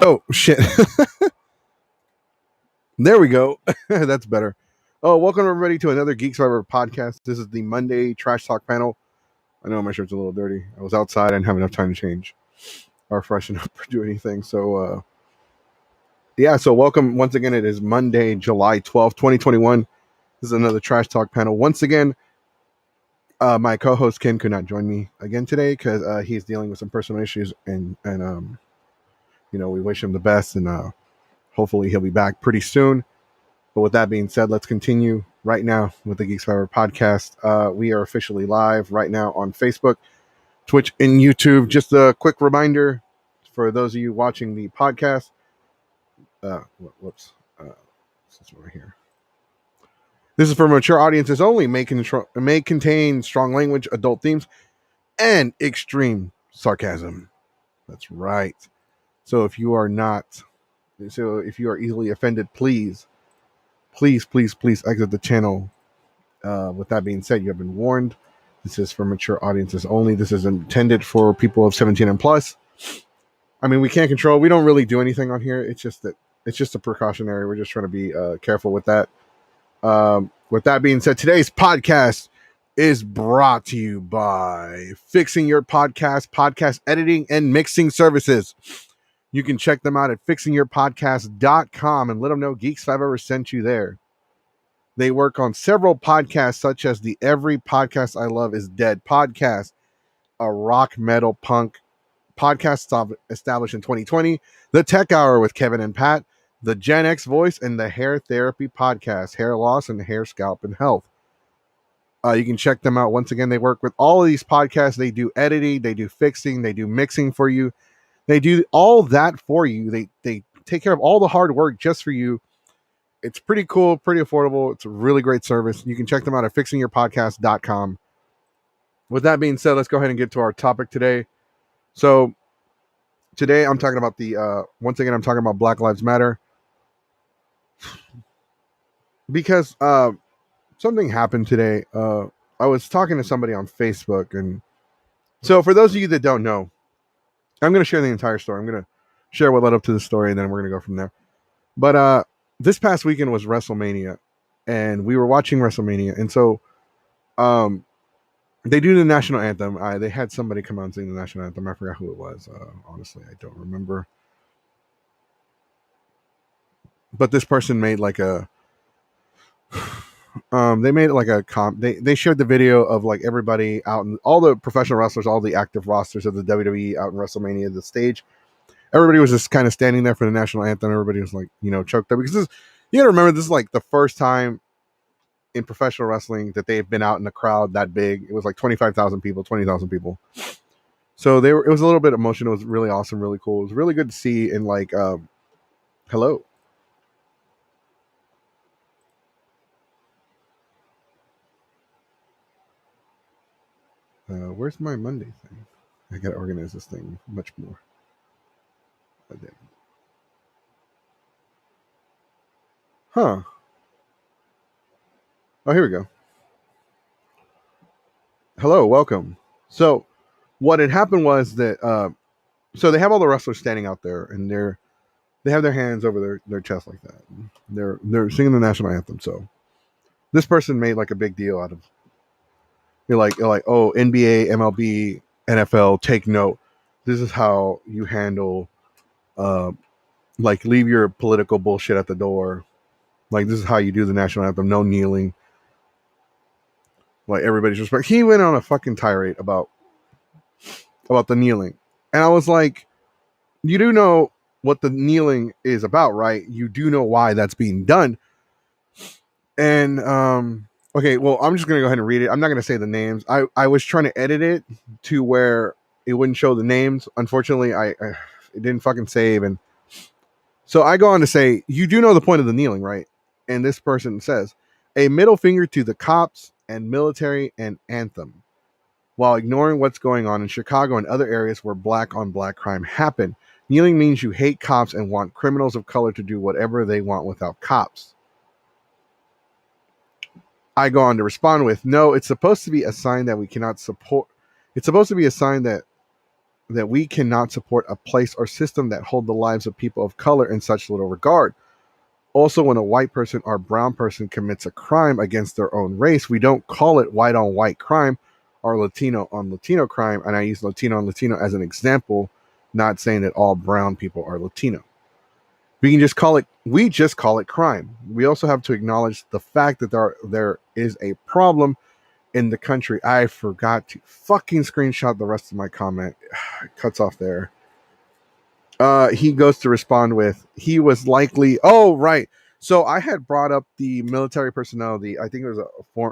Oh, shit. There we go. That's better. Oh, welcome everybody to another Geek Survivor podcast. This is the Monday Trash Talk panel. I know my shirt's a little dirty. I was outside. I didn't have enough time to change or freshen up or do anything. So, so welcome. Once again, it is Monday, July 12th, 2021. This is another Trash Talk panel. Once again, my co-host Ken could not join me again today because he's dealing with some personal issues and we wish him the best and hopefully he'll be back pretty soon. But with that being said, let's continue right now with the Geek Survivor podcast. We are officially live right now on Facebook, Twitch, and YouTube. Just a quick reminder for those of you watching the podcast. This one right here. This is for mature audiences only. May contain strong language, adult themes, and extreme sarcasm. That's right. So if you are easily offended, please exit the channel. With that being said, you have been warned. This is for mature audiences only. This is intended for people of 17 and plus. I mean, we can't control. We don't really do anything on here. It's just a precautionary. We're just trying to be careful with that. With that being said, today's podcast is brought to you by Fixing Your Podcast editing and mixing services. You can check them out at fixingyourpodcast.com and let them know Geek Survivor sent you there. They work on several podcasts, such as the Every Podcast I Love Is Dead podcast, a rock metal punk podcast established in 2020, the Tech Hour with Kevin and Pat, the Gen X Voice, and the Hair Therapy podcast, Hair Loss and Hair, Scalp, and Health. You can check them out. Once again, they work with all of these podcasts. They do editing, they do fixing, they do mixing for you. They do all that for you. They take care of all the hard work just for you. It's pretty cool, pretty affordable. It's a really great service. You can check them out at fixingyourpodcast.com. With that being said, let's go ahead and get to our topic today. So today I'm talking about once again, I'm talking about Black Lives Matter. Because something happened today. I was talking to somebody on Facebook. And so for those of you that don't know, I'm going to share the entire story. I'm going to share what led up to the story, and then we're going to go from there. But this past weekend was WrestleMania, and we were watching WrestleMania. And so they do the national anthem. They had somebody come out and sing the national anthem. I forgot who it was. Honestly, I don't remember. But this person made like a... they made like a they shared the video of like everybody out and all the professional wrestlers, all the active rosters of the WWE out in WrestleMania, the stage. Everybody was just kind of standing there for the national anthem. Everybody was like, choked up because you gotta remember, this is like the first time in professional wrestling that they've been out in a crowd that big. It was like 25,000 people, 20,000 people. So it was a little bit emotional. It was really awesome, really cool. It was really good to see. And like, hello. Where's my Monday thing? I gotta organize this thing much more. Huh. Oh, here we go. Hello, welcome. So what had happened was that so they have all the wrestlers standing out there, and they have their hands over their chest like that. They're singing the national anthem. So this person made like a big deal out of, you're like, oh, NBA, MLB, NFL, take note. This is how you handle, like, leave your political bullshit at the door. Like, this is how you do the national anthem. No kneeling. Like, everybody's respect. He went on a fucking tirade about the kneeling, and I was like, you do know what the kneeling is about, right? You do know why that's being done. And okay, well, I'm just gonna go ahead and read it. I'm not gonna say the names. I was trying to edit it to where it wouldn't show the names. Unfortunately, it didn't fucking save. And so I go on to say, you do know the point of the kneeling, right? And this person says, a middle finger to the cops and military and anthem, while ignoring what's going on in Chicago and other areas where black on black crime happen. Kneeling means you hate cops and want criminals of color to do whatever they want without cops. I go on to respond with, no, it's supposed to be a sign that we cannot support. It's supposed to be a sign that that we cannot support a place or system that hold the lives of people of color in such little regard. Also, when a white person or brown person commits a crime against their own race, we don't call it white on white crime or Latino on Latino crime. And I use Latino on Latino as an example, not saying that all brown people are Latino. We just call it crime. We also have to acknowledge the fact that there is a problem in the country. I forgot to fucking screenshot the rest of my comment. It cuts off there. He goes to respond with, he was likely, oh, right. So I had brought up the military personnel, I think it was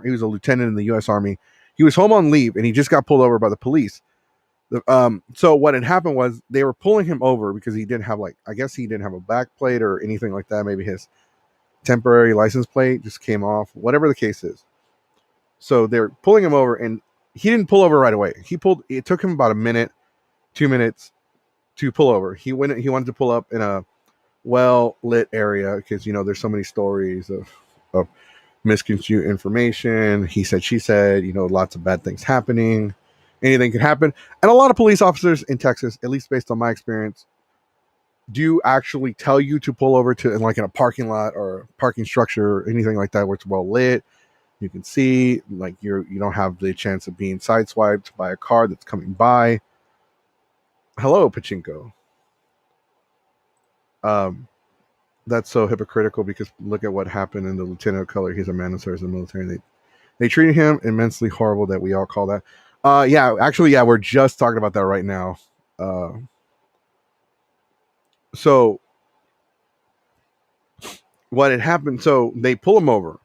he was a lieutenant in the U.S. Army. He was home on leave and he just got pulled over by the police. So what had happened was they were pulling him over because he didn't have I guess he didn't have a back plate or anything like that. Maybe his temporary license plate just came off, whatever the case is. So they're pulling him over and he didn't pull over right away. It took him about a minute, 2 minutes to pull over. He wanted to pull up in a well lit area because there's so many stories of misconstrued information. He said, she said, lots of bad things happening. Anything could happen. And a lot of police officers in Texas, at least based on my experience, do actually tell you to pull over to in a parking lot or parking structure or anything like that where it's well lit. You can see you don't have the chance of being sideswiped by a car that's coming by. Hello, Pachinko. That's so hypocritical because look at what happened in the lieutenant of color. He's a man who serves in the military. They treated him immensely horrible that we all call that. We're just talking about that right now. So what had happened, so they pull him over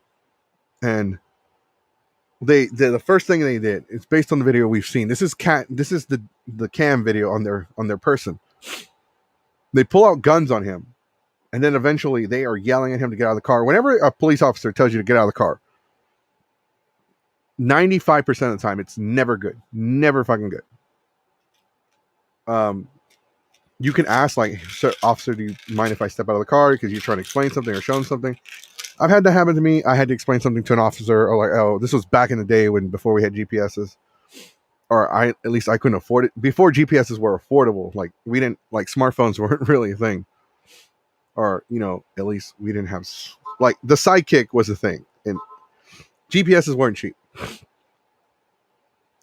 and the first thing they did, it's based on the video we've seen. This is the cam video on their person. They pull out guns on him. And then eventually they are yelling at him to get out of the car. Whenever a police officer tells you to get out of the car, 95% of the time, it's never good. Never fucking good. You can ask, Sir, officer, do you mind if I step out of the car because you're trying to explain something or show them something? I've had that happen to me. I had to explain something to an officer, or this was back in the day before we had GPSs. Or at least I couldn't afford it. Before GPSs were affordable, we didn't, smartphones weren't really a thing. Or, at least we didn't have, the Sidekick was a thing. And GPSs weren't cheap.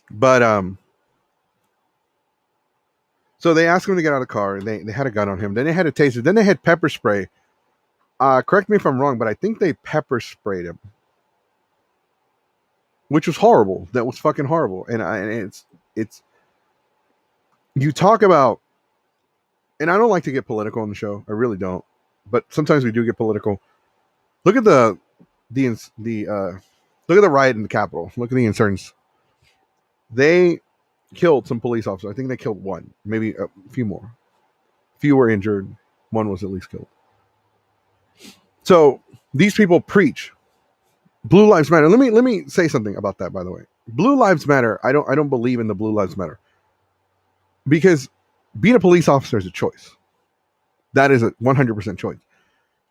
But, so they asked him to get out of the car, and they had a gun on him. Then they had a taser. Then they had pepper spray. Correct me if I'm wrong, but I think they pepper sprayed him. Which was horrible. That was fucking horrible. And it's, you talk about, and I don't like to get political on the show. I really don't. But sometimes we do get political. Look at the riot in the Capitol. Look at the insurgents. They killed some police officers. I think they killed one, maybe a few more. A few were injured. One was at least killed. So these people preach Blue Lives Matter. Let me say something about that. By the way, Blue Lives Matter. I don't believe in the Blue Lives Matter because being a police officer is a choice. That is a 100% choice.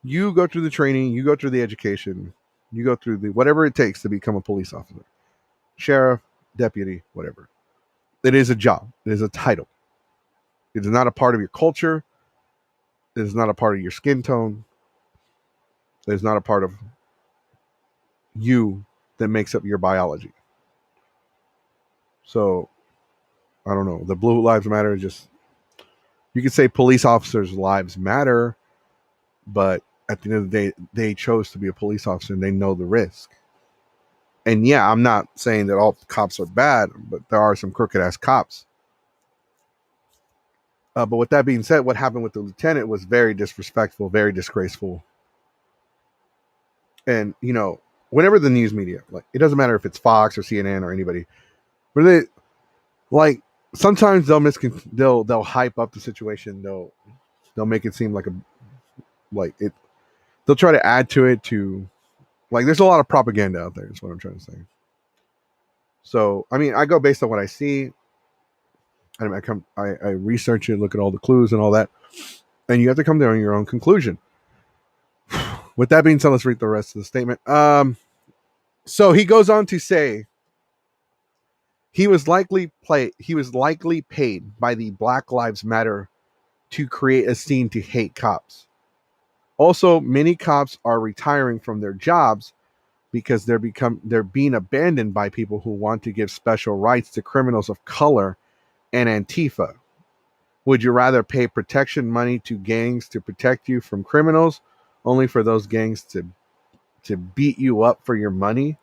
You go through the training, you go through the education, you go through the whatever it takes to become a police officer, sheriff, deputy, whatever. It is a job. It is a title. It is not a part of your culture. It is not a part of your skin tone. It is not a part of you that makes up your biology. So, I don't know. The Blue Lives Matter is just, you could say police officers' lives matter, but at the end of the day, they chose to be a police officer and they know the risk. And yeah, I'm not saying that all cops are bad, but there are some crooked ass cops. But with that being said, what happened with the lieutenant was very disrespectful, very disgraceful. And, whenever the news media, it doesn't matter if it's Fox or CNN or anybody, but they, sometimes they'll hype up the situation. They'll make it seem they'll try to add to it there's a lot of propaganda out there is what I'm trying to say. So, I mean, I go based on what I see. And I research it, look at all the clues and all that. And you have to come to your own conclusion. With that being said, let's read the rest of the statement. So he goes on to say, He was likely paid by the Black Lives Matter to create a scene to hate cops. Also, many cops are retiring from their jobs because they're being abandoned by people who want to give special rights to criminals of color and Antifa. Would you rather pay protection money to gangs to protect you from criminals, only for those gangs to beat you up for your money?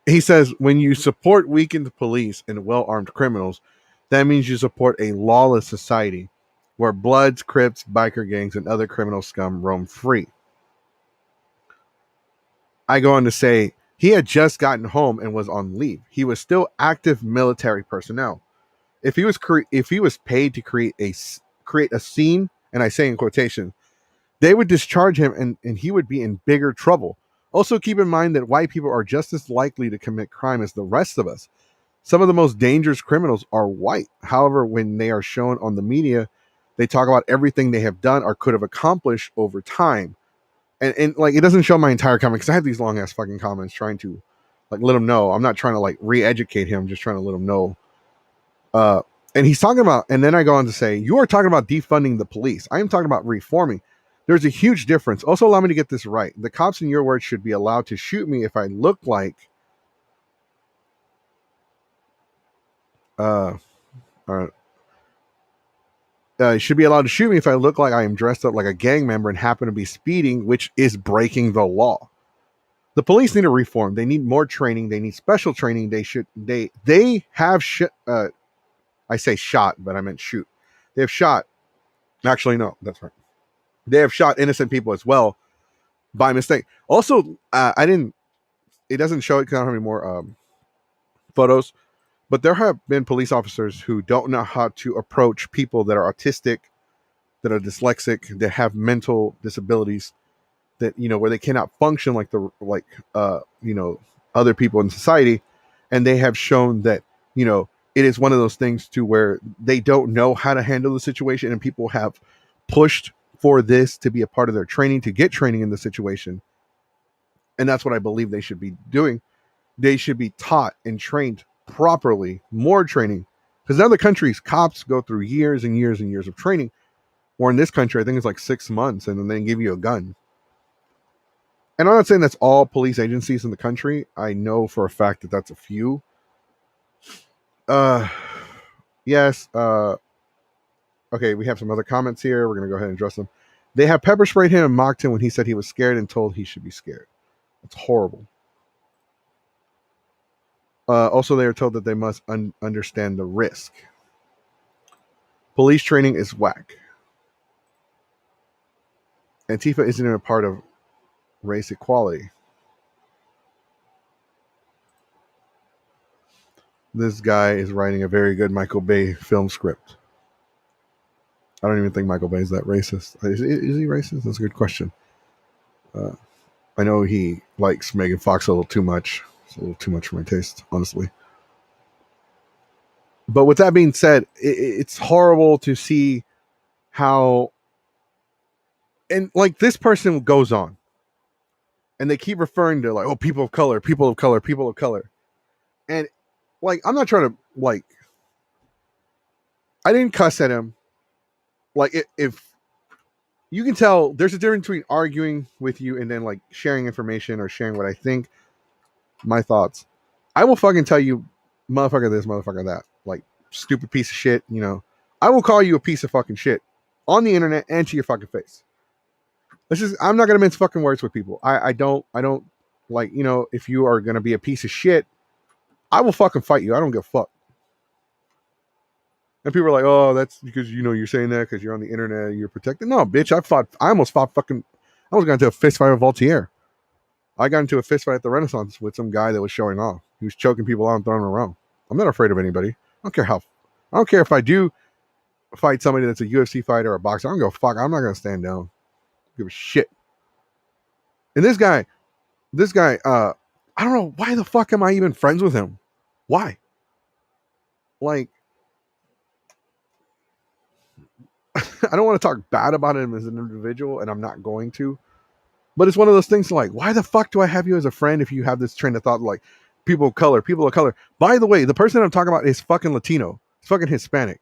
He says, when you support weakened police and well-armed criminals, that means you support a lawless society where Bloods, Crips, biker gangs, and other criminal scum roam free. I go on to say he had just gotten home and was on leave. He was still active military personnel. If he was paid to create a scene, and I say in quotation, they would discharge him and he would be in bigger trouble. Also, keep in mind that white people are just as likely to commit crime as the rest of us. Some of the most dangerous criminals are white. However, when they are shown on the media, they talk about everything they have done or could have accomplished over time. And like, it doesn't show my entire comment because I have these long ass fucking comments trying to like let him know. I'm not trying to like re-educate him, I'm just trying to let him know. And he's talking about, and then I go on to say, you are talking about defunding the police. I am talking about reforming. There's a huge difference. Also, allow me to get this right. The cops, in your words, should be allowed to shoot me if I look like should be allowed to shoot me if I look like I am dressed up like a gang member and happen to be speeding, which is breaking the law. The police need to reform. They need more training. They need special training. They have I say shot, but I meant shoot. They have shot. Actually, no, that's right. They have shot innocent people as well by mistake. Also, I didn't. It doesn't show it because I don't have any more photos. But there have been police officers who don't know how to approach people that are autistic, that are dyslexic, that have mental disabilities, that where they cannot function like other people in society, and they have shown that it is one of those things to where they don't know how to handle the situation, and people have pushed for this to be a part of their training, to get training in the situation. And that's what I believe they should be doing. They should be taught and trained properly, more training. Because in other countries, cops go through years and years and years of training. Or in this country, I think it's like 6 months, and then they give you a gun. And I'm not saying that's all police agencies in the country. I know for a fact that that's a few. Yes. Okay, we have some other comments here. We're going to go ahead and address them. They have pepper sprayed him and mocked him when he said he was scared and told he should be scared. That's horrible. Also, they are told that they must understand the risk. Police training is whack. Antifa isn't even a part of race equality. This guy is writing a very good Michael Bay film script. I don't even think Michael Bay is that racist. Is he racist? That's a good question. I know he likes Megan Fox a little too much. It's a little too much for my taste, honestly. But with that being said, it's horrible to see how, and like, this person goes on and they keep referring to like, oh, people of color, people of color, people of color. And like, I'm not trying to like, I didn't cuss at him. Like, if you can tell, there's a difference between arguing with you and then like sharing information or sharing what I think, my thoughts. I will fucking tell you, motherfucker this, motherfucker that, like, stupid piece of shit. I will call you a piece of fucking shit on the internet and to your fucking face. I'm not gonna mince fucking words with people. I don't like, if you are gonna be a piece of shit, I will fucking fight you. I don't give a fuck. And people are like, oh, that's because you're saying that because you're on the internet, you're protected. No, bitch, I almost got into a fist fight with Voltaire. I got into a fist fight at the Renaissance with some guy that was showing off. He was choking people out and throwing them around. I'm not afraid of anybody. I don't care if I do fight somebody that's a UFC fighter or a boxer. I don't go fuck. I'm not gonna stand down. I don't give a shit. And this guy, I don't know why the fuck am I even friends with him? Why? Like, I don't want to talk bad about him as an individual, and I'm not going to. But it's one of those things like, why the fuck do I have you as a friend if you have this train of thought like people of color, people of color. By the way, the person I'm talking about is fucking Latino. It's fucking Hispanic.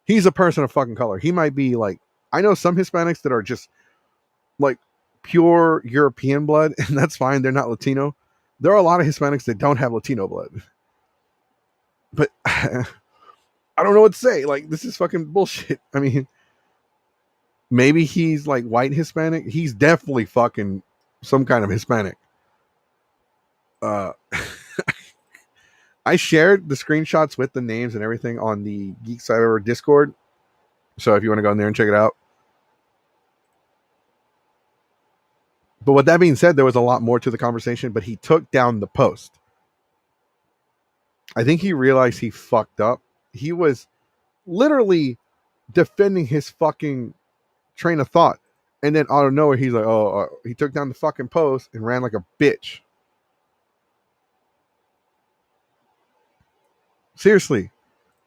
He's a person of fucking color. He might be like, I know some Hispanics that are just like pure European blood, and that's fine. They're not Latino. There are a lot of Hispanics that don't have Latino blood. But I don't know what to say. Like, this is fucking bullshit. I mean, maybe he's like white Hispanic. He's definitely fucking some kind of Hispanic. Uh, I shared the screenshots with the names and everything on the Geek Cyber Discord. So if you want to go in there and check it out. But with that being said, there was a lot more to the conversation, but he took down the post. I think he realized he fucked up. He was literally defending his fucking train of thought. And then out of nowhere, he's like, he took down the fucking post and ran like a bitch. Seriously.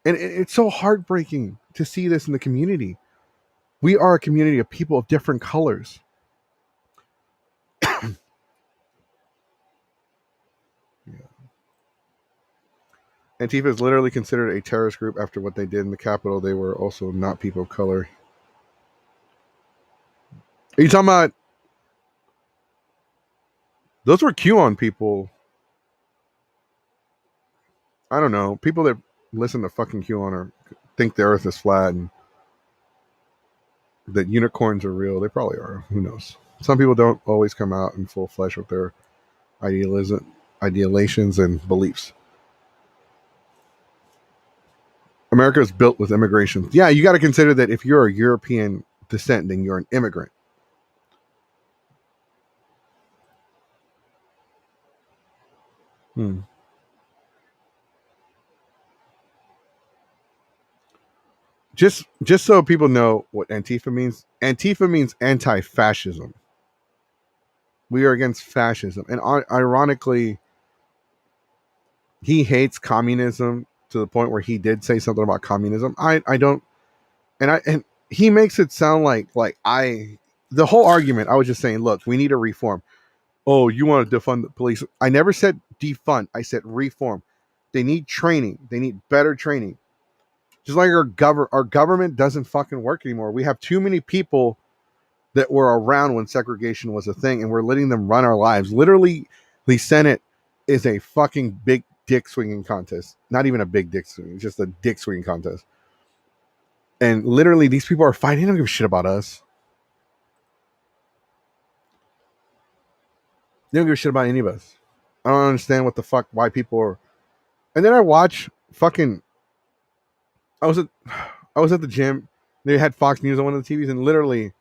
And it's so heartbreaking to see this in the community. We are a community of people of different colors. Yeah. Antifa is literally considered a terrorist group after what they did in the Capitol. They were also not people of color. Are you talking about those were QAnon people? I don't know. People that listen to fucking QAnon or think the earth is flat and that unicorns are real. They probably are. Who knows? Some people don't always come out in full flesh with their idealations and beliefs. America is built with immigration. Yeah, you got to consider that if you're a European descent, then you're an immigrant. Hmm. Just so people know what Antifa means. Antifa means anti-fascism. We are against fascism, and ironically, he hates communism to the point where he did say something about communism. I don't, and he makes it sound like the whole argument. I was just saying, look, we need a reform. Oh, you want to defund the police? I never said defund. I said reform. They need training. They need better training. Just like our government doesn't fucking work anymore. We have too many people that were around when segregation was a thing, and we're letting them run our lives. Literally, the Senate is a fucking big dick swinging contest. Not even a big dick swing, just a dick swinging contest. And literally, these people are fighting. They don't give a shit about us. They don't give a shit about any of us. I don't understand what the fuck why people are. And then I watch fucking. I was at I was at the gym. They had Fox News on one of the TVs, and literally,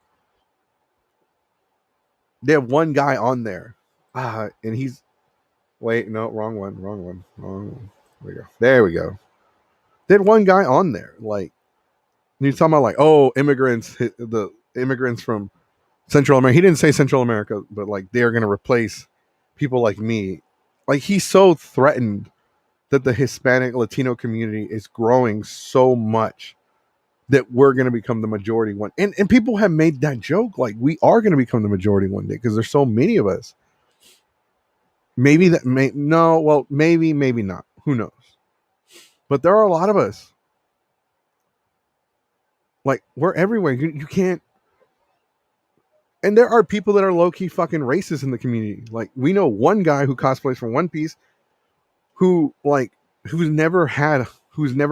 they have one guy on there, and he's wait, no, wrong one, wrong one, wrong one. There we go. There we go. They had one guy on there, like he's talking about like, oh, the immigrants from Central America. He didn't say Central America, but like they're gonna replace people like me. Like he's so threatened that the Hispanic Latino community is growing so much that we're going to become the majority one. And people have made that joke like we are going to become the majority one day because there's so many of us. Maybe that may no, well, maybe not. Who knows? But there are a lot of us. Like we're everywhere. You can't. And there are people that are low key fucking racist in the community. Like we know one guy who cosplays from One Piece, who like who's never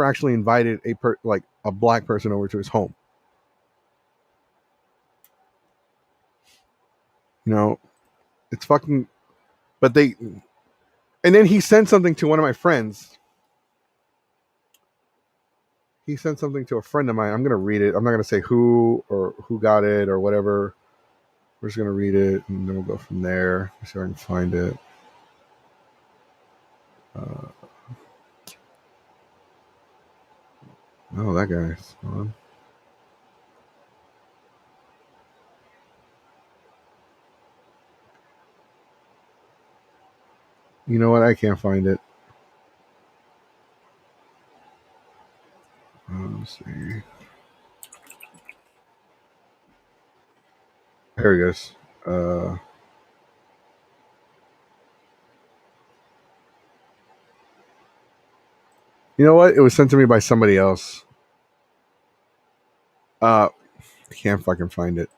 actually invited a black person over to his home. You know, it's fucking. But they. And then he sent something to one of my friends. He sent something to a friend of mine. I'm gonna read it. I'm not gonna say who or who got it or whatever. We're just gonna read it and then we'll go from there. See if I can find it. Uh, oh, that guy's on. You know what? I can't find it. Let's see. Here he goes. You know what? It was sent to me by somebody else. I can't fucking find it.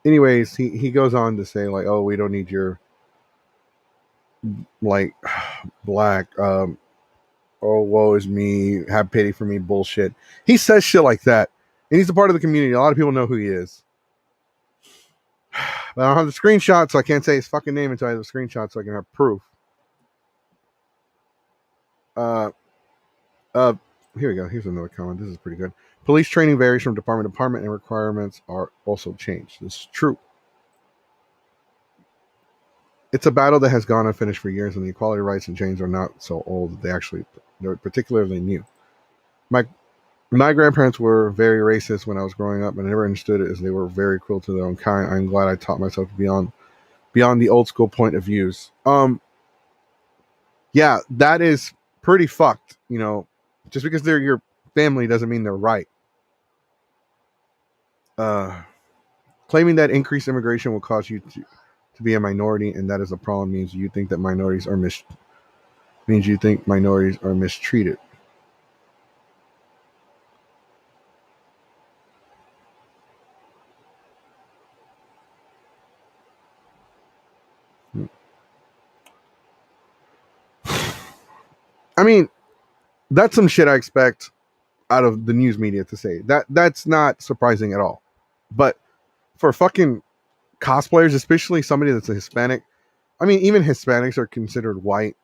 Anyways, he goes on to say like, oh, we don't need your like black oh woe is me, have pity for me bullshit. He says shit like that. And he's a part of the community. A lot of people know who he is. But I don't have the screenshot, so I can't say his fucking name until I have the screenshot so I can have proof. Uh uh here we go. Here's another comment. This is pretty good. Police training varies from department to department and requirements are also changed. This is true. It's a battle that has gone unfinished for years, and the equality rights and change are not so old. They're particularly new. My my grandparents were very racist when I was growing up, and I never understood it as they were very cruel to their own kind. I'm glad I taught myself to beyond the old school point of views. Yeah, that is pretty fucked. You know, just because they're your family doesn't mean they're right. Uh, Claiming that increased immigration will cause you to be a minority, and that is a problem means you think minorities are mistreated. I mean, that's some shit I expect out of the news media to say. That's not surprising at all. But for fucking cosplayers, especially somebody that's a Hispanic, I mean, even Hispanics are considered white.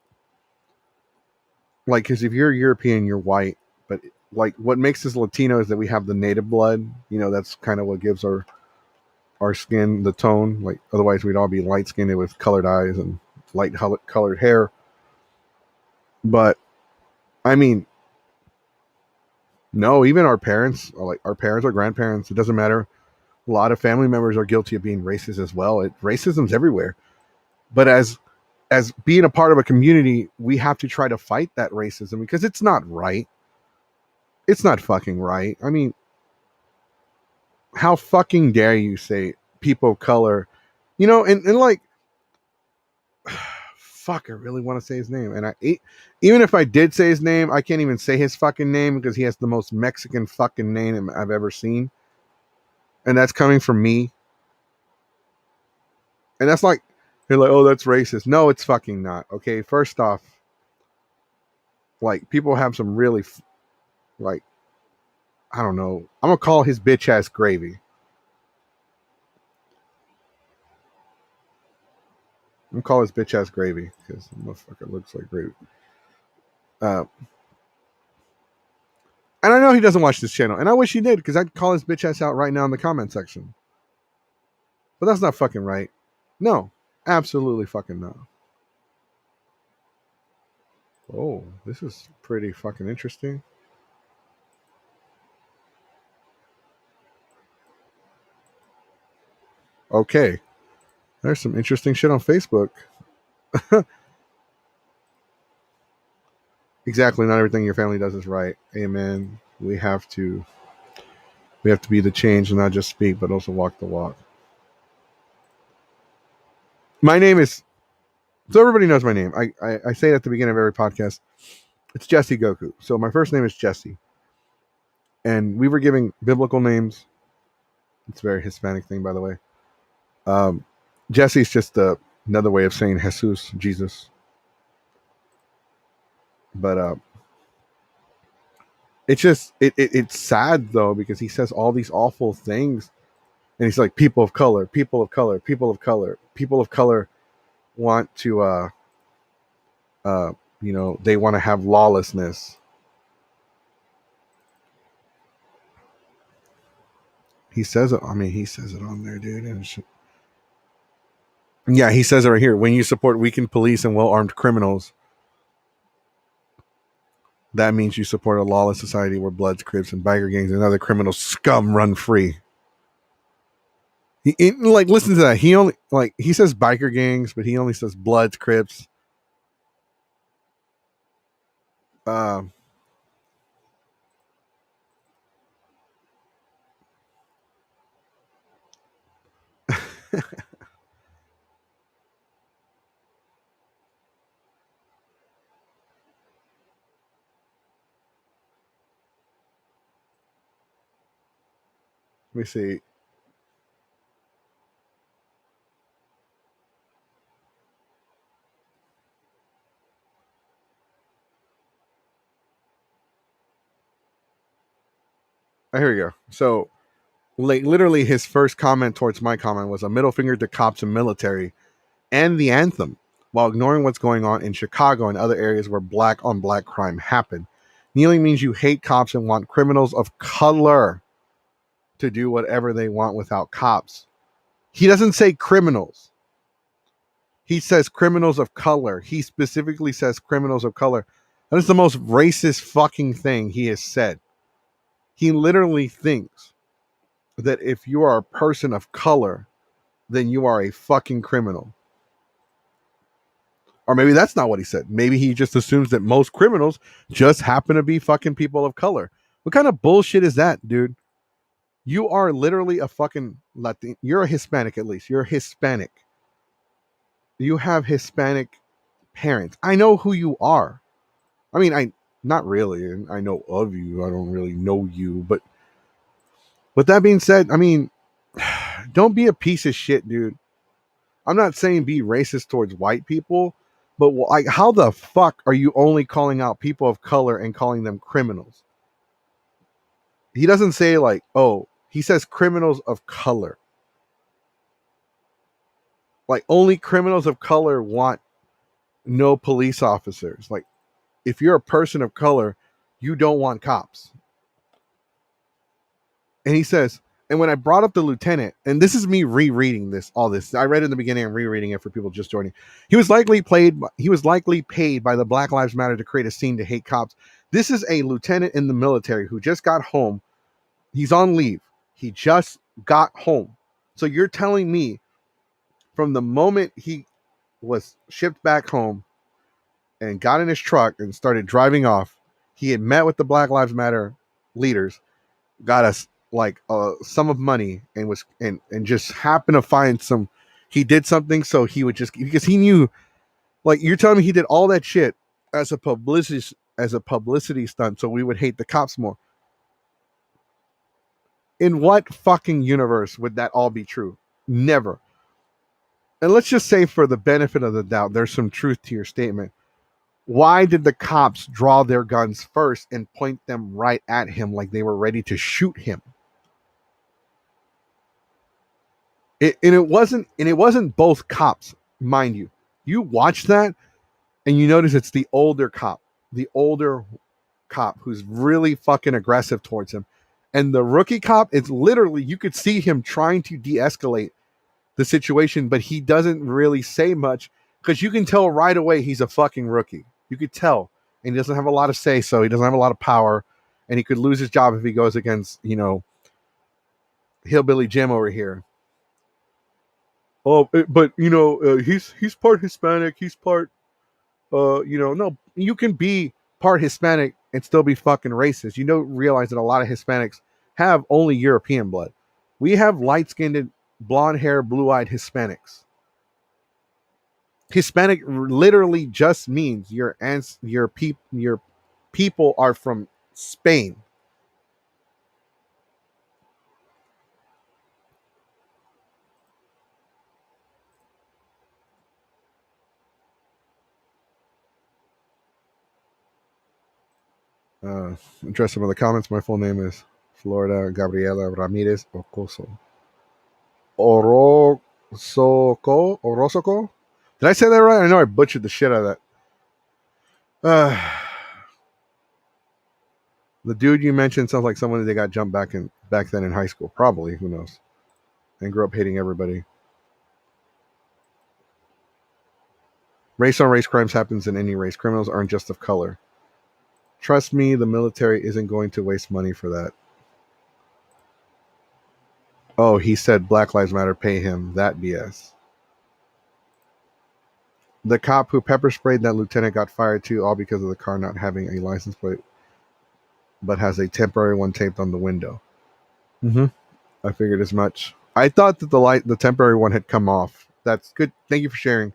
Like, because if you're European, you're white. But like, what makes us Latino is that we have the native blood. You know, that's kind of what gives our skin the tone. Like, otherwise, we'd all be light skinned with colored eyes and light colored hair. But I mean, no, even our parents, or like our parents or grandparents, it doesn't matter. A lot of family members are guilty of being racist as well. Racism's everywhere. But as being a part of a community, we have to try to fight that racism because it's not right. It's not fucking right. I mean, how fucking dare you say people of color, you know, and like, fuck, I really want to say his name. And even if I did say his name, I can't even say his fucking name because he has the most Mexican fucking name I've ever seen. And that's coming from me. And that's like, they're like, oh, that's racist. No, it's fucking not. Okay, first off, like, people have some really, like, I don't know. I'm gonna call his bitch ass gravy. I'm gonna call his bitch ass gravy because the motherfucker looks like gravy. Uh, and I know he doesn't watch this channel, and I wish he did because I'd call his bitch ass out right now in the comment section. But that's not fucking right. No, absolutely fucking no. Oh, this is pretty fucking interesting. Okay, there's some interesting shit on Facebook. Exactly, not everything your family does is right. Amen. We have to be the change and not just speak, but also walk the walk. My name is so everybody knows my name. I say it at the beginning of every podcast. It's Jesse Goku. So my first name is Jesse, and we were giving biblical names. It's a very Hispanic thing, by the way. Um, Jesse's just another way of saying Jesus, Jesus. But it's sad though because he says all these awful things, and he's like people of color, people of color, people of color, people of color want to they want to have lawlessness. He says it. I mean, he says it on there, dude. Yeah, he says it right here. When you support weakened police and well-armed criminals, that means you support a lawless society where Bloods, Crips, and biker gangs and other criminal scum run free. Like, listen to that. He says biker gangs, but he only says Bloods, Crips. Uh, Let me see. Oh, here we go. So, like, literally, his first comment towards my comment was a middle finger to cops and military and the anthem, while ignoring what's going on in Chicago and other areas where black on black crime happen. Kneeling means you hate cops and want criminals of color to do whatever they want without cops. He doesn't say criminals. He says criminals of color. He specifically says criminals of color. That is the most racist fucking thing he has said. He literally thinks that if you are a person of color, then you are a fucking criminal. Or maybe that's not what he said. Maybe he just assumes that most criminals just happen to be fucking people of color. What kind of bullshit is that, dude? You are literally a fucking Latin. You're a Hispanic, at least. You're Hispanic. You have Hispanic parents. I know who you are. I mean, I not really. I know of you. I don't really know you, but with that being said, I mean, don't be a piece of shit, dude. I'm not saying be racist towards white people, but like, how the fuck are you only calling out people of color and calling them criminals? He doesn't say like, oh, he says criminals of color. Like, only criminals of color want no police officers. Like, if you're a person of color, you don't want cops. And he says, and when I brought up the lieutenant, and this is me rereading all this. I read it in the beginning and rereading it for people just joining. He was likely paid by the Black Lives Matter to create a scene to hate cops. This is a lieutenant in the military who just got home. He's on leave. He just got home. So you're telling me from the moment he was shipped back home and got in his truck and started driving off, he had met with the Black Lives Matter leaders, got us like a sum of money, and just happened to find some. He did something, so he would just, because he knew. Like, you're telling me he did all that shit as a publicity stunt, so we would hate the cops more. In what fucking universe would that all be true? Never. And let's just say, for the benefit of the doubt, there's some truth to your statement. Why did the cops draw their guns first and point them right at him like they were ready to shoot him? It wasn't both cops, mind you. You watch that and you notice it's the older cop who's really fucking aggressive towards him. And the rookie cop, it's literally, you could see him trying to de-escalate the situation, but he doesn't really say much because you can tell right away he's a fucking rookie. You could tell. And he doesn't have a lot of say, so he doesn't have a lot of power, and he could lose his job if he goes against, Hillbilly Jim over here. Oh, but he's part Hispanic. He's part, no, you can be part Hispanic and still be fucking racist. You don't realize that a lot of Hispanics have only European blood. We have light-skinned, blonde hair, blue-eyed Hispanics. Hispanic literally just means your people are from Spain. Address some of the comments. My full name is Florida Gabriela Ramirez Ocoso. Orosoko? Did I say that right? I know I butchered the shit out of that. The dude you mentioned sounds like someone that got jumped back then in high school. Probably, who knows? And grew up hating everybody. Race on race crimes happens in any race. Criminals aren't just of color. Trust me, the military isn't going to waste money for that. Oh, he said Black Lives Matter, pay him. That BS. The cop who pepper sprayed that lieutenant got fired too, all because of the car not having a license plate, but has a temporary one taped on the window. Mm-hmm. I figured as much. I thought that the temporary one had come off. That's good. Thank you for sharing.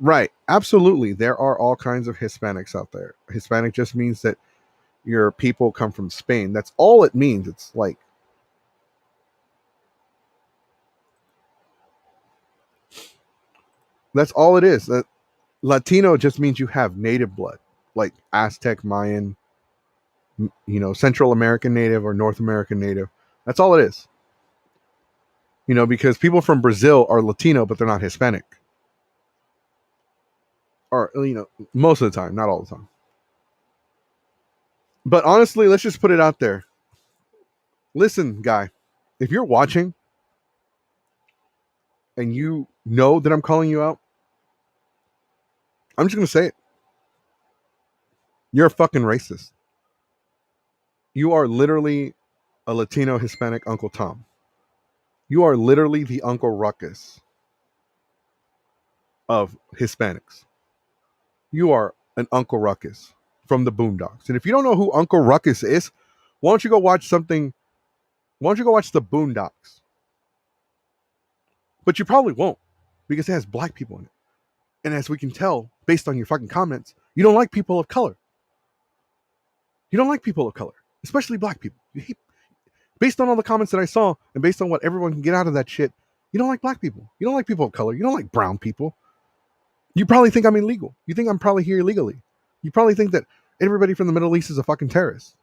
Right. Absolutely. There are all kinds of Hispanics out there. Hispanic just means that your people come from Spain. That's all it means. It's like, that's all it is. That Latino just means you have native blood, like Aztec, Mayan, Central American native or North American native. That's all it is. Because people from Brazil are Latino, but they're not Hispanic. Or, most of the time, not all the time. But honestly, let's just put it out there. Listen, guy, if you're watching and you know that I'm calling you out, I'm just going to say it. You're a fucking racist. You are literally a Latino Hispanic Uncle Tom. You are literally the Uncle Ruckus of Hispanics. You are an Uncle Ruckus from the Boondocks. And if you don't know who Uncle Ruckus is, why don't you go watch something? Why don't you go watch the Boondocks? But you probably won't, because it has black people in it. And as we can tell, based on your fucking comments, you don't like people of color. You don't like people of color, especially black people. You hate, based on all the comments that I saw and based on what everyone can get out of that shit, you don't like black people. You don't like people of color. You don't like brown people. You probably think I'm illegal. You think I'm probably here illegally. You probably think that everybody from the Middle East is a fucking terrorist.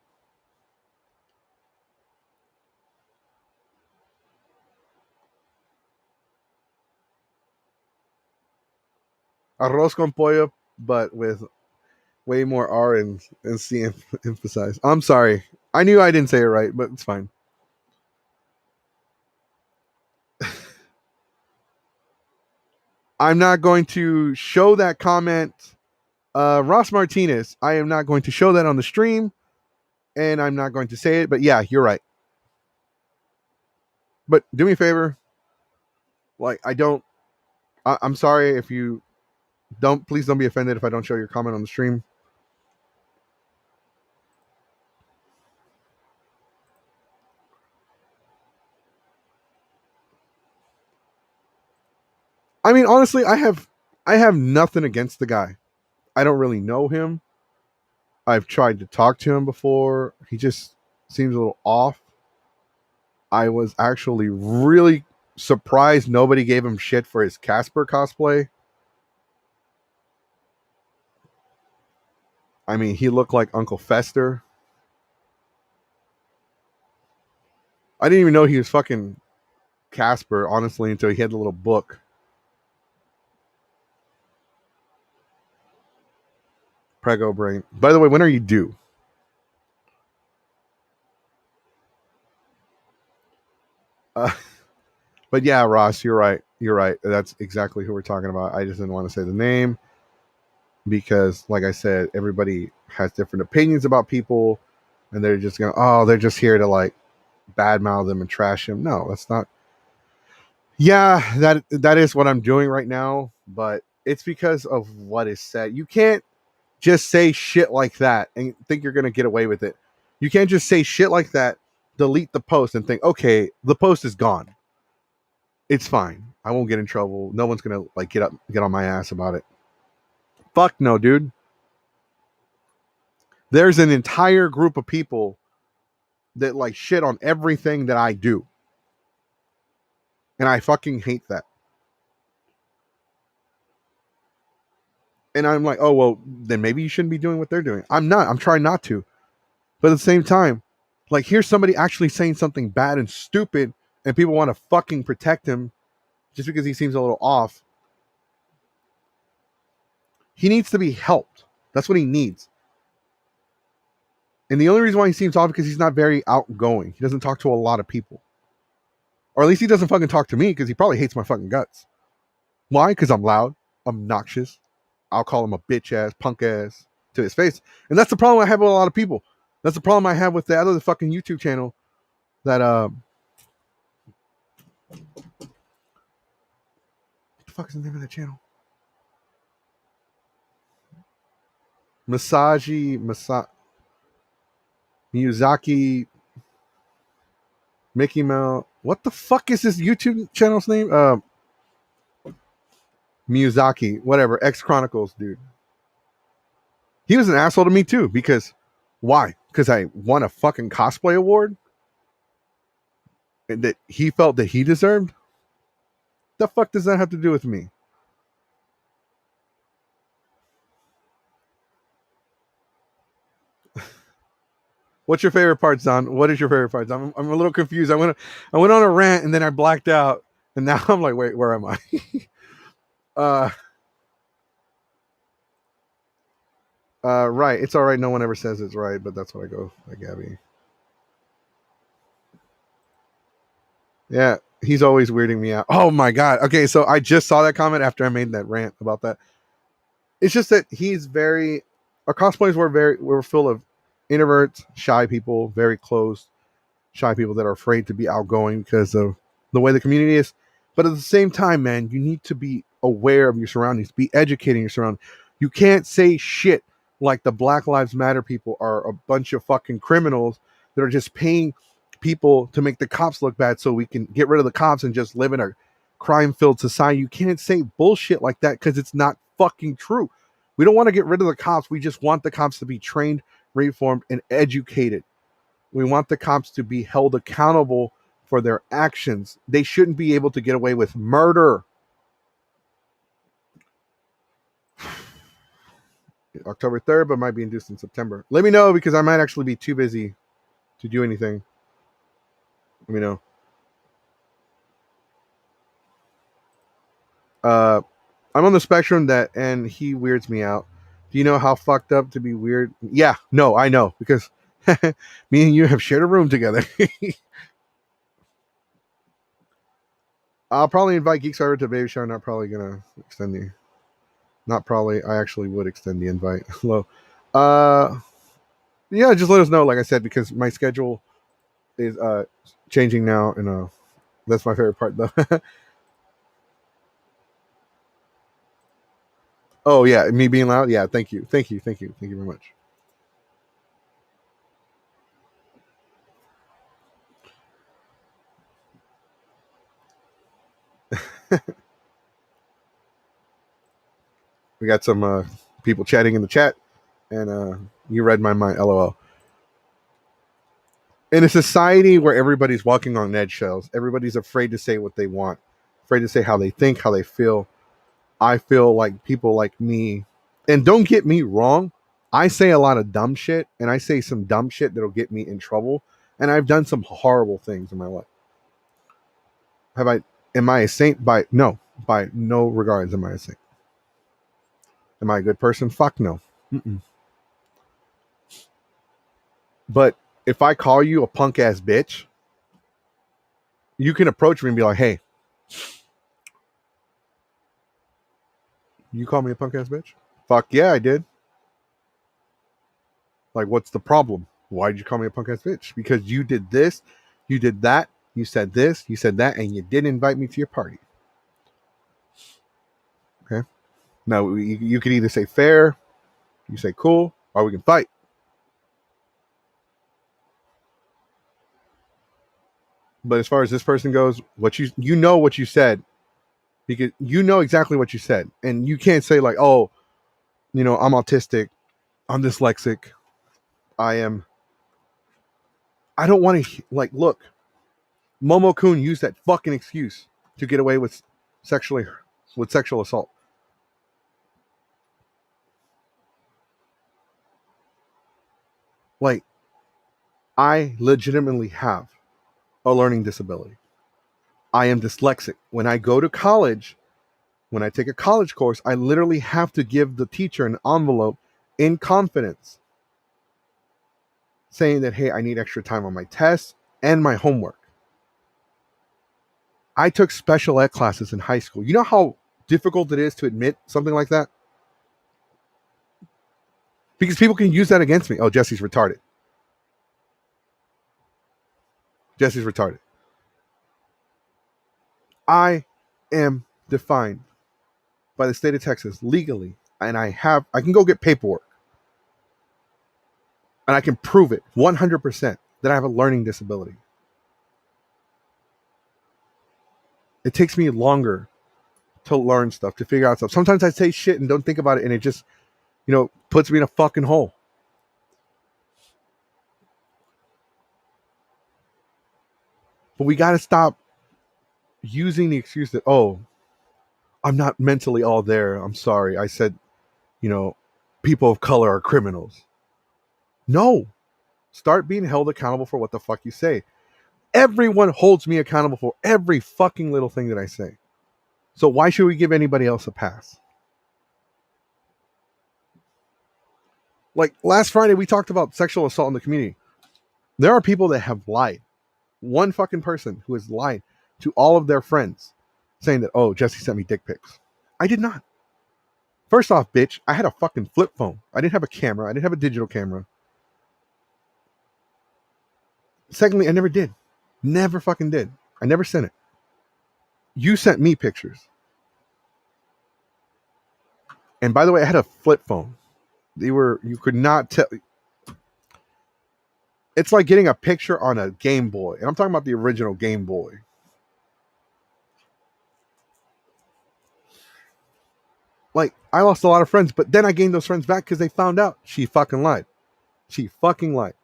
Arroz con pollo, but with way more R and C emphasized. I'm sorry. I knew I didn't say it right, but it's fine. I'm not going to show that comment. Ross Martinez, I am not going to show that on the stream, and I'm not going to say it, but yeah, you're right. But do me a favor. Like, I'm sorry if you please don't be offended if I don't show your comment on the stream. I mean, honestly, I have nothing against the guy. I don't really know him. I've tried to talk to him before. He just seems a little off. I was actually really surprised nobody gave him shit for his Casper cosplay. I mean, he looked like Uncle Fester. I didn't even know he was fucking Casper, honestly, until he had the little book. Prego brain. By the way, when are you due? But yeah, Ross, you're right. You're right. That's exactly who we're talking about. I just didn't want to say the name because, like I said, everybody has different opinions about people, and they're just going, oh, they're just here to like badmouth them and trash him. No, that's not. Yeah, that is what I'm doing right now, but it's because of what is said. You can't just say shit like that and think you're going to get away with it. You can't just say shit like that, delete the post, and think, okay, the post is gone. It's fine. I won't get in trouble. No one's gonna like get on my ass about it. Fuck no, dude. There's an entire group of people that like shit on everything that I do. And I fucking hate that. And I'm like, oh, well, then maybe you shouldn't be doing what they're doing. I'm not. I'm trying not to. But at the same time, like, here's somebody actually saying something bad and stupid, and people want to fucking protect him just because he seems a little off. He needs to be helped. That's what he needs. And the only reason why he seems off because he's not very outgoing. He doesn't talk to a lot of people. Or at least he doesn't fucking talk to me because he probably hates my fucking guts. Why? Because I'm loud, obnoxious. I'll call him a bitch ass, punk ass to his face. And that's the problem I have with a lot of people. That's the problem I have with the other fucking YouTube channel that what the fuck is the name of that channel? Miyazaki Mickey Mouse. What the fuck is this YouTube channel's name? Miyazaki, whatever, X Chronicles, dude. He was an asshole to me too, because why? because I won a fucking cosplay award that he felt that he deserved. The fuck does that have to do with me? What's your favorite part, Zon? What is your favorite part? I'm a little confused. I went on a rant and then I blacked out, and now I'm like, wait, where am I? uh, right. It's all right. No one ever says it's right, but that's what I go by Gabby. Yeah, he's always weirding me out. Oh my god. Okay, so I just saw that comment after I made that rant about that. It's just that he's very. Our cosplayers were full of introverts, shy people, very closed, shy people that are afraid to be outgoing because of the way the community is. But at the same time, man, you need to be aware of your surroundings, be educating your surroundings. You can't say shit like the Black Lives Matter people are a bunch of fucking criminals that are just paying people to make the cops look bad so we can get rid of the cops and just live in a crime-filled society. You can't say bullshit like that because it's not fucking true. We don't want to get rid of the cops. We just want the cops to be trained, reformed, and educated. We want the cops to be held accountable for their actions. They shouldn't be able to get away with murder. October 3rd, but might be induced in September. Let me know because I might actually be too busy to do anything. Let me know. I'm on the spectrum that, and he weirds me out. Do you know how fucked up to be weird? Yeah, no, I know because me and you have shared a room together. I'll probably invite Geek Server to baby shower. Not probably gonna extend the. Not probably. I actually would extend the invite. Hello. Uh, yeah, just let us know. Like I said, because my schedule is changing now, and that's my favorite part though. Oh yeah, me being loud. Yeah, thank you, thank you, thank you, thank you very much. We got some people chatting in the chat, and you read my mind. LOL. In a society where everybody's walking on eggshells, everybody's afraid to say what they want, afraid to say how they think, how they feel. I feel like people like me, and don't get me wrong, I say a lot of dumb shit, and I say some dumb shit that'll get me in trouble. And I've done some horrible things in my life. Have I? Am I a saint? By no regards am I a saint. Am I a good person? Fuck no. Mm-mm. But if I call you a punk ass bitch, you can approach me and be like, "Hey, you call me a punk ass bitch?" Fuck yeah, I did. Like, what's the problem? Why did you call me a punk ass bitch? Because you did this, you did that, you said this, you said that, and you didn't invite me to your party. Okay. Now you can either say fair, you say cool, or we can fight. But as far as this person goes, what you know what you said, because you know exactly what you said, and you can't say like, oh, I'm autistic, I'm dyslexic, I am. I don't want to like look. Momo Kun used that fucking excuse to get away with sexual assault. Like, I legitimately have a learning disability. I am dyslexic. When I go to college, when I take a college course, I literally have to give the teacher an envelope in confidence saying that, hey, I need extra time on my tests and my homework. I took special ed classes in high school. You know how difficult it is to admit something like that? Because people can use that against me. Oh, Jesse's retarded. Jesse's retarded. I am defined by the state of Texas legally, and I can go get paperwork, and I can prove it 100% that I have a learning disability. It takes me longer to learn stuff, to figure out stuff. Sometimes I say shit and don't think about it, and it just, puts me in a fucking hole. But we got to stop using the excuse that, oh, I'm not mentally all there. I'm sorry. I said, people of color are criminals. No. Start being held accountable for what the fuck you say. Everyone holds me accountable for every fucking little thing that I say. So why should we give anybody else a pass? Like last Friday, we talked about sexual assault in the community. There are people that have lied. One fucking person who has lied to all of their friends saying that, oh, Jesse sent me dick pics. I did not. First off, bitch, I had a fucking flip phone. I didn't have a camera. I didn't have a digital camera. Secondly, I never did. Never fucking did. I never sent it. You sent me pictures. And by the way, I had a flip phone. You could not tell. It's like getting a picture on a Game Boy. And I'm talking about the original Game Boy. Like, I lost a lot of friends, but then I gained those friends back because they found out she fucking lied. She fucking lied.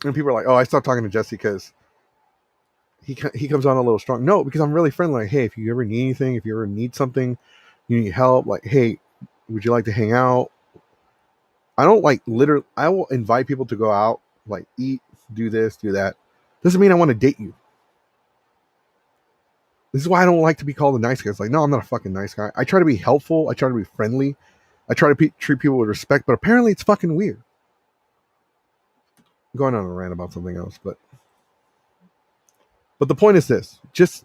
And people are like, oh, I stopped talking to Jesse because he comes on a little strong. No, because I'm really friendly. Like, hey, if you ever need anything, if you ever need something, you need help, like, hey, would you like to hang out? I don't like literally, I will invite people to go out, like eat, do this, do that. Doesn't mean I want to date you. This is why I don't like to be called a nice guy. It's like, no, I'm not a fucking nice guy. I try to be helpful. I try to be friendly. I try to treat people with respect, but apparently it's fucking weird. I'm going on a rant about something else, but the point is this. Just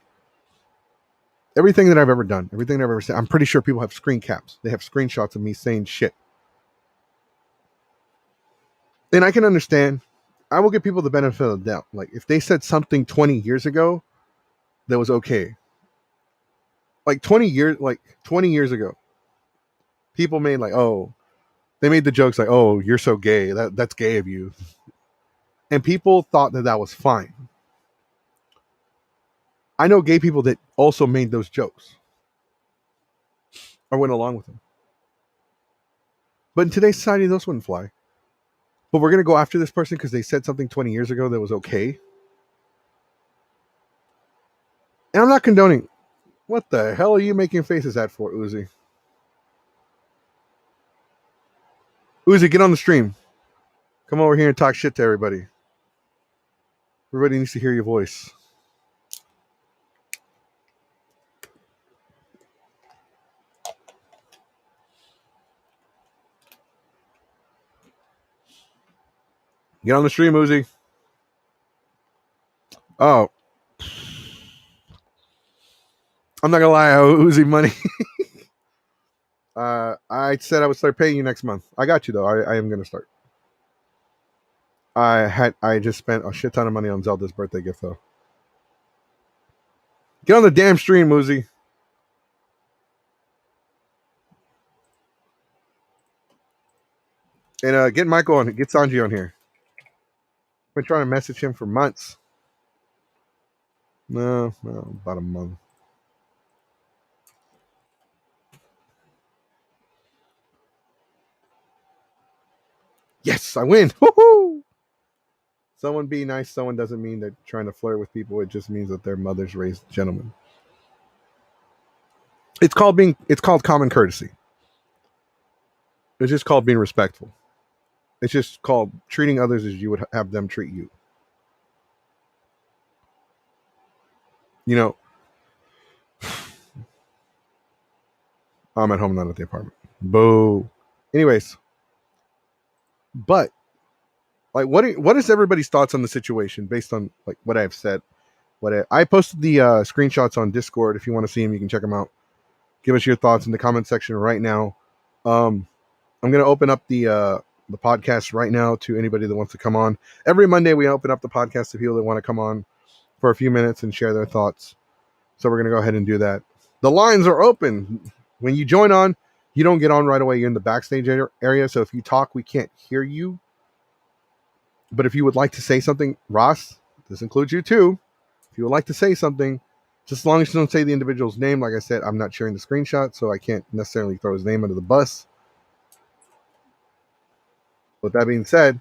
everything that I've ever done, everything that I've ever said, I'm pretty sure people have screen caps. They have screenshots of me saying shit. And I can understand. I will give people the benefit of the doubt. Like, if they said something 20 years ago that was okay. Like 20 years ago, people made like, oh, they made the jokes like, oh, you're so gay. That's gay of you. And people thought that was fine. I know gay people that also made those jokes or went along with them. But in today's society, those wouldn't fly. But we're going to go after this person because they said something 20 years ago that was okay. And I'm not condoning. What the hell are you making faces at for, Uzi? Uzi, get on the stream. Come over here and talk shit to everybody. Everybody needs to hear your voice. Get on the stream, Uzi. Oh. I'm not going to lie, I owe Uzi money. I said I would start paying you next month. I got you, though. I am going to start. I just spent a shit ton of money on Zelda's birthday gift, though. Get on the damn stream, Uzi. And get Michael on. Get Sanji on here. I've been trying to message him for months. No, about a month. Yes, I win. Woohoo! Someone be nice. Someone doesn't mean they're trying to flirt with people. It just means that their mothers raised gentlemen. It's called common courtesy. It's just called being respectful. It's just called treating others as you would have them treat you. You know, I'm at home, not at the apartment. Boo. Anyways, but like, what is everybody's thoughts on the situation based on like what I've said? I posted the screenshots on Discord. If you want to see them, you can check them out. Give us your thoughts in the comment section right now. I'm going to open up the podcast right now to anybody that wants to come on. Every Monday, we open up the podcast to people that want to come on for a few minutes and share their thoughts. So we're going to go ahead and do that. The lines are open. When you join on, you don't get on right away. You're in the backstage area. So if you talk, we can't hear you. But if you would like to say something, Ross, this includes you too. If you would like to say something, just as long as you don't say the individual's name, like I said, I'm not sharing the screenshot, so I can't necessarily throw his name under the bus. With that being said,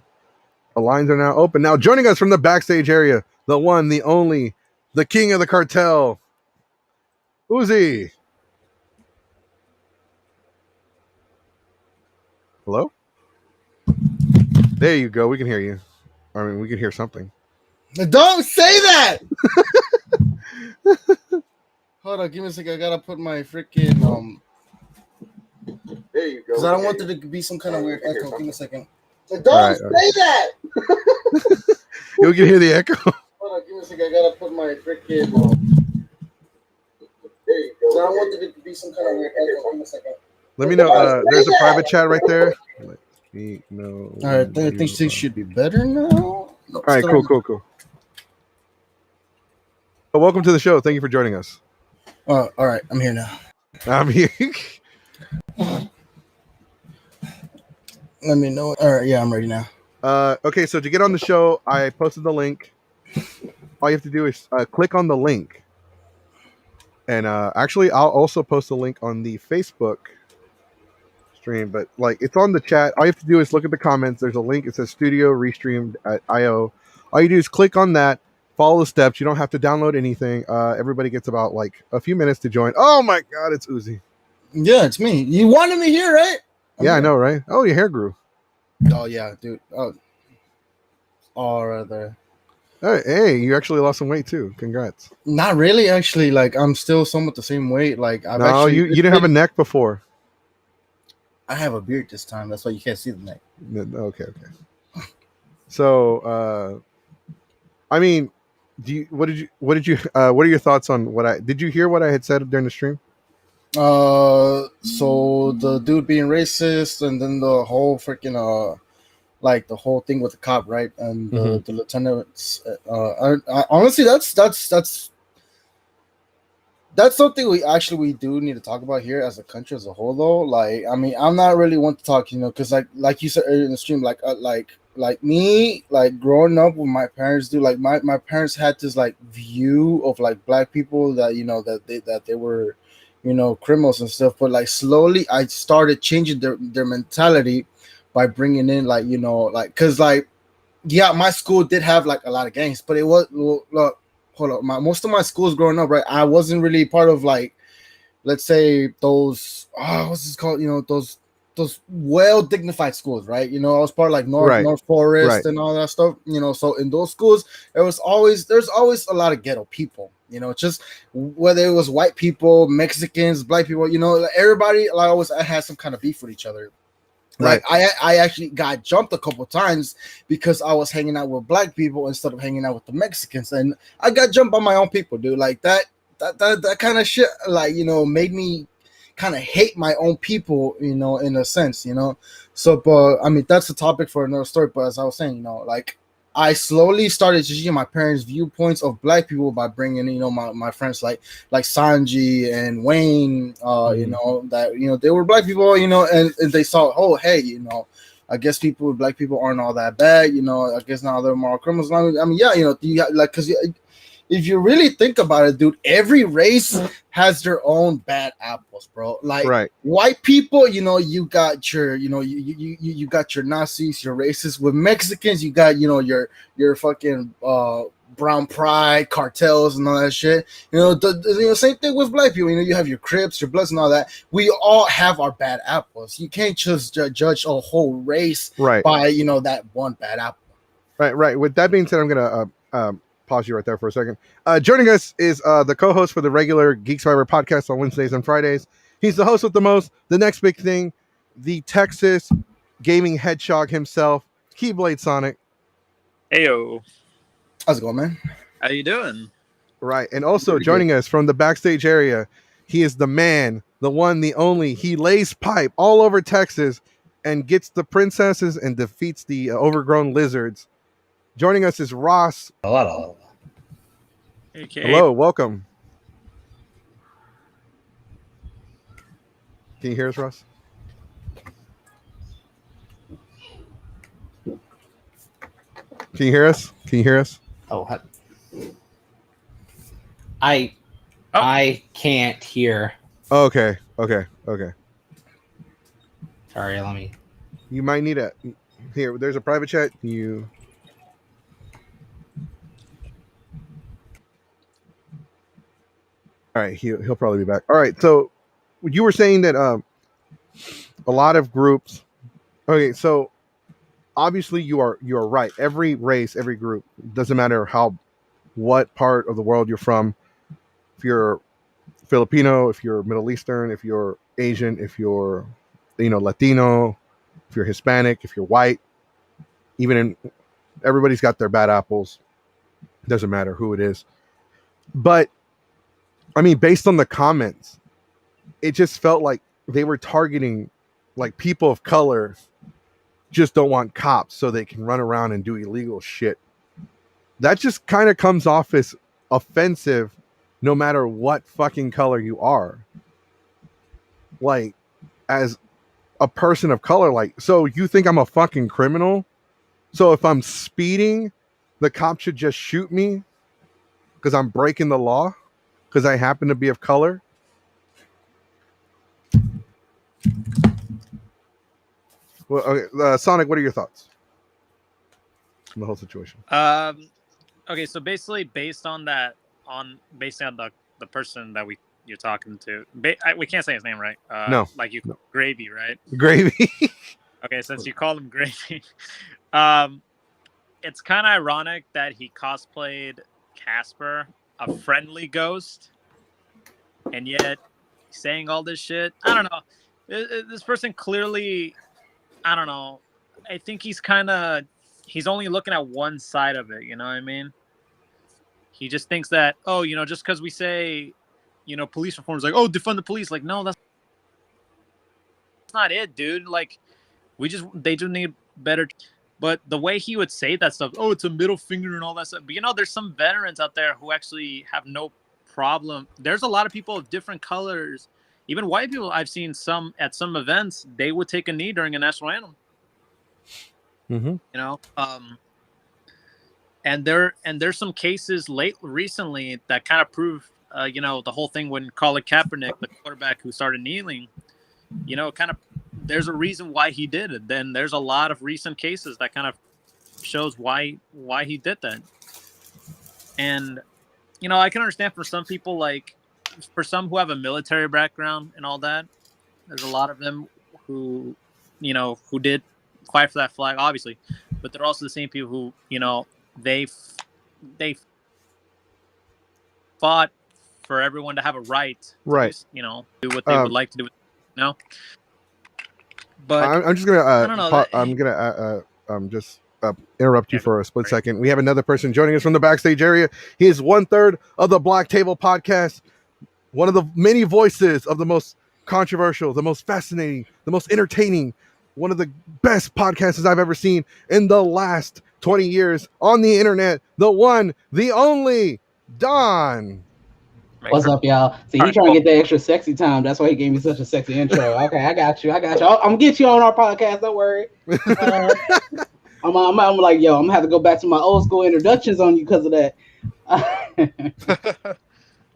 The lines are now open. Now joining us from the backstage area, the one, the only, the king of the cartel, Uzi. Hello? There you go. We can hear you. I mean, we can hear something. Don't say that! Hold on, give me a second. I gotta put my freaking There you go. Because I don't want there to be some kind of weird echo. Give me a second. Don't say that! You can hear the echo. Hold on, give me a second. I gotta put my freaking There you go. Because I don't want there to be some kind of weird echo. Give me a second. Let me know. There's a private chat right there. Let me know. All right, I think things should be better now. No, all right, cool. Well, welcome to the show. Thank you for joining us. All right, I'm here now. I'm here. Let me know. All right, yeah, I'm ready now. Okay, so to get on the show, I posted the link. All you have to do is click on the link. And actually, I'll also post a link on the Facebook stream, but like it's on the chat. All you have to do is look at the comments. There's a link. It says Studio Restreamed at IO. All you do is click on that, follow the steps. You don't have to download anything. Everybody gets about like a few minutes to join. Oh my God, it's Uzi. Yeah, it's me. You wanted me here, right? Yeah, I know, right? Oh, your hair grew. Oh yeah, dude. Oh, all right there. Hey, you actually lost some weight too. Congrats. Not really, actually. Like I'm still somewhat the same weight. Like I've no, actually, you didn't have a neck before. I have a beard this time. That's why you can't see the neck. Okay. So, I mean, what are your thoughts on did you hear what I had said during the stream? So the dude being racist, and then the whole freaking like the whole thing with the cop, right? And the lieutenants. I honestly, that's something we do need to talk about here as a country as a whole, though. Like, I mean, I'm not really one to talk, because like you said earlier in the stream, like me, like growing up with my parents, do like my parents had this like view of like black people that that they were, criminals and stuff. But like slowly, I started changing their mentality by bringing in like because like yeah, my school did have like a lot of gangs, but it was look. Hold up, most of my schools growing up, right? I wasn't really part of like, let's say those what's this called? Those well dignified schools, right? I was part of like North Forest and all that stuff. So in those schools, there's always a lot of ghetto people. Just whether it was white people, Mexicans, black people. Everybody like always had some kind of beef with each other. Like I actually got jumped a couple times because I was hanging out with black people instead of hanging out with the Mexicans, and I got jumped by my own people, dude. Like that kind of shit, like made me kind of hate my own people, in a sense, So, but I mean, that's a topic for another story. But as I was saying, like I slowly started changing my parents' viewpoints of black people by bringing, my friends like Sanji and Wayne, that they were black people, and they saw, oh hey, I guess black people aren't all that bad, I guess now they're more criminals. I mean, yeah, because if you really think about it, dude, every race has their own bad apples, bro. Like white people, you got your, you got your Nazis, your racists. With Mexicans, you got, your fucking brown pride cartels and all that shit. The same thing with black people. You have your Crips, your Bloods, and all that. We all have our bad apples. You can't just judge a whole race by that one bad apple. Right. With that being said, I'm gonna pause you right there for a second. Joining us is the co-host for the regular Geek Survivor podcast on Wednesdays and Fridays. He's the host with the most, the next big thing, the Texas gaming hedgehog himself, Keyblade Sonic. Heyo. How's it going, man? How you doing? Right. And also joining us from the backstage area, he is the man, the one, the only. He lays pipe all over Texas and gets the princesses and defeats the overgrown lizards. Joining us is Ross. Hello. Okay. Hello, welcome. Can you hear us, Ross? Can you hear us? Oh, I can't hear. Okay. Sorry, let me. You might need here. There's a private chat. You right, he'll probably be back. All right, so you were saying that a lot of groups. Okay, so obviously you are right. Every race, every group, doesn't matter what part of the world you're from. If you're Filipino, if you're Middle Eastern, if you're Asian, if you're Latino, if you're Hispanic, if you're white, everybody's got their bad apples. Doesn't matter who it is. But I mean, based on the comments, it just felt like they were targeting like people of color just don't want cops so they can run around and do illegal shit. That just kind of comes off as offensive no matter what fucking color you are. Like, as a person of color, like, so you think I'm a fucking criminal? So if I'm speeding, the cop should just shoot me because I'm breaking the law because I happen to be of color? Well, okay, Sonic, what are your thoughts on the whole situation? Okay, so basically, based on that, based on the person that you're talking to, we can't say his name, right? No. Like you, No. Gravy, right? Gravy. Okay, since you call him Gravy, it's kind of ironic that he cosplayed Casper, a friendly ghost, and yet saying all this shit. I don't know. This person clearly, I don't know. I think he's only looking at one side of it. You know what I mean? He just thinks that, just because we say, police reform is like, oh, defund the police. Like, no, that's not it, dude. Like, they do need better. But the way he would say that stuff, oh, it's a middle finger and all that stuff. But there's some veterans out there who actually have no problem. There's a lot of people of different colors, even white people. I've seen at some events, they would take a knee during a national anthem. Mm-hmm. And there's some cases recently that kind of prove, the whole thing when Colin Kaepernick, the quarterback who started kneeling, kind of, there's a reason why he did it. Then there's a lot of recent cases that kind of shows why he did that. And, I can understand for some people, like for some who have a military background and all that, there's a lot of them who did fight for that flag, obviously, but they're also the same people who, they fought for everyone to have a right to, right, do what they would like to do. But I'm just gonna I don't know. I'm gonna just interrupt you for a split second. We have another person joining us from the backstage area. He is 1/3 of the Black Table Podcast, one of the many voices of the most controversial, the most fascinating, the most entertaining, one of the best podcasts I've ever seen in the last 20 years on the internet. The one, the only, Don. What's up, y'all? See, he's trying to get that extra sexy time. That's why he gave me such a sexy intro. Okay, I got you. I'm gonna get you on our podcast. Don't worry. I'm like, yo, I'm gonna have to go back to my old school introductions on you because of that.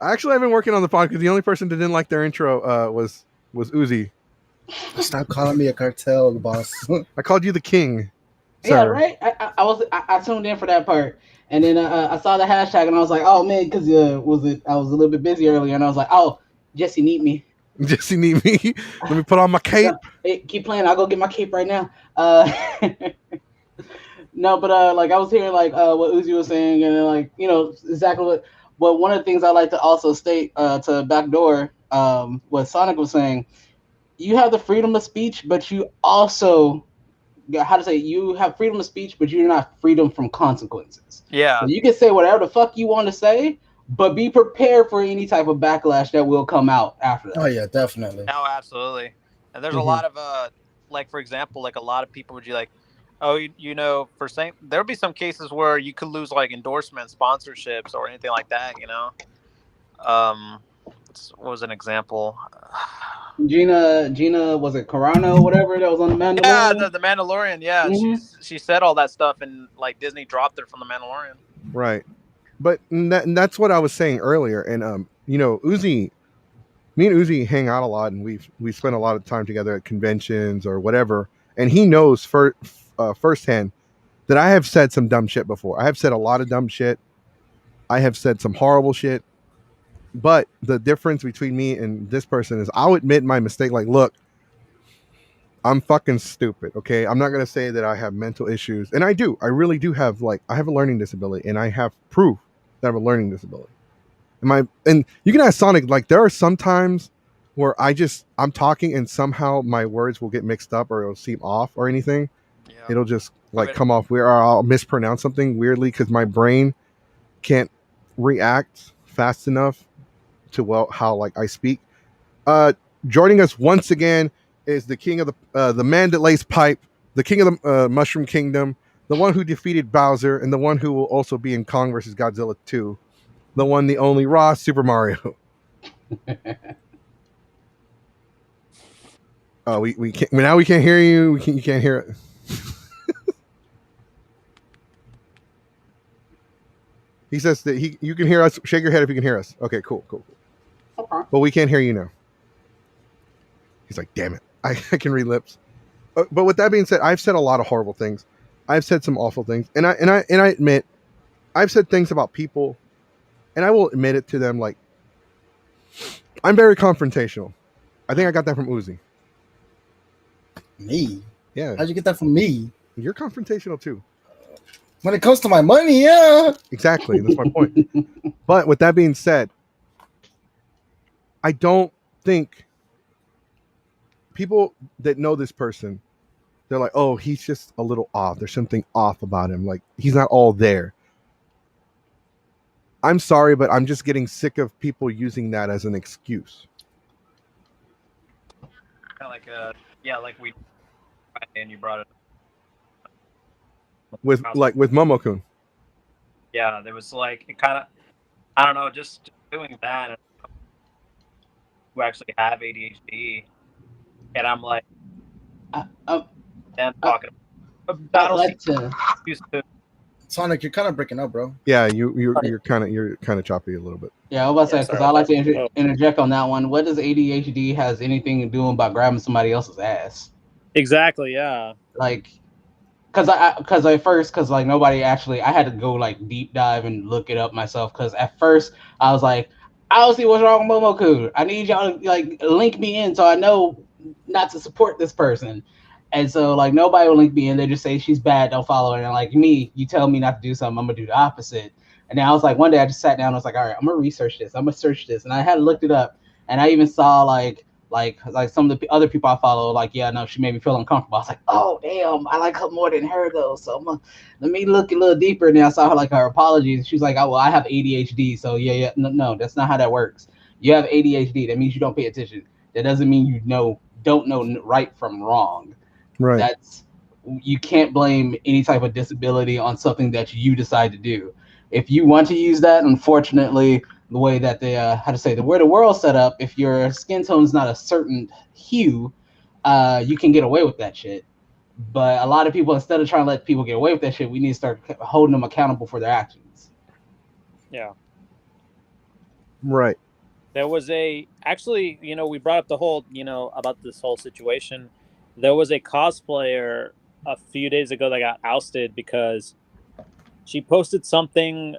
Actually, I've been working on the podcast. The only person that didn't like their intro was Uzi. Stop calling me a cartel boss. I called you the king. Yeah, right. I tuned in for that part, and then I saw the hashtag, and I was like, oh man, because I was a little bit busy earlier, and I was like, oh, Jesse need me. Jesse need me. Let me put on my cape. Hey, keep playing. I'll go get my cape right now. No, but like I was hearing like what Uzi was saying, and like exactly what. But one of the things I like to also state to backdoor what Sonic was saying, you have the freedom of speech, but you also you have freedom of speech, but you're not freedom from consequences. Yeah. So you can say whatever the fuck you want to say, but be prepared for any type of backlash that will come out after that. Oh yeah, definitely. No, absolutely. And there's a lot of like, for example, like a lot of people would be like, oh, for saying there'll be some cases where you could lose like endorsements, sponsorships, or anything like that. What was an example? Gina, was it Carano or whatever that was on the Mandalorian? Yeah, the Mandalorian. Yeah, she said all that stuff, and like Disney dropped her from the Mandalorian. Right, but that's what I was saying earlier. And Uzi, me and Uzi hang out a lot, and we spent a lot of time together at conventions or whatever. And he knows firsthand that I have said some dumb shit before. I have said a lot of dumb shit. I have said some horrible shit. But the difference between me and this person is I'll admit my mistake. Like, look, I'm fucking stupid. Okay. I'm not going to say that I have mental issues. And I do. I really do have, like, I have a learning disability and I have proof that I have a learning disability. And you can ask Sonic, like, there are some times where I'm talking and somehow my words will get mixed up or it'll seem off or anything. Yeah. It'll just like come off weird, or I'll mispronounce something weirdly because my brain can't react fast enough to how like I speak. Joining us once again is the king of the man that lays pipe, the king of the Mushroom Kingdom, the one who defeated Bowser, and the one who will also be in Kong versus Godzilla 2, the one, the only Ross Super Mario. Oh, we can't now. We can't hear you. You can't hear it. He says that you can hear us. Shake your head if you can hear us. Okay, cool. Okay. But we can't hear you now. He's like, damn it. I can read lips. But with that being said, I've said a lot of horrible things. I've said some awful things, and I admit I've said things about people, and I will admit it to them. Like, I'm very confrontational. I think I got that from Uzi. Me? Yeah. How'd you get that from me? You're confrontational too. When it comes to my money, yeah. Exactly. That's my point. But with that being said, I don't think people that know this person, they're like, oh, he's just a little off. There's something off about him. Like, he's not all there. I'm sorry, but I'm just getting sick of people using that as an excuse. Kind of like like we and you brought it with Momokun. Yeah, there was like it kind of, I don't know, just doing that. Who actually have ADHD, and I'm like, and talking. I'd like to. Sonic, you're kind of breaking up, bro. Yeah, you're kind of choppy a little bit. Yeah, I was about to say, because I like to interject on that one. What does ADHD has anything to do about grabbing somebody else's ass? Exactly. Yeah. Like, because like nobody actually, I had to go like deep dive and look it up myself. Because at first I was like, I don't see what's wrong with Momoku. I need y'all to like link me in so I know not to support this person. And so like nobody will link me in. They just say she's bad, don't follow her. And like me, you tell me not to do something, I'm gonna do the opposite. And then I was like, one day I just sat down and I was like, all right, I'm gonna research this. I'm gonna search this. And I had looked it up, and I even saw like some of the other people I follow, like, yeah, no, she made me feel uncomfortable. I was like, oh damn, I like her more than her though. So let me look a little deeper. And then I saw her like her apologies. She was like, oh well, I have ADHD, so yeah, no, that's not how that works. You have ADHD. That means you don't pay attention. That doesn't mean you don't know right from wrong. Right. You can't blame any type of disability on something that you decide to do. If you want to use that, unfortunately, the way that the way the world's set up, if your skin tone is not a certain hue, you can get away with that shit. But a lot of people, instead of trying to let people get away with that shit, we need to start holding them accountable for their actions. Yeah. Right. There was actually, we brought up the whole, about this whole situation. There was a cosplayer a few days ago that got ousted because she posted something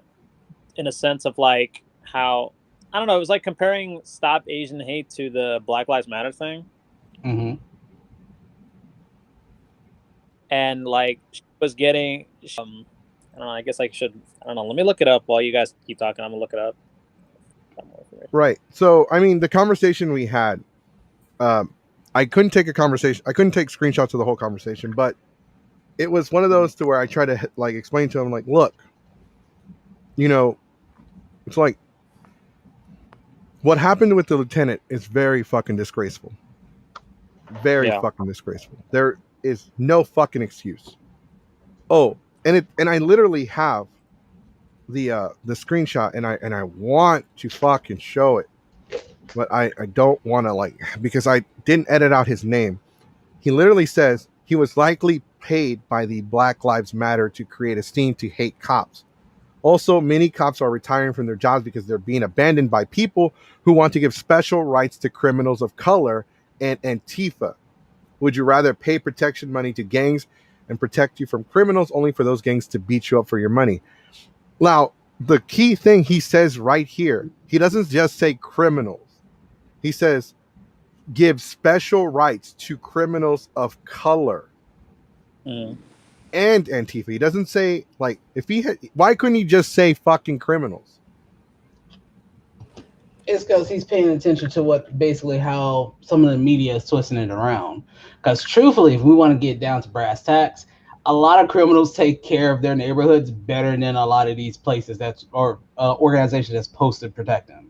in a sense of like how, I don't know, it was like comparing Stop Asian Hate to the Black Lives Matter thing. Mm-hmm. And like she was getting, I don't know, I guess I should, I don't know, let me look it up while you guys keep talking. I'm gonna look it up. Right. So, I mean, the conversation we had, I couldn't take screenshots of the whole conversation, but it was one of those to where I try to like explain to him, like, look, it's like what happened with the lieutenant is very fucking disgraceful. Very fucking disgraceful. There is no fucking excuse. Oh, and I literally have the screenshot, and I want to fucking show it, but I don't want to, like, because I didn't edit out his name. He literally says he was likely paid by the Black Lives Matter to create a steam to hate cops. Also, many cops are retiring from their jobs because they're being abandoned by people who want to give special rights to criminals of color and Antifa. Would you rather pay protection money to gangs and protect you from criminals only for those gangs to beat you up for your money? Now, the key thing he says right here, he doesn't just say criminals. He says give special rights to criminals of color Mm. and Antifa. He doesn't say like if he had, why couldn't he just say fucking criminals? It's because he's paying attention to what basically how some of the media is twisting it around. Because truthfully, if we want to get down to brass tacks, a lot of criminals take care of their neighborhoods better than a lot of these places that's or organizations that's supposed to protect them.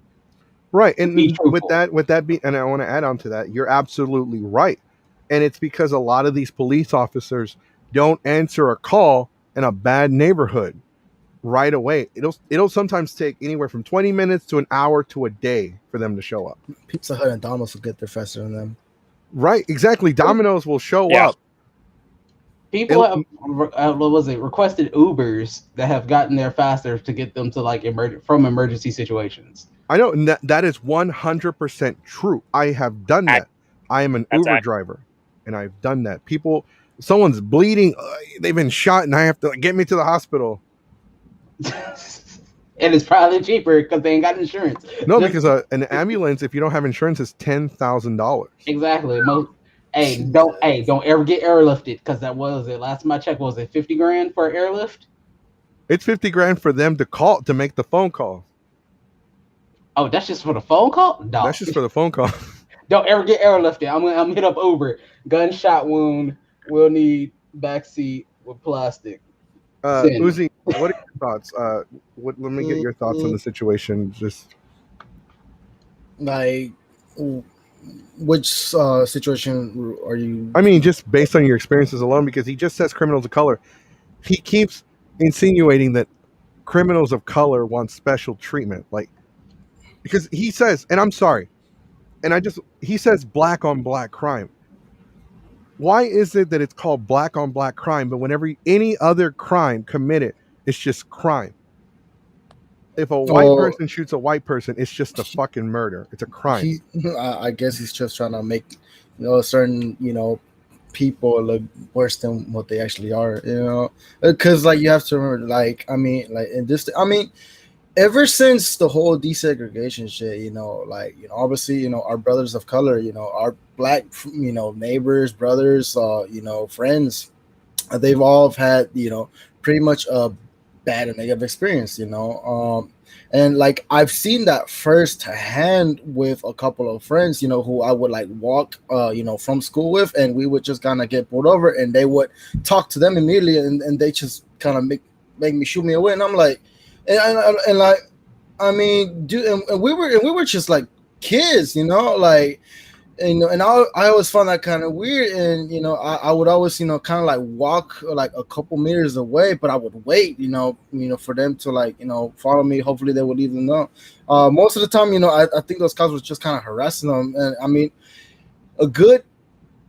Right. Be And truthful. with that being, and I want to add on to that, you're absolutely right. And it's because a lot of these police officers don't answer a call in a bad neighborhood right away. It'll sometimes take anywhere from 20 minutes to an hour to a day for them to show up. Pizza Hut and Domino's will get there faster than them. Right, exactly. Domino's will show Yeah. up. People have what was it requested Ubers that have gotten there faster to get them to like from emergency situations. I know, and that is 100% true. I have done that. I am an Uber driver, and I've done that. Someone's bleeding, they've been shot, and I have to get me to the hospital. And it's probably cheaper because they ain't got insurance. No, because an ambulance, if you don't have insurance, is $10,000. Exactly. Don't ever get airlifted because that was it. Last time I checked, was it 50 grand for an airlift? It's 50 grand for them to make the phone call. Oh, that's just for the phone call? No. That's just for the phone call. Don't ever get airlifted. I'm gonna hit up Uber. Gunshot wound. We'll need backseat with plastic. Uzi, what are your thoughts? Let me get your thoughts on the situation. Just like, which situation are you? I mean, just based on your experiences alone, because he just says criminals of color. He keeps insinuating that criminals of color want special treatment, like because he says, and I'm sorry, he says black on black crime. Why is it that it's called black on black crime, but whenever any other crime committed, it's just crime? If a white person shoots a white person, it's just a fucking murder. It's a crime. I guess he's just trying to make certain people look worse than what they actually are. Because like you have to remember, like in this, ever since the whole desegregation shit, obviously, our brothers of color, our black, neighbors, brothers, friends, they've all had, pretty much a bad and negative experience, and like I've seen that firsthand with a couple of friends, who I would like walk, from school with, and we would just kind of get pulled over, and they would talk to them immediately, and they just kind of make me shoot me away, and I'm like. And like, I mean, dude, and we were just like kids, like, and I always found that kind of weird, and I would always kind of like walk like a couple meters away, but I would wait, for them to like follow me. Hopefully, they would even know. Most of the time, I think those cops was just kind of harassing them, and I mean, a good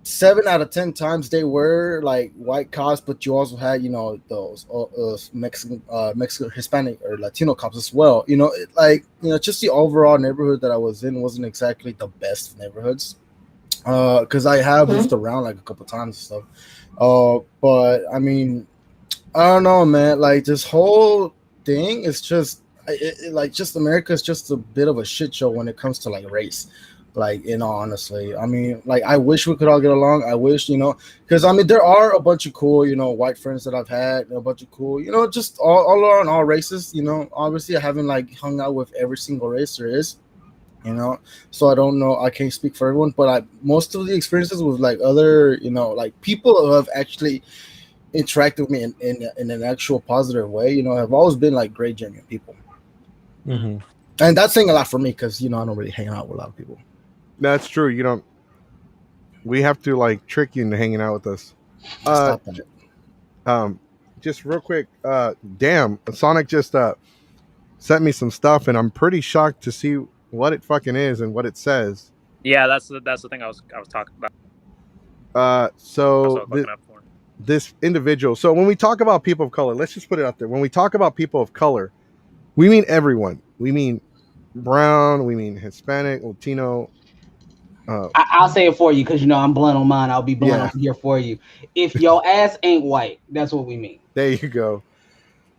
7 out of 10 times they were like white cops, but you also had those Mexican, Hispanic or Latino cops as well. Just the overall neighborhood that I was in wasn't exactly the best neighborhoods, because I have moved around like a couple times and stuff. But I mean, I don't know, man. Like this whole thing is just just America is just a bit of a shit show when it comes to like race. Like, honestly, I mean, like, I wish we could all get along. I wish, because I mean, there are a bunch of cool, white friends that I've had, a bunch of cool, just all around all races. Obviously, I haven't like hung out with every single race there is, so I don't know. I can't speak for everyone, but most of the experiences with like other, like people who have actually interacted with me in an actual positive way, have always been like great, genuine people. Mm-hmm. And that's saying a lot for me because, I don't really hang out with a lot of people. That's true. We have to like trick you into hanging out with us. Stop that. Just real quick. Damn, Sonic just sent me some stuff, and I'm pretty shocked to see what it fucking is and what it says. Yeah, that's the thing I was talking about. So this individual. So when we talk about people of color, let's just put it out there. When we talk about people of color, we mean everyone. We mean brown. We mean Hispanic, Latino. I'll say it for you because I'm blunt on mine. I'll be blunt here for you. If your ass ain't white, that's what we mean. There you go.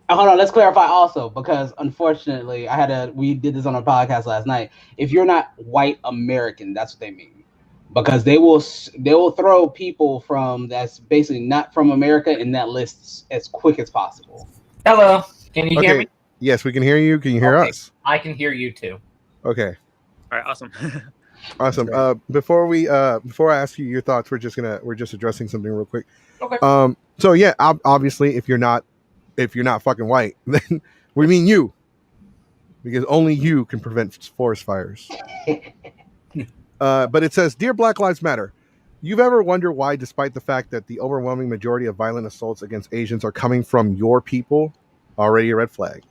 Hold on, let's clarify also, because unfortunately we did this on our podcast last night. If you're not white American, that's what they mean. Because they will throw people from that's basically not from America in that list as quick as possible. Hello, can you hear me? Okay. Yes, we can hear you. Can you hear Okay. us? I can hear you too. Okay. All right, awesome. Awesome. Great. Before I ask you your thoughts, we're just addressing something real quick. Okay. So yeah, obviously, if you're not fucking white, then we mean you, because only you can prevent forest fires. But it says, "Dear Black Lives Matter, you've ever wondered why, despite the fact that the overwhelming majority of violent assaults against Asians are coming from your people, already a red flag,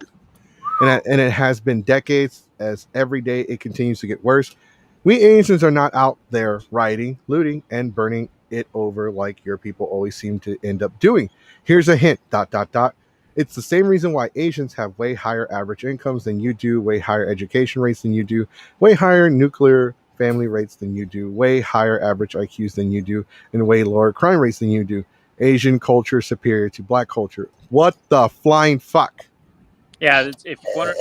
and it has been decades. As every day it continues to get worse. We Asians are not out there rioting, looting, and burning it over like your people always seem to end up doing. Here's a hint. ... It's the same reason why Asians have way higher average incomes than you do, way higher education rates than you do, way higher nuclear family rates than you do, way higher average IQs than you do, and way lower crime rates than you do. Asian culture superior to black culture. What the flying fuck?" Yeah, if you want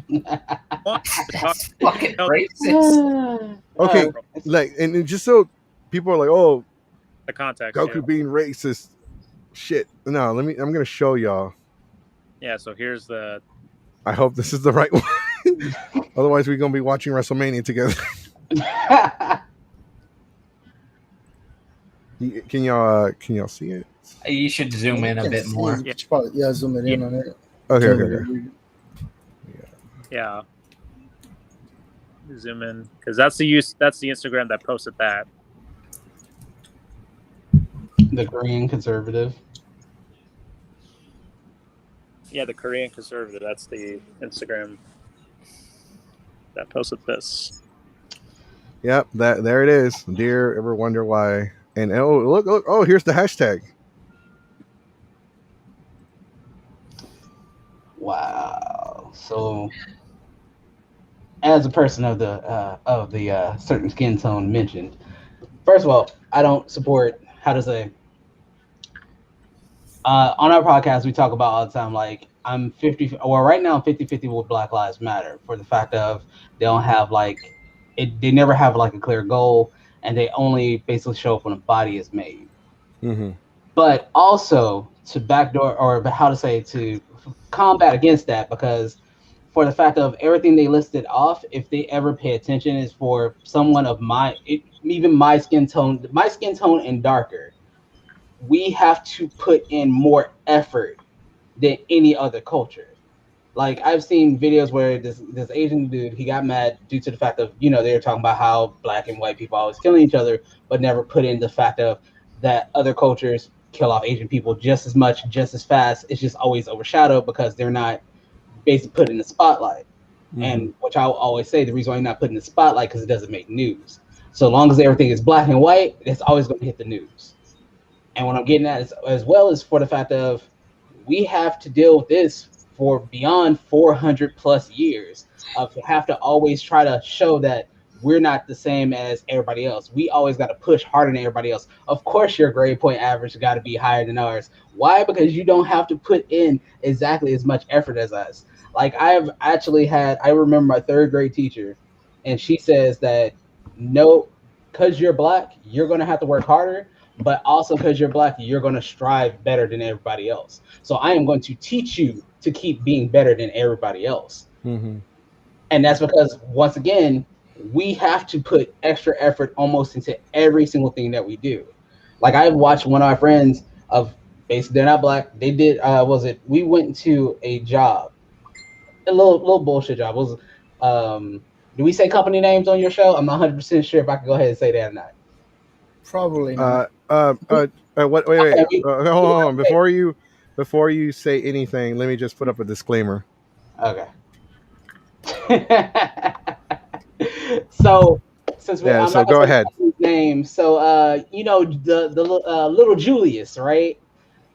to talk, That's fucking racist. Okay, like, and just so people are like, "Oh, the context. Goku being racist." Shit. No, I'm gonna show y'all. Yeah, so here's the. I hope this is the right one. Otherwise, we're gonna be watching WrestleMania together. Can y'all see it? You should zoom in a bit more. You should probably, zoom it in on it. Okay. Yeah. Zoom in, because that's the Instagram that posted that. The Korean conservative. Yeah, the Korean conservative. That's the Instagram that posted this. Yep, there it is. Dear, ever wonder why? And look, oh, here's the hashtag. Wow. So, as a person of the certain skin tone mentioned, first of all, I don't support. How to say? On our podcast, we talk about all the time, like, I'm 50, well, right now I'm 50-50 with Black Lives Matter, for the fact of they don't have they never have like a clear goal, and they only basically show up when a body is made. Mm-hmm. But also to backdoor, or how to say, to combat against that, because for the fact of everything they listed off, if they ever pay attention, is for someone of even my skin tone and darker, we have to put in more effort than any other culture. Like, I've seen videos where this Asian dude, he got mad due to the fact of, they were talking about how black and white people always killing each other, but never put in the fact of that other cultures kill off Asian people just as much, just as fast. It's just always overshadowed because they're not basically put in the spotlight. Mm-hmm. And which I will always say, the reason why you're not put in the spotlight, because it doesn't make news. So long as everything is black and white, it's always going to hit the news. And what I'm getting at is, as well, is for the fact of, we have to deal with this for beyond 400 plus years of have to always try to show that we're not the same as everybody else. We always got to push harder than everybody else. Of course, your grade point average got to be higher than ours. Why? Because you don't have to put in exactly as much effort as us. Like, I remember my third grade teacher, and she says that, no, because you're black, you're going to have to work harder. But also because you're black, you're going to strive better than everybody else. So I am going to teach you to keep being better than everybody else. Mm-hmm. And that's because, once again, we have to put extra effort almost into every single thing that we do. Like, I've watched one of our friends of, basically, they're not black. They did, we went to a job, a little bullshit job. It was, do we say company names on your show? I'm not 100% sure if I can go ahead and say that or not. Probably not. What? Wait. Hold on. Before you say anything, let me just put up a disclaimer. Okay. So, since we're so go ahead. Name. So, the little Julius, right?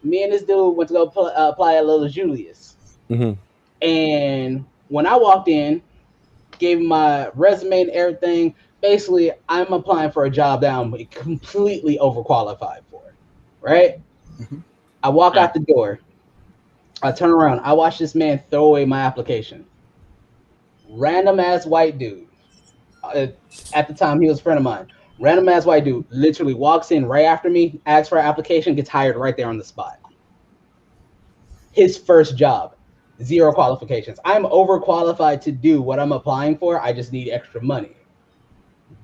Me and this dude went to go apply at little Julius. Mm-hmm. And when I walked in, gave him my resume and everything. Basically, I'm applying for a job that I'm completely overqualified for, right? Mm-hmm. I walk out the door. I turn around. I watch this man throw away my application. Random ass white dude. At the time, he was a friend of mine. Random ass white dude literally walks in right after me, asks for an application, gets hired right there on the spot. His first job, 0 qualifications. I'm overqualified to do what I'm applying for. I just need extra money.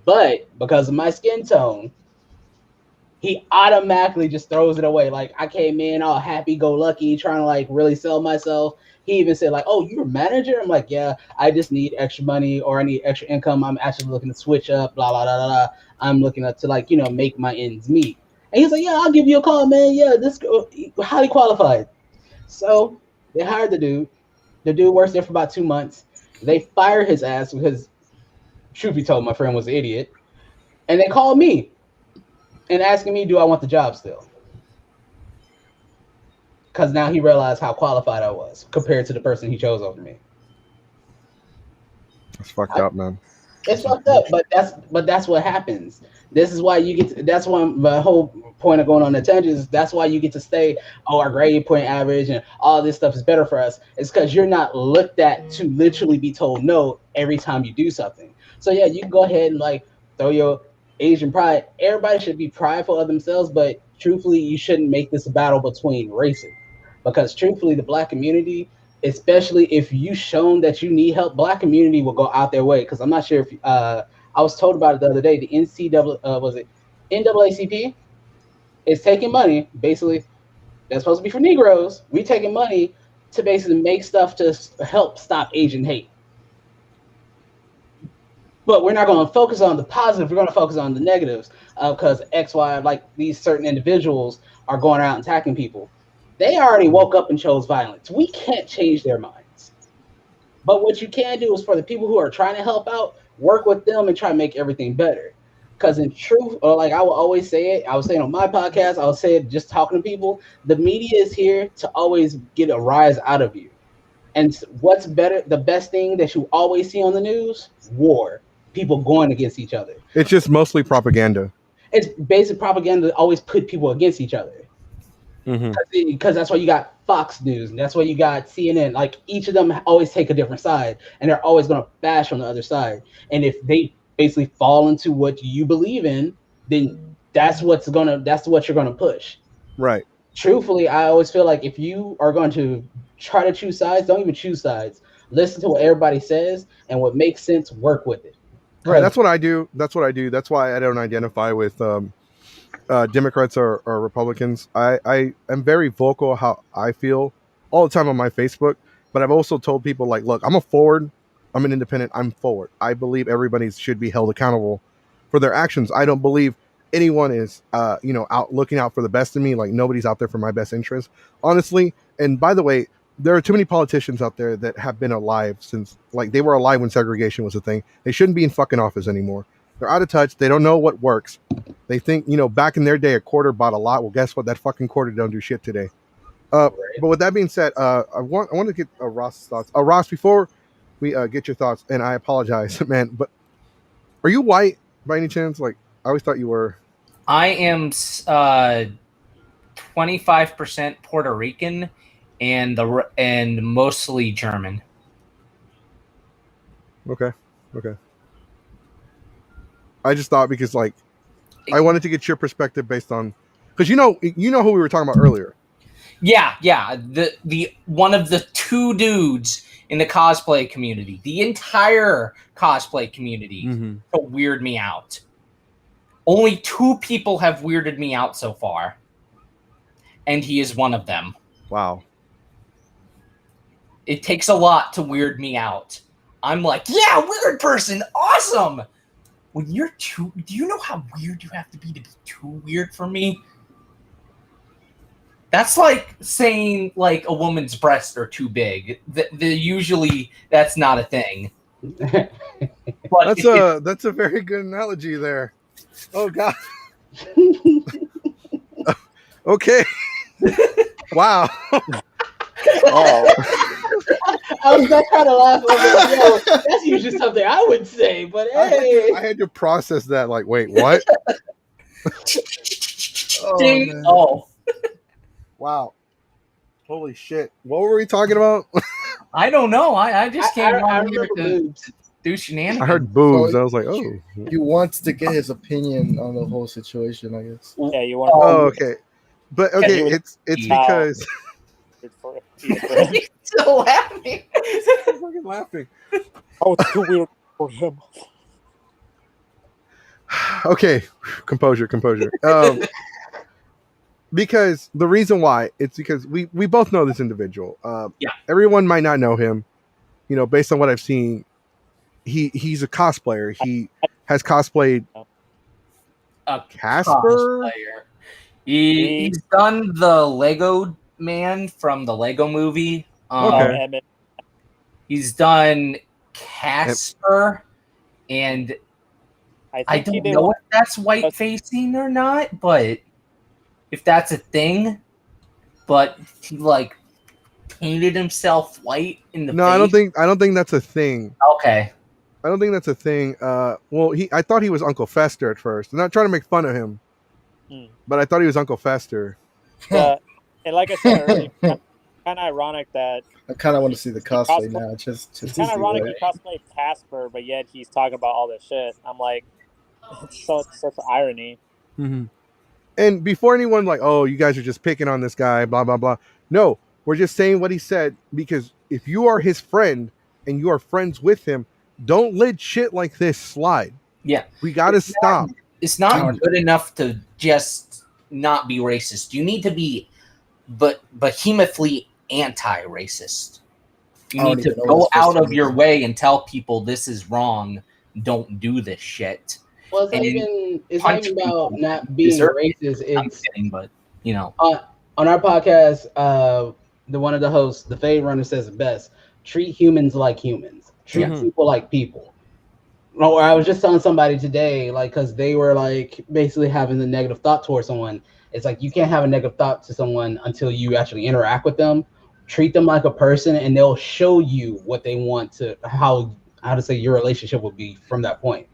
But because of my skin tone, he automatically just throws it away. Like, I came in all happy-go-lucky, trying to like really sell myself. He even said like, "Oh, you're a manager?" I'm like, "Yeah, I just need extra money or I need extra income. I'm actually looking to switch up. Blah blah blah blah. I'm looking up to like make my ends meet." And he's like, "Yeah, I'll give you a call, man. Yeah, this highly qualified." So they hired the dude. The dude works there for about 2 months. They fire his ass because, truth be told, my friend was an idiot. And they called me and asking me, do I want the job still? Because now he realized how qualified I was compared to the person he chose over me. It's fucked up, man. It's fucked up, but that's what happens. This is why you get to, that's why my whole point of going on the tangent is that's why you get to stay, oh, our grade point average and all this stuff is better for us. It's because you're not looked at to literally be told no every time you do something. So yeah, you can go ahead and like throw your Asian pride. Everybody should be prideful of themselves, but truthfully, you shouldn't make this a battle between races. Because truthfully, the black community, especially if you shown that you need help, black community will go out their way. Because I'm not sure if I was told about it the other day. The NCAA was it NAACP is taking money. Basically, that's supposed to be for Negroes. We taking money to basically make stuff to help stop Asian hate. But we're not going to focus on the positive. We're going to focus on the negatives because X, Y, like these certain individuals are going out and attacking people. They already woke up and chose violence. We can't change their minds. But what you can do is for the people who are trying to help out, work with them and try to make everything better. Because in truth, or like I will always say it, I was saying on my podcast, I will say it just talking to people, the media is here to always get a rise out of you. And what's better, the best thing that you always see on the news? War. People going against each other. It's just mostly propaganda. It's basic propaganda to always put people against each other. Because that's why you got Fox News and that's why you got CNN. Like each of them always take a different side and they're always going to bash on the other side. And if they basically fall into what you believe in, then that's what you're going to push. Right. Truthfully, I always feel like if you are going to try to choose sides, don't even choose sides. Listen to what everybody says and what makes sense, work with it. Right. That's what I do. That's why I don't identify with Democrats or Republicans. I am very vocal how I feel all the time on my Facebook, but I've also told people like, look, I'm a forward, I'm an independent, I'm forward. I believe everybody should be held accountable for their actions. I don't believe anyone is out looking out for the best in me. Like nobody's out there for my best interest, honestly. And by the way, there are too many politicians out there that have been alive since like they were alive when segregation was a thing. They shouldn't be in fucking office anymore. They're out of touch. They don't know what works. They think, back in their day, a quarter bought a lot. Well, guess what? That fucking quarter don't do shit today. But with that being said, I want to get Ross's thoughts. Ross, before we get your thoughts, and I apologize, man, but are you white by any chance? Like, I always thought you were. I am 25% Puerto Rican and mostly German. Okay. I just thought because like I wanted to get your perspective based on because you know who we were talking about earlier. Yeah. The one of the two dudes in the cosplay community, the entire cosplay community, to weird me out. Only 2 people have weirded me out so far, and he is one of them. Wow. It takes a lot to weird me out. I'm like, yeah, weird person, awesome. When you're do you know how weird you have to be too weird for me? That's like saying like a woman's breasts are too big. Usually that's not a thing. But that's a very good analogy there. Oh God. Okay. Wow. Oh. I was not trying to laugh. That's usually something I would say, but hey. I had to process that. Like, wait, what? Oh. Wow. Holy shit! What were we talking about? I don't know. I just came I on here remember to boobs. do shenanigans. I heard boobs. So- I was like, oh. You want to get his opinion on the whole situation, I guess. Yeah, you want Oh, okay. But okay, he was- it's Yeah. because for him. He's still laughing. I'm fucking laughing. Oh, it's too weird for him. Okay, composure. Because the reason why it's because we both know this individual. Yeah. Everyone might not know him. You know, based on what I've seen, he's a cosplayer. He has cosplayed A Casper. cosplayer. He's done the Lego man from the Lego movie. Okay. Emmett. He's done Casper, and I think he don't did know one- if that's white facing or not, but if that's a thing. But he like painted himself white in the No, face. I don't think that's a thing. Okay. I don't think that's a thing. Well, I thought he was Uncle Fester at first. I'm not trying to make fun of him, but I thought he was Uncle Fester. and like I said earlier, kind of ironic that I kind of want to see the cosplay cosplay- now. Just to it's see kind of ironic what- he cosplayed Casper, but yet he's talking about all this shit. I'm like, it's such irony. Mm-hmm. And before anyone like, oh, you guys are just picking on this guy, blah blah blah. No, we're just saying what he said because if you are his friend and you are friends with him, don't let shit like this slide. Yeah. We got to stop. It's not good enough to just not be racist. You need to be behemothly anti-racist. You I don't need to even know go what it's out supposed of to your mean. way and tell people this is wrong. Don't do this shit. Well, it's not And even punch about people. not being Deserve racist. I'm It's kidding, but you know. on our podcast, the one of the hosts, the Fade Runner, says it best: treat humans like humans, treat Mhm. people like people. Or I was just telling somebody today, like, because they were like basically having the negative thought towards someone. It's like you can't have a negative thought to someone until you actually interact with them. Treat them like a person, and they'll show you what they want to how to say your relationship will be from that point.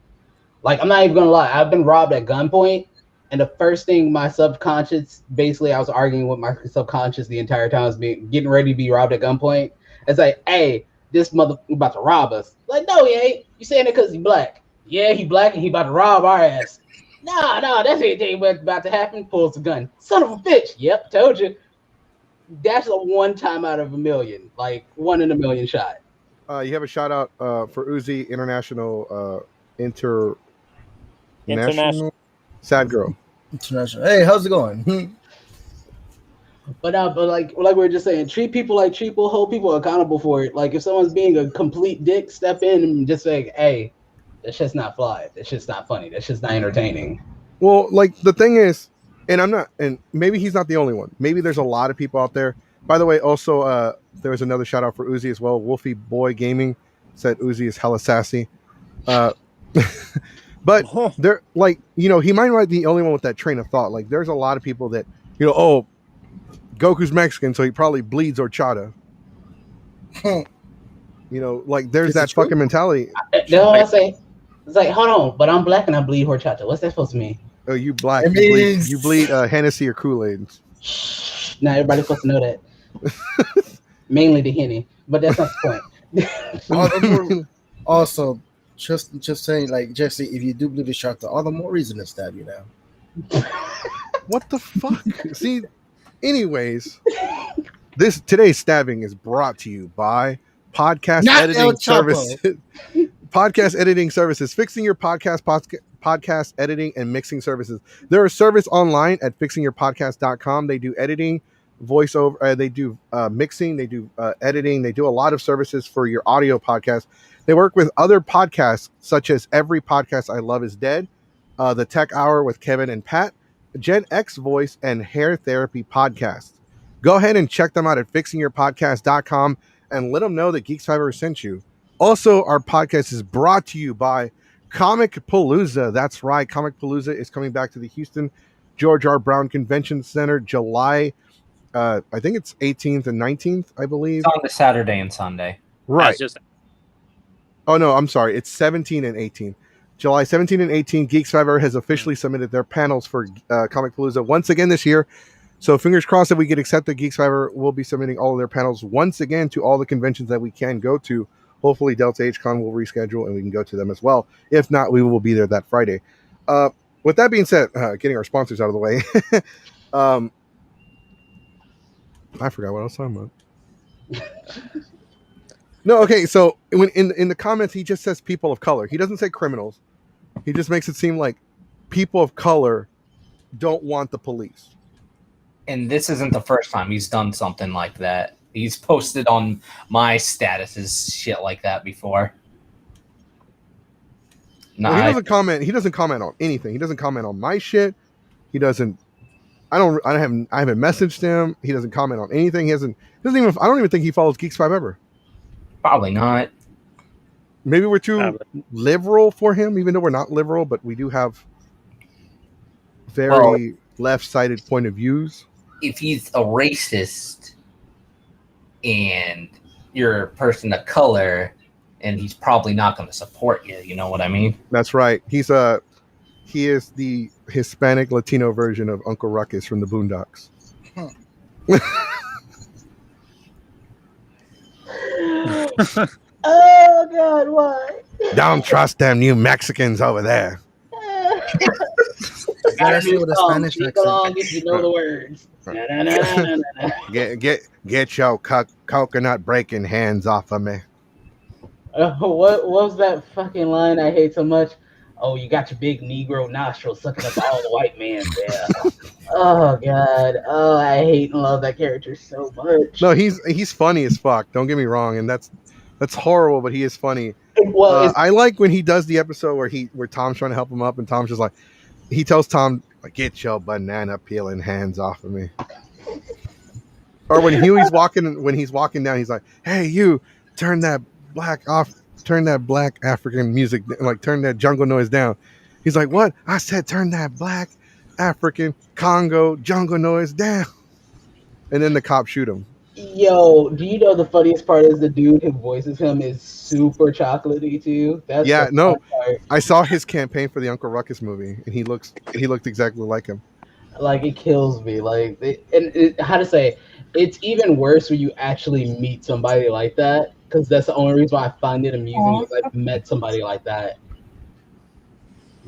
Like, I'm not even gonna lie, I've been robbed at gunpoint, and the first thing my subconscious, basically, I was arguing with my subconscious the entire time I was getting ready to be robbed at gunpoint. It's like, hey, this mother about to rob us. Like, no, he ain't. You saying it because he black? Yeah, he black and he about to rob our ass. No, that's anything what's about to happen. Pulls the gun. Son of a bitch. Yep, told you. That's a one time out of a million, like 1 in a million shot. You have a shout out for Uzi International International. Sad Girl. International. Hey, how's it going? But like we were just saying, treat people like people, hold people accountable for it. Like if someone's being a complete dick, step in and just say, hey, that shit's not fly. That shit's not funny. That shit's not entertaining. Well, like the thing is, and maybe he's not the only one. Maybe there's a lot of people out there. By the way, also there was another shout out for Uzi as well. Wolfie Boy Gaming said Uzi is hella sassy. But they're like, he might not be the only one with that train of thought. Like there's a lot of people that, oh, Goku's Mexican, so he probably bleeds horchata. Like there's that fucking mentality. That's what I say. It's like, hold on, but I'm black and I bleed horchata. What's that supposed to mean? Oh, you black. It You means- bleed Hennessy or Kool-Aid. Now everybody's supposed to know that. Mainly the Henny, but that's not the point. Also, just saying, like Jesse, if you do bleed the shot, all the more reason to stab you now. What the fuck? See, anyways, today's stabbing is brought to you by podcast Not editing El Chapo. services. Podcast editing services, fixing your podcast editing and mixing services. They're a service online at fixingyourpodcast.com. They do editing, voiceover, they do mixing, they do editing, they do a lot of services for your audio podcast. They work with other podcasts such as Every Podcast I Love Is Dead, The Tech Hour with Kevin and Pat, Gen X Voice, and Hair Therapy Podcast. Go ahead and check them out at fixingyourpodcast.com and let them know that Geeks Fiber sent you. Also, our podcast is brought to you by Comic Palooza. That's right. Comic Palooza is coming back to the Houston George R. Brown Convention Center July, I think it's 18th and 19th, I believe. It's on the Saturday and Sunday. Right. That's just Oh, no, I'm sorry. It's 17 and 18. July 17 and 18, Geeks Fiber has officially submitted their panels for Comic Palooza once again this year. So fingers crossed that we get accepted. Geeks Fiber will be submitting all of their panels once again to all the conventions that we can go to. Hopefully Delta HCon will reschedule and we can go to them as well. If not, we will be there that Friday. With that being said, getting our sponsors out of the way. I forgot what I was talking about. No, okay. So when in the comments, he just says people of color. He doesn't say criminals. He just makes it seem like people of color don't want the police. And this isn't the first time he's done something like that. He's posted on my statuses shit like that before. Well, he doesn't comment. He doesn't comment on anything. He doesn't comment on my shit. He doesn't. I haven't messaged him. He doesn't comment on anything. He doesn't even. I don't even think he follows Geeks 5 ever. Probably not. Maybe we're too liberal for him, even though we're not liberal, but we do have very left-sided point of views. If he's a racist and you're a person of color, and he's probably not going to support you. You know what I mean? That's right. He is the Hispanic Latino version of Uncle Ruckus from the Boondocks. Oh God, why? Don't trust them New Mexicans over there. Gotta see with a Spanish accent. If you know the words. Get your coconut breaking hands off of me. What was that fucking line I hate so much? Oh, you got your big Negro nostrils sucking up all the white man there. Oh God. Oh, I hate and love that character so much. No, he's funny as fuck. Don't get me wrong, and that's horrible, but he is funny. Well, I like when he does the episode where Tom's trying to help him up, and Tom's just like, he tells Tom, like, get your banana peeling hands off of me. Or when he's walking down, he's like, hey, you, turn that black African music, like turn that jungle noise down. He's like, what? I said turn that black African Congo jungle noise down. And then the cops shoot him. Yo, do you know the funniest part is the dude who voices him is super chocolatey too? That's the fun part. I saw his campaign for the Uncle Ruckus movie, and he looked exactly like him. Like, it kills me. Like, how to say, it's even worse when you actually meet somebody like that, because that's the only reason why I find it amusing, because I've met somebody like that.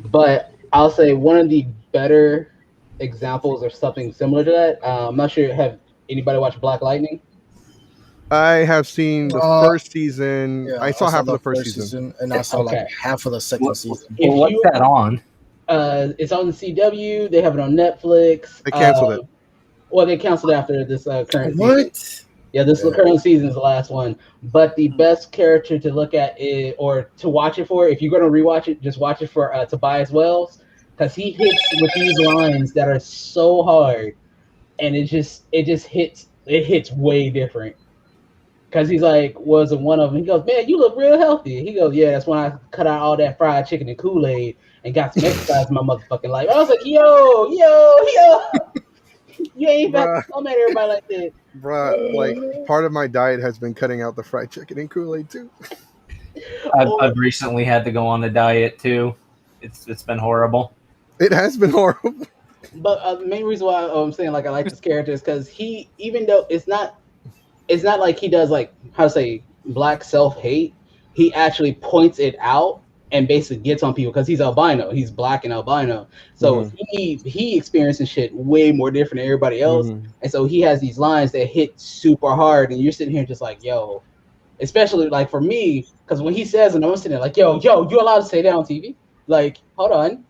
But I'll say one of the better examples or something similar to that. I'm not sure, have anybody watched Black Lightning? I have seen the first season. Yeah, I saw half of the first season. and I saw like half of the second season. What's that on? It's on the CW. They have it on Netflix. They canceled it. Well, they canceled after this current What? season. Yeah, this current season is the last one. But the best character to look at or to watch it for, if you're going to rewatch it, just watch it for Tobias Wells, because he hits with these lines that are so hard, and it hits way different. Because he's like, was one of them. He goes, man, you look real healthy. He goes, yeah, that's when I cut out all that fried chicken and Kool-Aid and got some exercise in my motherfucking life. I was like, yo. You ain't about to come at everybody like that. Bruh, like, part of my diet has been cutting out the fried chicken and Kool-Aid too. I've recently had to go on a diet too. It's been horrible. It has been horrible. But the main reason why I'm saying like I like this character is because he, even though it's not like he does like, how to say, black self-hate, he actually points it out and basically gets on people because he's albino. He's black and albino. So he experiences shit way more different than everybody else. And so he has these lines that hit super hard, and you're sitting here just like, yo, especially like for me, because when he says, and I'm sitting there like, yo, you allowed to say that on TV? Like, hold on.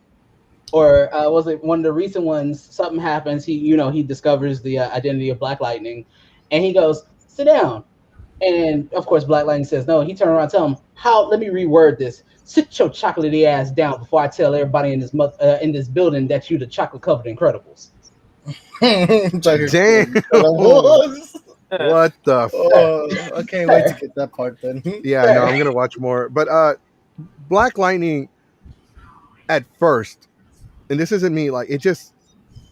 Or was it one of the recent ones, something happens, he discovers the identity of Black Lightning, and he goes, sit down. And of course, Black Lightning says no. He turned around and tell him, let me reword this. Sit your chocolatey ass down before I tell everybody in this building that you the chocolate covered Incredibles. Damn. What the fuck? I can't wait to get that part then. Yeah, no, I'm gonna watch more. But Black Lightning at first, and this isn't me, like, it just,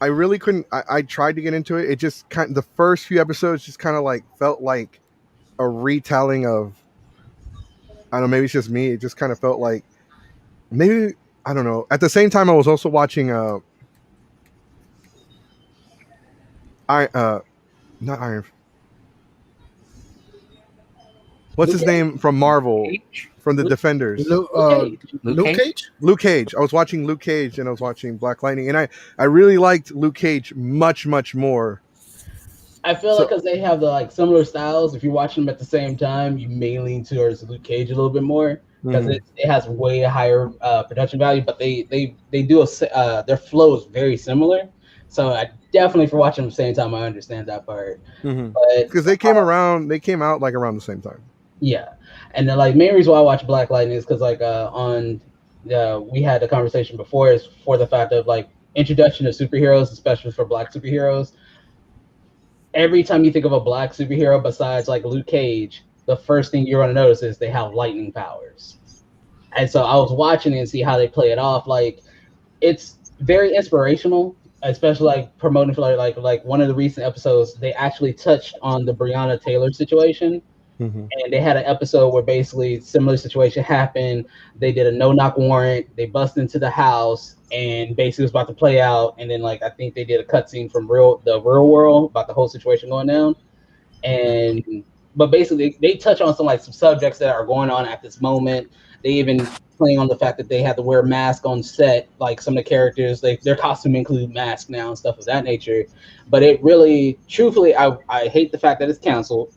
I really couldn't, I tried to get into it. It just kind of, the first few episodes just kind of like felt like a retelling of, I don't know, maybe it's just me. It just kind of felt like, maybe, I don't know. At the same time, I was also watching Not Iron. What's Luke his name from Marvel? Cage? From the Luke- Defenders. Luke, Cage. Luke Cage? Luke Cage. I was watching Luke Cage and I was watching Black Lightning, and I really liked Luke Cage much more. I feel So- like because they have the like similar styles, if you watch them at the same time, you may lean towards Luke Cage a little bit more because Mhm. it has way higher production value. But they do their flow is very similar. So I definitely for watching them at the same time, I understand that part. But Because they came out like around the same time. yeah, and then like main reason why I watch Black Lightning is because like we had a conversation before is for the fact of like introduction of superheroes, especially for Black superheroes. Every time you think of a Black superhero besides like Luke Cage, the first thing you're gonna notice is they have lightning powers. And so I was watching it and see how they play it off. Like it's very inspirational, especially like promoting for like one of the recent episodes. They actually touched on the Breonna Taylor situation. And they had an episode where basically similar situation happened. They did a no-knock warrant. They busted into the house and basically was about to play out. And then like I think they did a cutscene from the real world about the whole situation going down. And but basically they touch on some subjects that are going on at this moment. They even playing on the fact that they had to wear masks on set. Like some of the characters, their costume include masks now and stuff of that nature. But it really, truthfully, I hate the fact that it's canceled.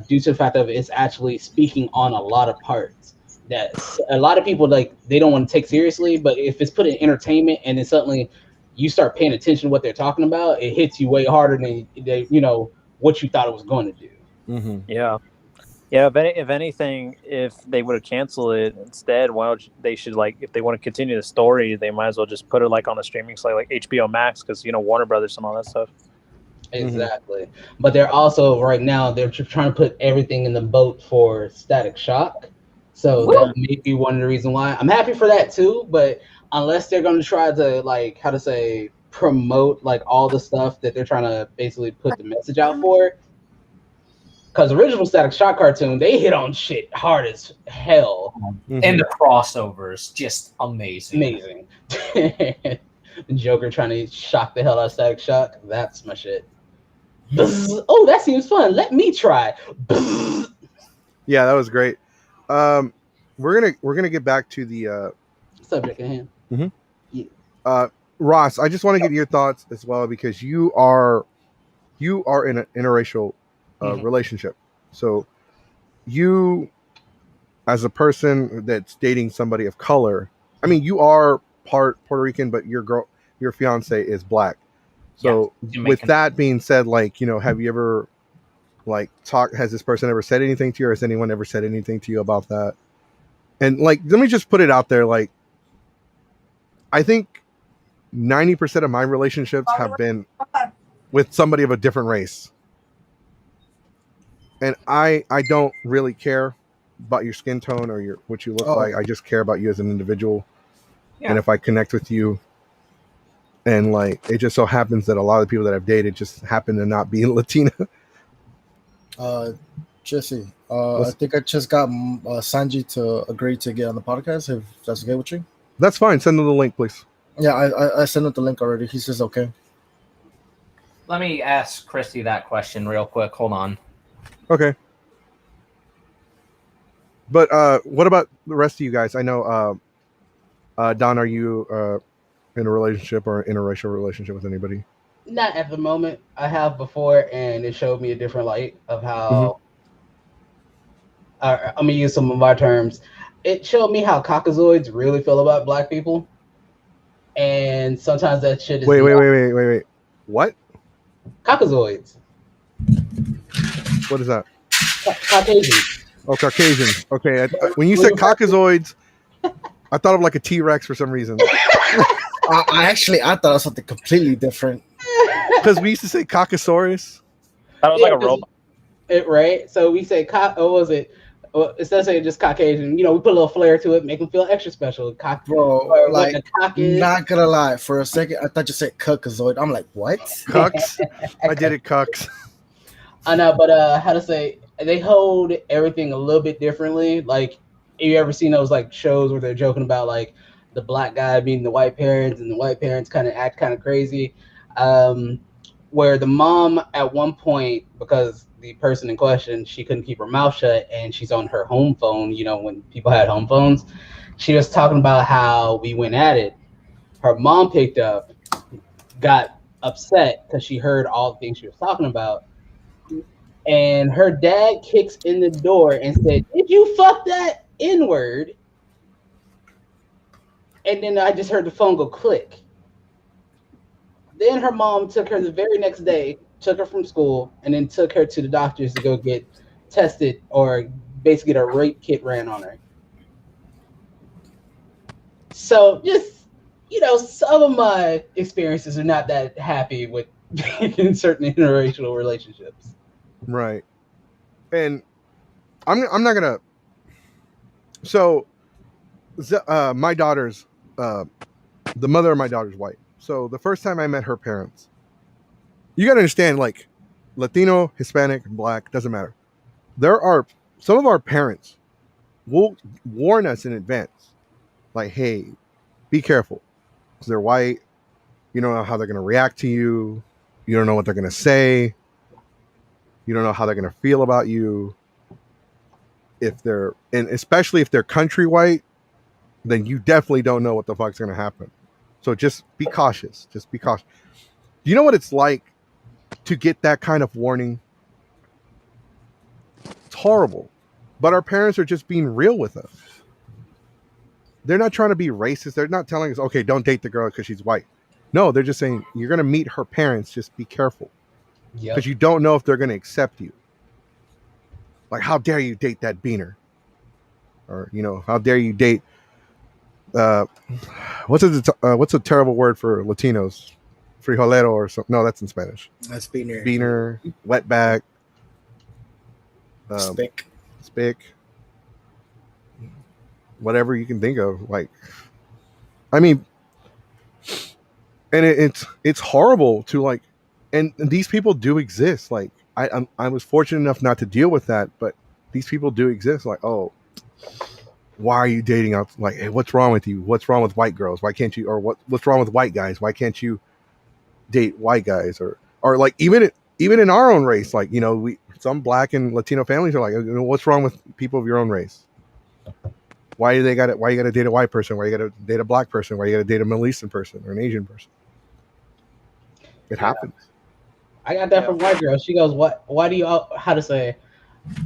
Due to the fact that it's actually speaking on a lot of parts that a lot of people like they don't want to take seriously, but if it's put in entertainment and then suddenly you start paying attention to what they're talking about, it hits you way harder than what you thought it was going to do. Yeah. If anything, if they would have canceled it instead, they should like if they want to continue the story, they might as well just put it like on a streaming site like HBO Max because Warner Brothers and all that stuff. Exactly. But they're also right now they're trying to put everything in the boat for Static Shock. So that may be one of the reasons why. I'm happy for that too, but unless they're going to try to promote like all the stuff that they're trying to basically put the message out for. Because original Static Shock cartoon, they hit on shit hard as hell. And the crossovers, just amazing. Amazing. Joker trying to shock the hell out of Static Shock. That's my shit. Oh, that seems fun. Let me try. Yeah, that was great. We're gonna get back to the subject at hand. Ross, I just want to get your thoughts as well because you are in an interracial relationship. So you, as a person that's dating somebody of color, I mean, you are part Puerto Rican, but your fiance is Black. So with that being said, like, have you ever has this person ever said anything to you, or has anyone ever said anything to you about that? And like, let me just put it out there. Like, I think 90% of my relationships have been with somebody of a different race. And I don't really care about your skin tone or what you look like. I just care about you as an individual. Yeah. And if I connect with you, and like, it just so happens that a lot of the people that I've dated just happen to not be Latina. Jesse, I think I just got Sanji to agree to get on the podcast. If that's okay with you, that's fine. Send him the link, please. Yeah, I sent him the link already. He says okay. Let me ask Christy that question real quick. Hold on. Okay. But what about the rest of you guys? I know, Don, are you in a relationship or an interracial relationship with anybody? Not at the moment. I have before, and it showed me a different light of how. I'm gonna use some of my terms. It showed me how caucasoids really feel about Black people, and sometimes that shit is. Wait. What? Caucasoids. What is that? Caucasians. Oh, Caucasians. Okay. When you said caucasoids, I thought of like a T-Rex for some reason. I thought it was something completely different. Because we used to say Caucasaurus. That was like a robot. Right? So we say, what was it? Instead of saying just Caucasian, we put a little flair to it, make them feel extra special. Bro, like, not gonna lie, for a second, I thought you said cuckazoid. I'm like, what? Cucks? I did it, cucks. I know, but how to say, they hold everything a little bit differently. Like, you ever seen those like shows where they're joking about like the Black guy being the white parents and the white parents kind of act kind of crazy? where the mom at one point, because the person in question, she couldn't keep her mouth shut and she's on her home phone, you know, when people had home phones, she was talking about how we went at it. Her mom picked up, got upset because she heard all the things she was talking about, and her dad kicks in the door and said, "Did you fuck that N-word?" And then I just heard the phone go click. Then her mom took her the very next day, took her from school, and then took her to the doctors to go get tested or basically get a rape kit ran on her. So just, you know, some of my experiences are not that happy with being in certain interracial relationships. Right. And I'm not gonna. So, my daughter's, the mother of my daughter's white. So the first time I met her parents, you gotta understand, like, Latino, Hispanic, Black, doesn't matter. There are some of our parents will warn us in advance, like, hey, be careful, because they're white. You don't know how they're gonna react to you. You don't know what they're gonna say. You don't know how they're gonna feel about you. If they're, and especially if they're country white, then you definitely don't know what the fuck's gonna happen. So just be cautious. Just be cautious. Do you know what it's like to get that kind of warning? It's horrible. But our parents are just being real with us. They're not trying to be racist. They're not telling us, okay, don't date the girl because she's white. No, they're just saying, you're going to meet her parents. Just be careful. Because you don't know if they're going to accept you. Like, how dare you date that beaner? Or, you know, how dare you date, what's a terrible word for Latinos? Frijolero or something. No, that's in Spanish. That's beaner. Beaner, wetback, spick, whatever you can think of. Like, I mean, and it's horrible to, like, and these people do exist. Like, I was fortunate enough not to deal with that, but these people do exist. Like, oh, why are you dating out? Like, hey, what's wrong with you? What's wrong with white girls? Why can't you? Or what's wrong with white guys? Why can't you date white guys? Or like, even in our own race, like, you know, some Black and Latino families are like, you know, what's wrong with people of your own race? Why you got to date a white person? Why you got to date a Black person? Why you got to date a Middle Eastern person or an Asian person? It happens. I got that from white girl. She goes, why do you, how to say,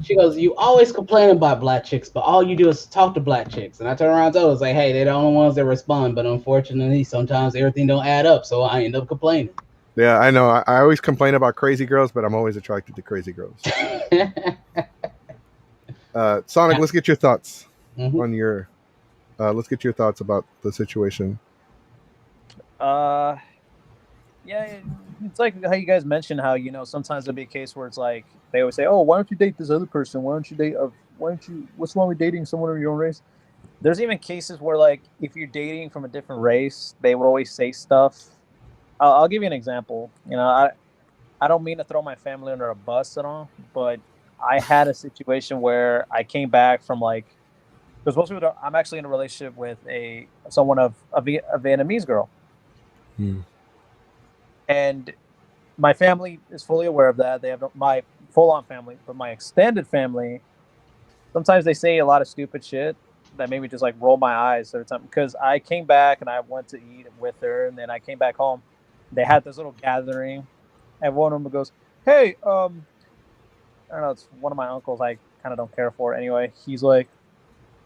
she goes, you always complain about Black chicks, but all you do is talk to Black chicks. And I turn around and tell her, like, hey, they're the only ones that respond, but unfortunately, sometimes everything don't add up, so I end up complaining. Yeah, I know. I always complain about crazy girls, but I'm always attracted to crazy girls. Sonic, let's get your thoughts on your. Let's get your thoughts about the situation. Yeah, it's like how you guys mentioned how, you know, sometimes there'll be a case where it's like they always say, oh, why don't you date this other person? What's wrong with dating someone of your own race? There's even cases where, like, if you're dating from a different race, they would always say stuff. I'll give you an example. You know, I don't mean to throw my family under a bus at all, but I had a situation where I came back from, like, because most people don't, I'm actually in a relationship with someone of a Vietnamese girl. And my family is fully aware of that. They have my full-on family, but my extended family, sometimes they say a lot of stupid shit that made me just, like, roll my eyes every time. Because I came back and I went to eat with her, and then I came back home. They had this little gathering, and one of them goes, hey, I don't know, it's one of my uncles I kind of don't care for anyway. He's like,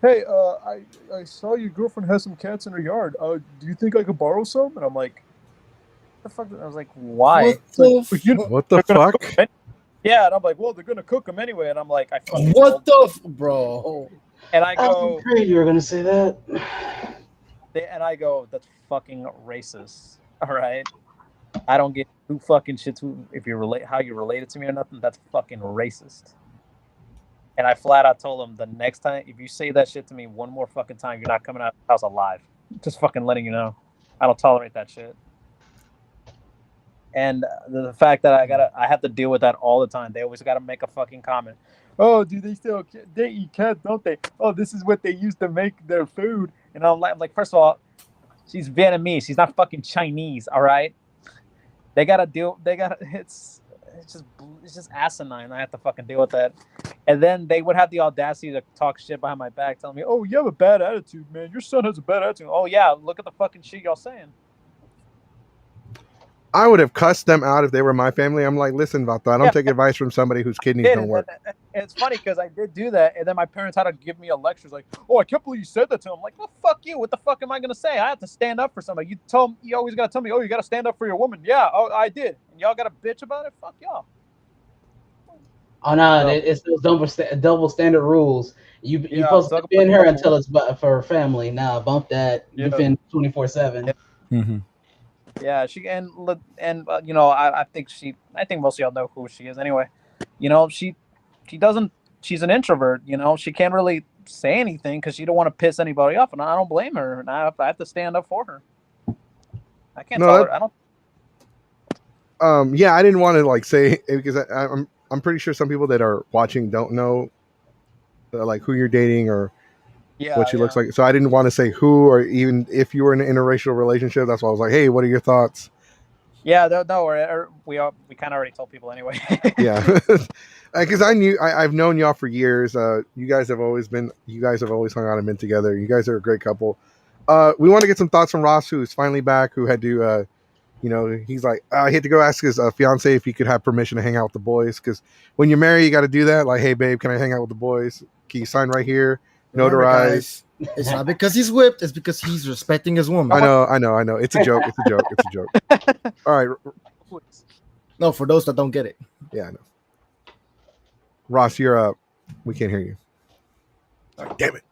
hey, I saw your girlfriend has some cats in her yard. Do you think I could borrow some? And I'm like, the fuck? I was like, why? What the fuck? Yeah, and I'm like, well, they're gonna cook them anyway. And I'm like, bro? And I go, afraid you were gonna say that. And I go, that's fucking racist. All right, I don't get who fucking shits who, if you relate how you related to me or nothing. That's fucking racist. And I flat out told him, the next time if you say that shit to me one more fucking time, you're not coming out of the house alive. Just fucking letting you know, I don't tolerate that shit. And the fact that I have to deal with that all the time. They always got to make a fucking comment. Oh, do they still they eat cats, don't they? Oh, this is what they use to make their food. And I'm like, first of all, she's Vietnamese. She's not fucking Chinese, all right? They gotta deal. They gotta. It's just asinine. I have to fucking deal with that. And then they would have the audacity to talk shit behind my back, telling me, "Oh, you have a bad attitude, man. Your son has a bad attitude." Oh yeah, look at the fucking shit y'all saying. I would have cussed them out if they were my family. I'm like, listen, Vato, I don't take advice from somebody whose kidneys don't work. And it's funny because I did do that, and then my parents had to give me a lecture. Like, "Oh, I can't believe you said that to him." I'm like, "Well, fuck you. What the fuck am I gonna say? I have to stand up for somebody. You always gotta tell me, oh, you gotta stand up for your woman. Yeah, oh, I did. And y'all gotta bitch about it. Fuck y'all." Oh no, it's those double standard rules. You supposed to defend her until it's for her family. Nah, bump that. Yeah. Defend 24/7. Mm-hmm. Yeah, she and you know, I think most of y'all know who she is anyway. You know, she doesn't. She's an introvert. You know, she can't really say anything because she don't want to piss anybody off, and I don't blame her. And I have to stand up for her. I can't tell her. I don't. Yeah, I didn't want to like say because I'm pretty sure some people that are watching don't know like who you're dating or what she looks like. So I didn't want to say who or even if you were in an interracial relationship. That's why I was like, hey, what are your thoughts? Yeah, no, we kind of already told people anyway. Yeah, because I've known y'all for years. You guys have always hung out and been together. You guys are a great couple. We want to get some thoughts from Ross, who's finally back, who had to he's like, he had to go ask his fiance if he could have permission to hang out with the boys. Because when you're married, you got to do that. Like, hey, babe, can I hang out with the boys? Can you sign right here? Notarize. It's not because he's whipped. It's because he's respecting his woman. I know. It's a joke. It's a joke. All right. No, for those that don't get it. Yeah, I know. Ross, you're up. We can't hear you. Oh, damn it.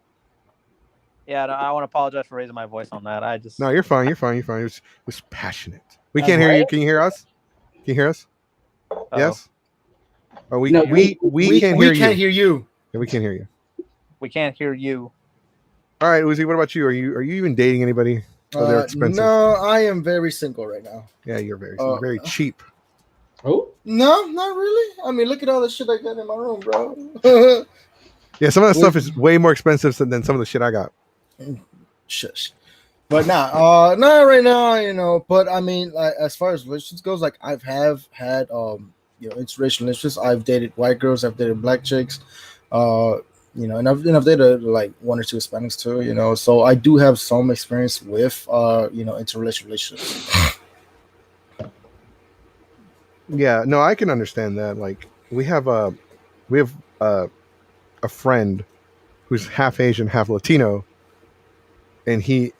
Yeah, no, I want to apologize for raising my voice on that. No, you're fine. It was passionate. We can't hear you. Can you hear us? Can you hear us? Uh-oh. Yes. Oh, we can't hear you. We can't hear you. Yeah, we can't hear you. We can't hear you. All right, Uzi, what about you? Are you even dating anybody? Oh, they're expensive. No, I am very single right now. Yeah, you're very cheap. Oh? No, not really. I mean, look at all the shit I got in my room, bro. Yeah, some of that stuff is way more expensive than some of the shit I got. Shush. But not right now, but I mean, like, as far as relationships goes, like I've had interracial relationships. I've dated white girls, I've dated black chicks, and I've dated like one or two Hispanics too, so I do have some experience with interracial relationships. Yeah, no, I can understand that. Like we have a friend who's half Asian, half Latino, and he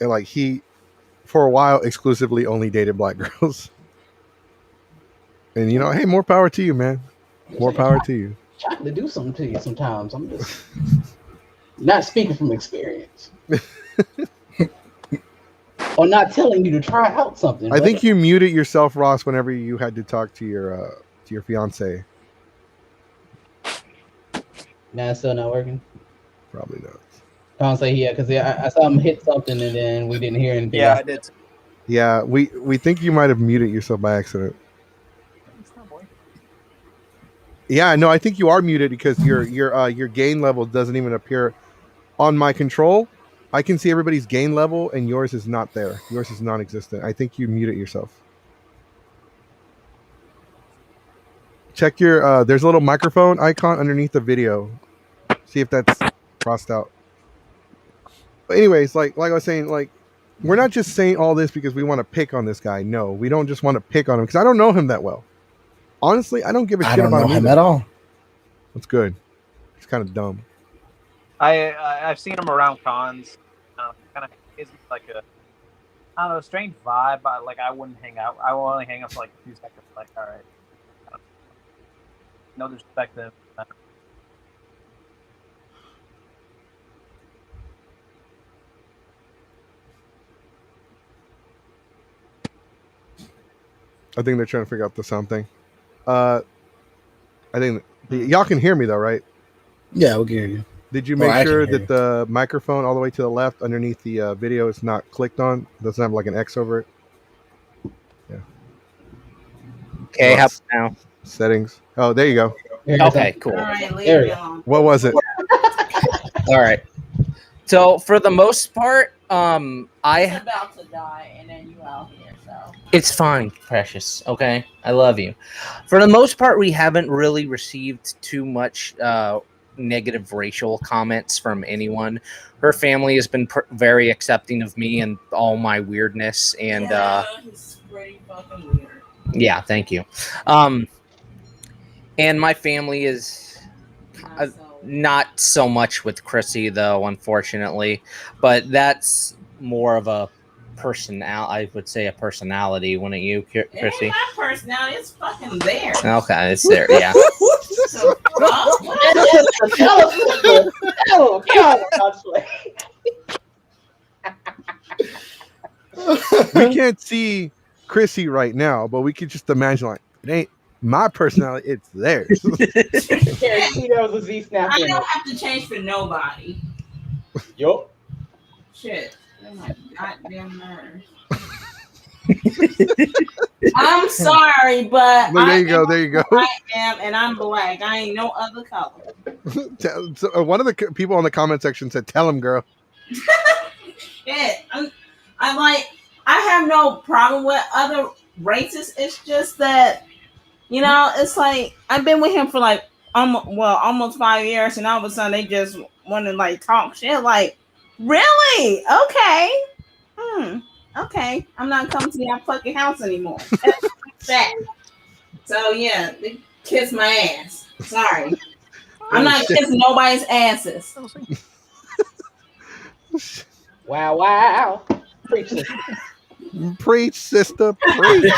for a while exclusively only dated black girls. And hey, more power to you, man. More power to you. Trying to do something to you sometimes. I'm just not speaking from experience. Or not telling you to try out something. I think you muted yourself, Ross, whenever you had to talk to your fiance. Now it's still not working? Probably not. Can't say because I saw him hit something and then we didn't hear anything. Yeah, I did. Yeah, we think you might have muted yourself by accident. Yeah, no, I think you are muted because your gain level doesn't even appear on my control. I can see everybody's gain level, and yours is not there. Yours is non-existent. I think you muted yourself. Check your there's a little microphone icon underneath the video. See if that's crossed out. But anyways, like I was saying, like we're not just saying all this because we want to pick on this guy. No, we don't just want to pick on him because I don't know him that well. Honestly, I don't give a shit about him at all. That's good. It's kind of dumb. I've seen him around cons. Kind of is like a strange vibe, but like I wouldn't hang out. I will only hang out for like a few seconds. Like, all right, no disrespect to him. I think they're trying to figure out the sound thing. I think y'all can hear me though, right? Yeah, we can hear you. Did you make sure that the microphone all the way to the left underneath the video is not clicked on? Doesn't have like an X over it? Yeah. Okay, how about now? Settings. Oh, there you go. Okay, cool. All right, leave it alone. What was it? All right. So for the most part, He's about to die, and then you out here. So. It's fine, precious. Okay, I love you. For the most part, we haven't really received too much negative racial comments from anyone. Her family has been very accepting of me and all my weirdness, and he's pretty fucking weird. yeah, thank you. And my family is not so much with Chrissy, though, unfortunately. But that's more of a I would say a personality, wouldn't you, It ain't Chrissy? my personality. It's fucking there. Okay, it's there. Yeah. So, We can't see Chrissy right now, but we could just imagine like it ain't my personality, it's theirs. There was a Z snap I in don't it. have to change for nobody. Yup. Shit. Oh my goddamn nerves. I'm sorry, but There you go. There you go. I am, and I'm black. I ain't no other color. One of the people in the comment section said, "Tell him, girl." Shit. I'm like, I have no problem with other races. It's just that, it's like I've been with him for like almost 5 years, and all of a sudden they just want to like talk shit. Like, really? Okay. Okay. I'm not coming to your fucking house anymore. That's that. So yeah, they kiss my ass. Sorry. I'm not kissing nobody's asses. Wow, wow. Preach this. Preach, sister, preach.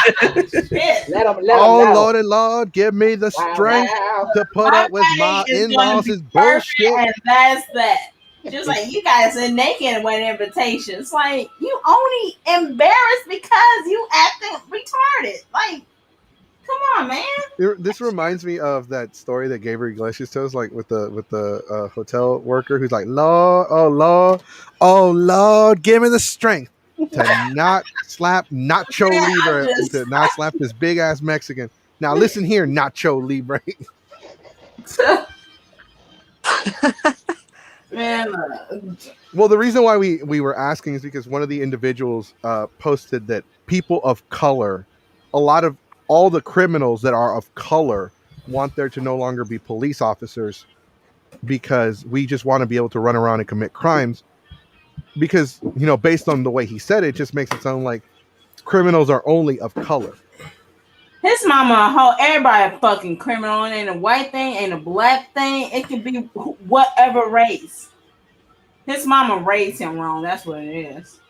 Shit. Let him. Oh, Lord and Lord, give me the strength Wow. to put up with my day is in-laws' gonna be bullshit. And that's that. Just like you guys are naked with invitations. Like, you only embarrassed because you acting retarded. Like, come on, man. This reminds me of that story that Gabriel Iglesias tells, like with the hotel worker who's like, "Lord, oh Lord, give me the strength to not slap Nacho Libre, to not slap this big ass Mexican." Now listen here, Nacho Libre. Man, Well, the reason why we were asking is because one of the individuals posted that people of color, all the criminals that are of color want there to no longer be police officers because we just want to be able to run around and commit crimes. Because, based on the way he said it, just makes it sound like criminals are only of color. his mama a hoe. Everybody a fucking criminal. It ain't a white thing, ain't a black thing. It can be whatever race. His mama raised him wrong. That's what it is.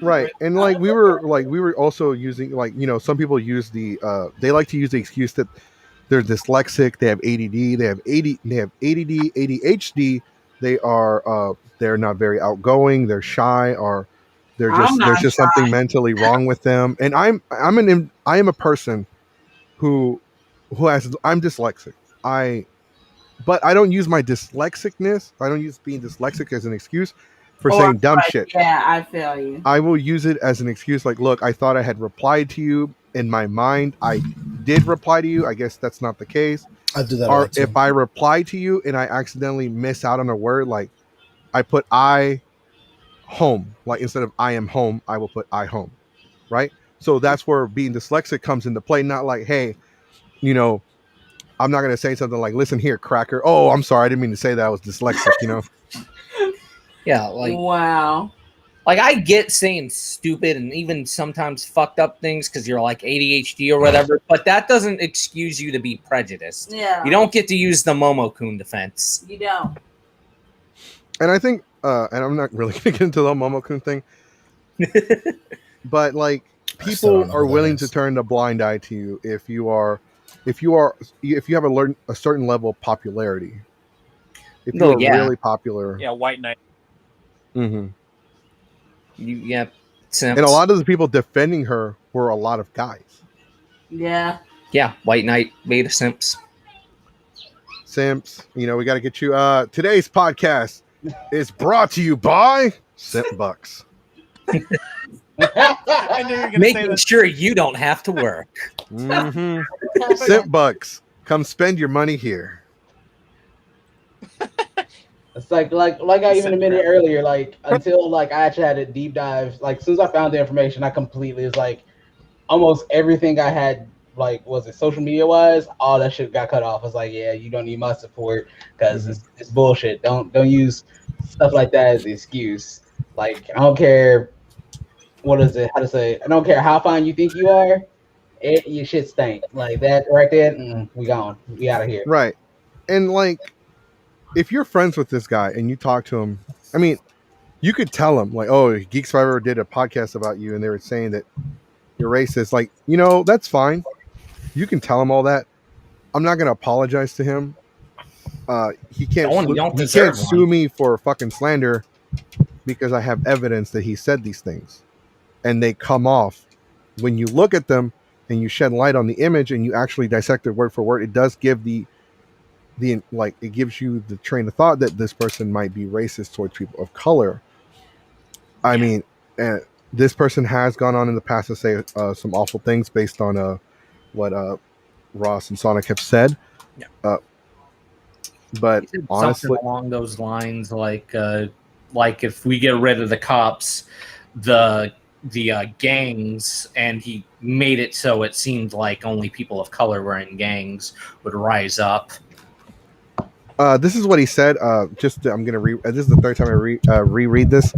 Right. And like we were also using, like, some people use they like to use the excuse that they're dyslexic, they have ADD, they have ADD, ADHD, they're not very outgoing, they're shy, or there's just something mentally wrong with them. And I am a person who I'm dyslexic. But I don't use my dyslexicness. I don't use being dyslexic as an excuse for saying dumb shit. Yeah, I feel you. I will use it as an excuse. Like, look, I thought I had replied to you in my mind. I did reply to you. I guess that's not the case. I do that. Or if I reply to you and I accidentally miss out on a word, like I put I home, like instead of I am home, I will put I home. Right. So that's where being dyslexic comes into play. Not like, hey, I'm not going to say something like, listen here, cracker. Oh, I'm sorry. I didn't mean to say that. I was dyslexic, Yeah, like, wow. Like, I get saying stupid and even sometimes fucked up things because you're like ADHD or whatever, but that doesn't excuse you to be prejudiced. Yeah. You don't get to use the Momo-kun defense. You don't. And I think, and I'm not really going to get into the Momo-kun thing, but like, people are willing to turn a blind eye to you if you have a certain level of popularity. If you're really popular. Yeah, white knight. Mm-hmm. Simps. And a lot of the people defending her were a lot of guys. Yeah. Yeah, white knight, beta simps. Simps, we got to get you. Today's podcast is brought to you by Simp Bucks. Making sure you don't have to work. Mm-hmm. Simp Bucks, come spend your money here. It's like I even admitted earlier, like until like I actually had a deep dive, like as soon as I found the information, I completely was like almost everything I had, like was it social media wise, all that shit got cut off. I was like, yeah, you don't need my support because it's bullshit. Don't use stuff like that as the excuse. Like I don't care what is it, how to say, I don't care how fine you think you are, your shit stank. Like that right there, we gone. We out of here. Right. And like, if you're friends with this guy and you talk to him, I mean, you could tell him like, "Oh, Geek Survivor did a podcast about you, and they were saying that you're racist." Like, that's fine. You can tell him all that. I'm not gonna apologize to him. He can't. Don't He can't deserve sue one. me for fucking slander because I have evidence that he said these things, and they come off when you look at them and you shed light on the image and you actually dissect it word for word. It does give the like, it gives you the train of thought that this person might be racist towards people of color. I mean, this person has gone on in the past to say some awful things based on what Ross and Sonic have said. Yeah. But honestly, something along those lines, like if we get rid of the cops, the gangs, and he made it so it seemed like only people of color were in gangs would rise up. this is what he said. I'm gonna this is the third time I reread this.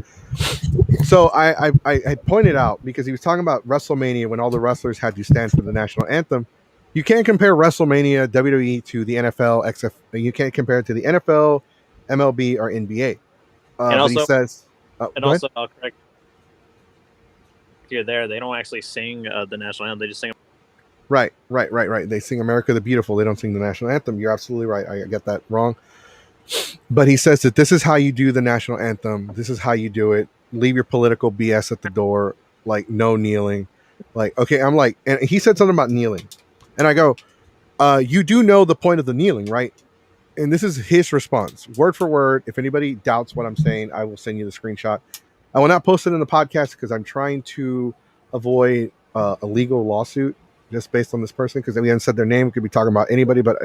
So I pointed out, because he was talking about WrestleMania when all the wrestlers had to stand for the national anthem. You can't compare WrestleMania WWE to the NFL, XF. You can't compare it to the NFL, MLB, or NBA. And but he also, says, and go ahead. also, I'll correct you there. They don't actually sing the national anthem; they just sing. Right. They sing "America the Beautiful." They don't sing the national anthem. You're absolutely right. I get that wrong. But he says that this is how you do the national anthem. This is how you do it. Leave your political BS at the door. Like, no kneeling. Like, okay, I'm like, and he said something about kneeling. And I go, you do know the point of the kneeling, right? And this is his response, word for word. If anybody doubts what I'm saying, I will send you the screenshot. I will not post it in the podcast because I'm trying to avoid a legal lawsuit just based on this person, because we haven't said their name. We could be talking about anybody, but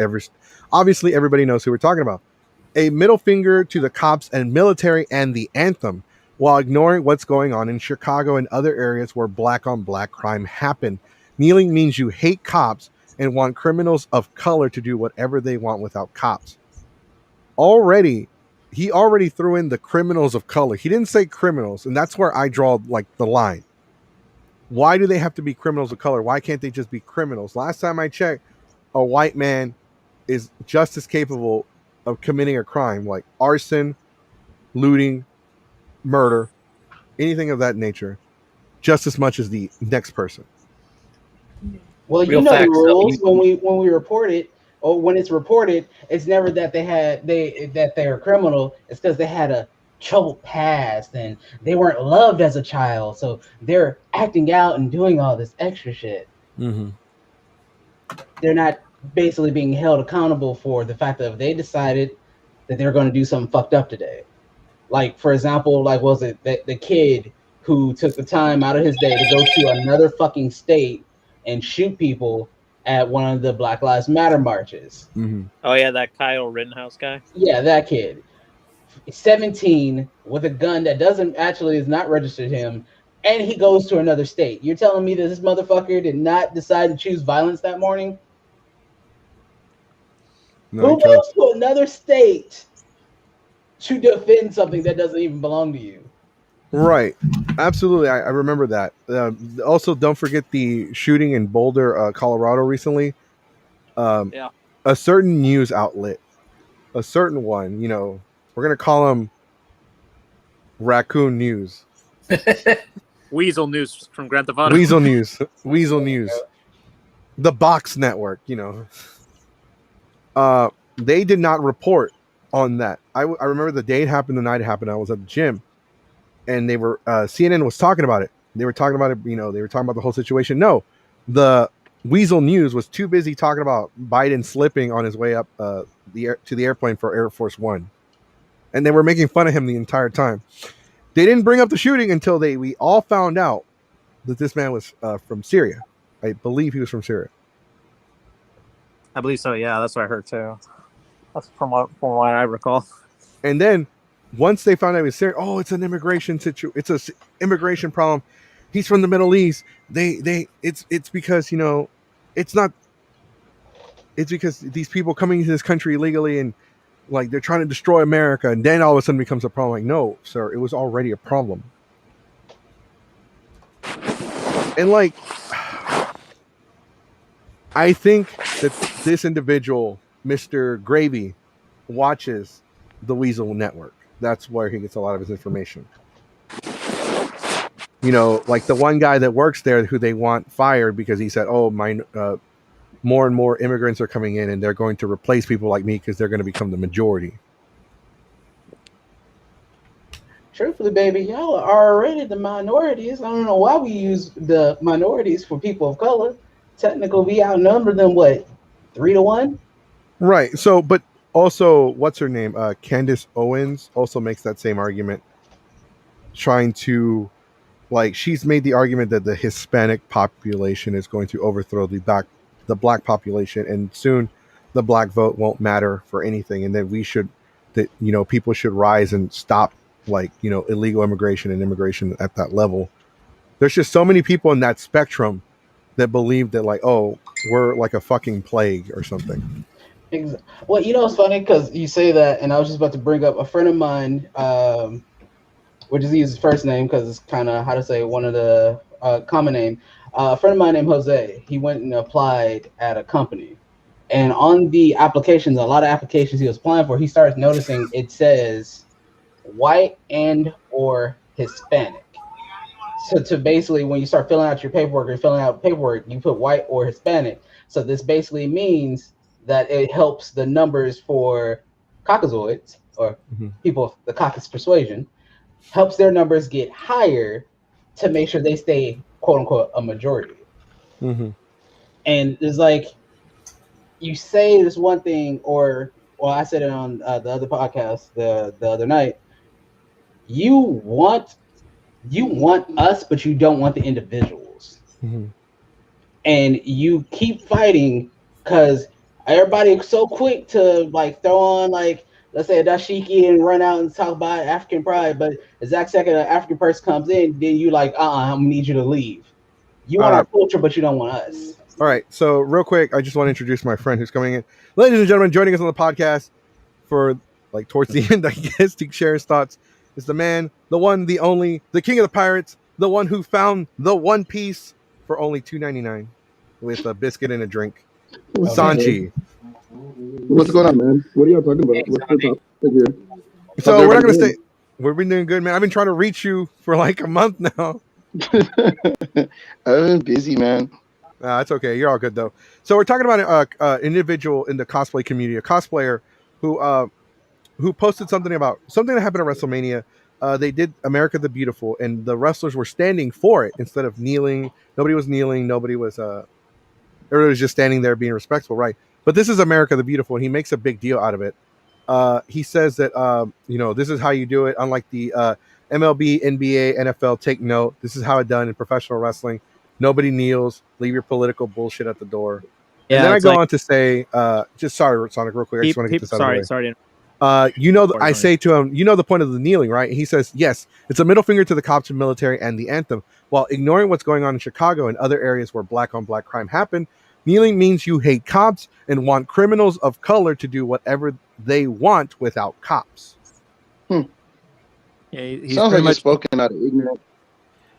obviously everybody knows who we're talking about. A middle finger to the cops and military and the anthem, while ignoring what's going on in Chicago and other areas where black on black crime happen. Kneeling means you hate cops and want criminals of color to do whatever they want without cops. He already threw in the criminals of color. He didn't say criminals, and that's where I draw like the line. Why do they have to be criminals of color? Why can't they just be criminals? Last time I checked, a white man is just as capable of committing a crime like arson, looting, murder, anything of that nature, just as much as the next person. Well, Real you know the facts, though. rules. When we report it, or when it's reported, it's never that they're a criminal. It's because they had a troubled past and they weren't loved as a child, so they're acting out and doing all this extra shit. Mm-hmm. They're not basically being held accountable for the fact that if they decided that they're going to do something fucked up today. Like, for example, like, was it the kid who took the time out of his day to go to another fucking state and shoot people at one of the Black Lives Matter marches? Mm-hmm. Oh yeah, that Kyle Rittenhouse guy. Yeah, that kid. 17 with a gun that is not registered to him, and he goes to another state. You're telling me that this motherfucker did not decide to choose violence that morning? No, Who goes to another state to defend something that doesn't even belong to you? Right. Absolutely. I remember that. Also, don't forget the shooting in Boulder, Colorado recently. Yeah. A certain news outlet, a certain one, we're going to call them Raccoon News. Weasel News from Grand Theft Auto. Weasel News. The Box Network, they did not report on that. I remember the day it happened, the night it happened. I was at the gym, and they were CNN was talking about it. They were talking about it. They were talking about the whole situation. No, the Weasel News was too busy talking about Biden slipping on his way up to the airplane for Air Force One, and they were making fun of him the entire time. They didn't bring up the shooting until we all found out that this man was from Syria. I believe he was from Syria. I believe so. Yeah, that's what I heard too. That's from what I recall. And then once they found out he was serious, it's an immigration immigration problem. He's from the Middle East. It's because it's not. It's because these people coming into this country illegally and like they're trying to destroy America, and then all of a sudden becomes a problem. Like, no, sir, it was already a problem. And like, I think that this individual, Mr. Gravy, watches the Weasel Network. That's where he gets a lot of his information. Like the one guy that works there who they want fired because he said, more and more immigrants are coming in and they're going to replace people like me because they're going to become the majority. Truthfully, baby, y'all are already the minorities. I don't know why we use the minorities for people of color. Technically, we outnumber them, 3-1? Right. So, but also, what's her name? Candace Owens also makes that same argument, trying to, like, she's made the argument that the Hispanic population is going to overthrow the black population, and soon the black vote won't matter for anything, and that people should rise and stop illegal immigration and immigration at that level. There's just so many people in that spectrum that believe that we're like a fucking plague or something. Well, it's funny because you say that, and I was just about to bring up a friend of mine. We'll just use his first name because it's kind of one of the common name. A friend of mine named Jose. He went and applied at a company, and on the applications, a lot of applications he was applying for, he starts noticing it says white and or Hispanic. So to basically, when you start filling out your paperwork you put white or Hispanic. So this basically means that it helps the numbers for Caucasoids or people of the Caucasus persuasion, helps their numbers get higher to make sure they stay, quote unquote, a majority. Mm-hmm. And it's like, you say this one thing, I said it on the other podcast the other night. You want us, but you don't want the individuals. Mm-hmm. And you keep fighting because everybody's so quick to throw on let's say a dashiki and run out and talk about African pride, but the exact second an African person comes in, then you I'm gonna need you to leave. You want our culture, but you don't want us. All right, so real quick, I just want to introduce my friend who's coming in. Ladies and gentlemen, joining us on the podcast for towards the end, I guess, to share his thoughts, is the man, the one, the only, the king of the pirates, the one who found the One Piece for only $2.99 with a biscuit and a drink. Sanchi. What's going on, man? What are y'all talking about? What's the topic here? So we're not going to say we've been doing good, man. I've been trying to reach you for a month now. I've been busy, man. It's okay. You're all good though. So we're talking about an individual in the cosplay community, a cosplayer who posted something that happened at WrestleMania. They did America the Beautiful, and the wrestlers were standing for it instead of kneeling. Nobody was kneeling. Nobody was. Everybody was just standing there being respectful, right? But this is America the Beautiful, and he makes a big deal out of it. He says that this is how you do it. Unlike the MLB, NBA, NFL, take note. This is how it's done in professional wrestling. Nobody kneels. Leave your political bullshit at the door. Yeah, and then I go on to say, just sorry, Sonic, real quick. I just want to get this out of the way. Sorry. I say to him, the point of the kneeling, right? He says, yes, it's a middle finger to the cops and military and the anthem. While ignoring what's going on in Chicago and other areas where black on black crime happen, kneeling means you hate cops and want criminals of color to do whatever they want without cops. Yeah, he's sounds like he's spoken out of ignorance.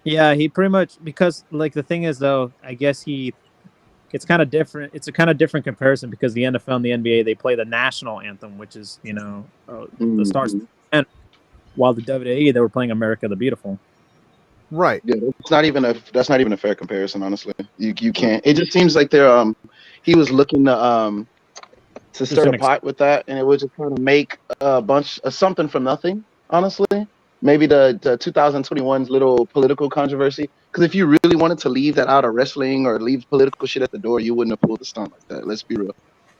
Yeah, he pretty much, because the thing is though, I guess it's kind of different. It's a kind of different comparison because the NFL and the NBA, they play the national anthem, which is the Stars, and while the WWE, they were playing America the Beautiful. Right. Yeah, that's not even a fair comparison, honestly. You can't. It just seems like they're he was looking to stir a pot with that, and it was just trying to make a bunch of something from nothing, honestly. Maybe the 2021's little political controversy. Because if you really wanted to leave that out of wrestling or leave political shit at the door, you wouldn't have pulled a stunt like that. Let's be real.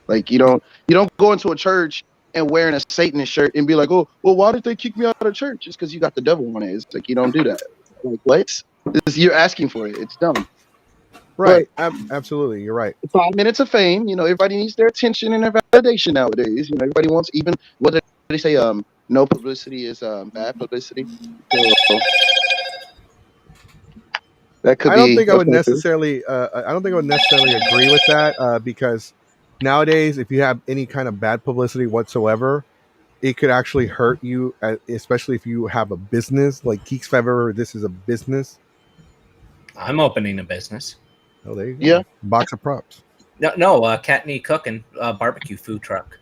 You don't go into a church and wearing a Satanist shirt and be like, oh, well, why did they kick me out of church? Just because you got the devil on it. It's you don't do that. What? You're asking for it. It's dumb. Right. Absolutely. You're right. 5 minutes of fame. Everybody needs their attention and their validation nowadays. Everybody wants, even what did they say? no publicity is bad publicity. So that could I don't be think I would effective. necessarily. I don't think I would necessarily agree with that because nowadays, if you have any kind of bad publicity whatsoever, it could actually hurt you, especially if you have a business like Geeks Forever. This is a business. I'm opening a business. Oh, there you go. Yeah. Box of props. No, Katney Cooking barbecue food truck.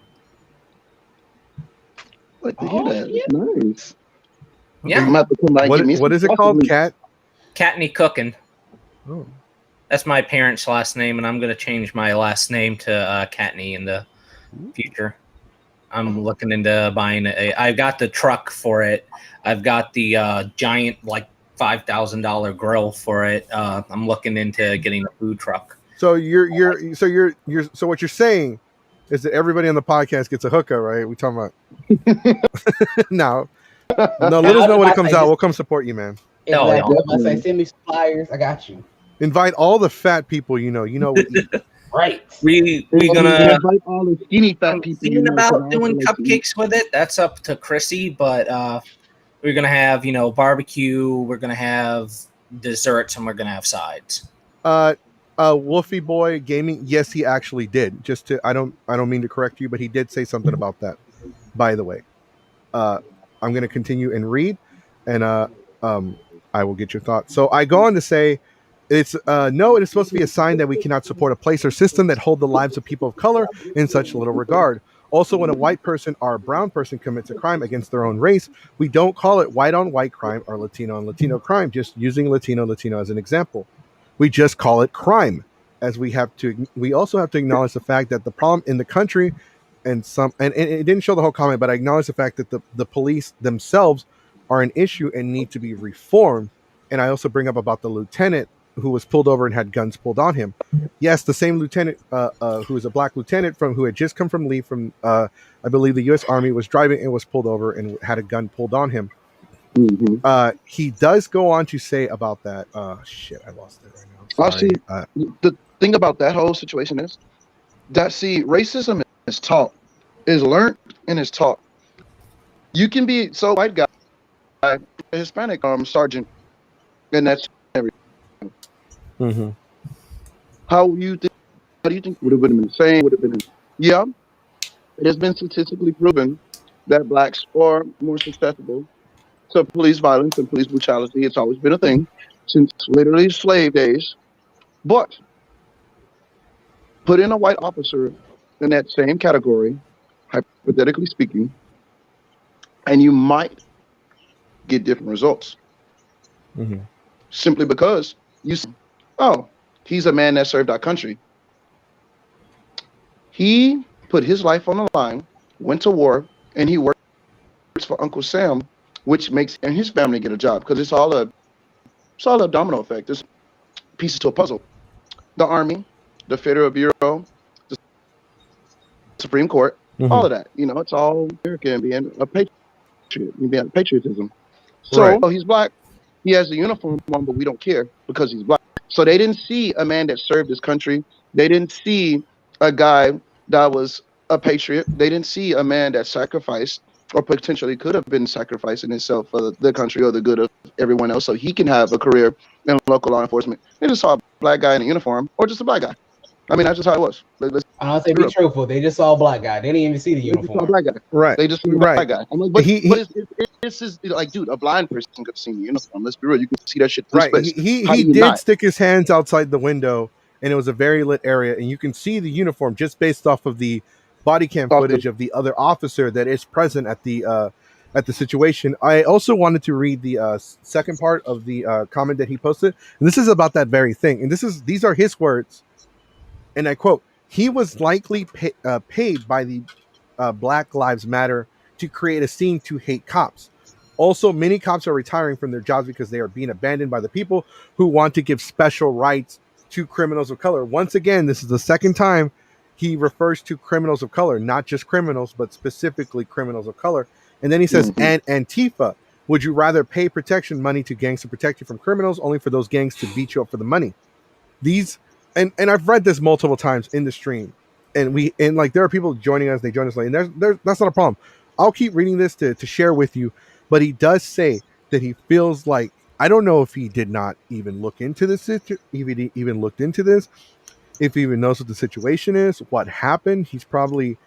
Like to hear that. That's nice. Yeah. I'm about to come by and get me What some is it called? sausages. Katney Cooking. Oh. That's my parents' last name, and I'm going to change my last name to Katney in the future. I'm looking into buying I've got the truck for it. I've got the giant, like $5,000 grill for it. I'm looking into getting a food truck. So so what you're saying is that everybody on the podcast gets a hookah, right? We talking about no, let us know when it comes out. We'll come support you, man. Exactly. I say send me some flyers. I got you. Invite all the fat people you know. We eat. Right. We gonna invite all the skinny fat people. thinking about doing cupcakes with it. That's up to Chrissy, but we're gonna have barbecue. We're gonna have desserts, and we're gonna have sides. Wolfie Boy Gaming. Yes, he actually did. I don't mean to correct you, but he did say something about that. By the way, I'm going to continue and read, and I will get your thoughts. So I go on to say, it is supposed to be a sign that we cannot support a place or system that hold the lives of people of color in such little regard. Also, when a white person or a brown person commits a crime against their own race, we don't call it white on white crime or Latino on Latino crime, just using Latino as an example. We just call it crime, as we also have to acknowledge the fact that the problem in the country and it didn't show the whole comment, but I acknowledge the fact that the police themselves are an issue and need to be reformed. And I also bring up about the lieutenant who was pulled over and had guns pulled on him. Yes, the same lieutenant who was a black lieutenant who had just come from leave from I believe the U.S. Army, was driving and was pulled over and had a gun pulled on him. Mm-hmm. He does go on to say about that. Shit, I lost it right now. Actually, the thing about that whole situation is that racism is taught, is learned, and is taught. You can be white guy, a Hispanic sergeant, and that's everything. Mm-hmm. How do you think would have been the same? Would have been yeah. It has been statistically proven that blacks are more susceptible to police violence and police brutality. It's always been a thing since literally slave days. But put in a white officer in that same category, hypothetically speaking, and you might get different results. Mm-hmm. Simply because he's a man that served our country. He put his life on the line, went to war, and he works for Uncle Sam, which makes and his family get a job because it's all a domino effect. There's pieces to a puzzle. The Army, the Federal Bureau, the Supreme Court, all of that. It's all American being a patriot, being patriotism. So he's black. He has the uniform on, but we don't care because he's black. So they didn't see a man that served his country. They didn't see a guy that was a patriot. They didn't see a man that sacrificed or potentially could have been sacrificing himself for the country or the good of everyone else so he can have a career in local law enforcement. They just saw a black guy in a uniform or just a black guy. I mean, that's just how it was. I'll say be truthful. They just saw a black guy. They didn't even see the uniform. They just saw a black guy. Right. They just saw a black guy. I'm like, but this is like, dude, a blind person could have seen the uniform. Let's be real. You can see that shit. Right. He did stick his hands outside the window, and it was a very lit area, and you can see the uniform just based off of the body cam footage of the other officer that is present at the situation. I also wanted to read the second part of the comment that he posted, and this is about that very thing. And these are his words, and I quote: "He was likely paid by the Black Lives Matter to create a scene to hate cops. Also, many cops are retiring from their jobs because they are being abandoned by the people who want to give special rights to criminals of color." Once again, this is the second time he refers to criminals of color, not just criminals, but specifically criminals of color. And then he says, and Antifa, would you rather pay protection money to gangs to protect you from criminals, only for those gangs to beat you up for the money? And I've read this multiple times in the stream, and like there are people joining us, they join us late, and that's not a problem. I'll keep reading this to share with you, but he does say that he feels like, I don't know if he did not even look into this, if he even looked into this, if he even knows what the situation is, what happened. He's probably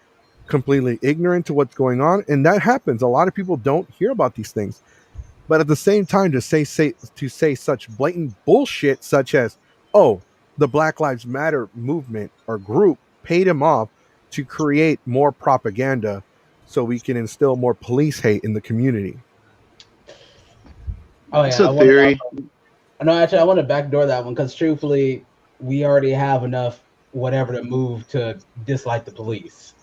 completely ignorant to what's going on, and that happens. A lot of people don't hear about these things. But at the same time, to say such blatant bullshit, such as, "Oh, the Black Lives Matter movement or group paid him off to create more propaganda, so we can instill more police hate in the community." Oh It's yeah, a theory. actually, I want to backdoor that one because truthfully, we already have enough whatever to move to dislike the police.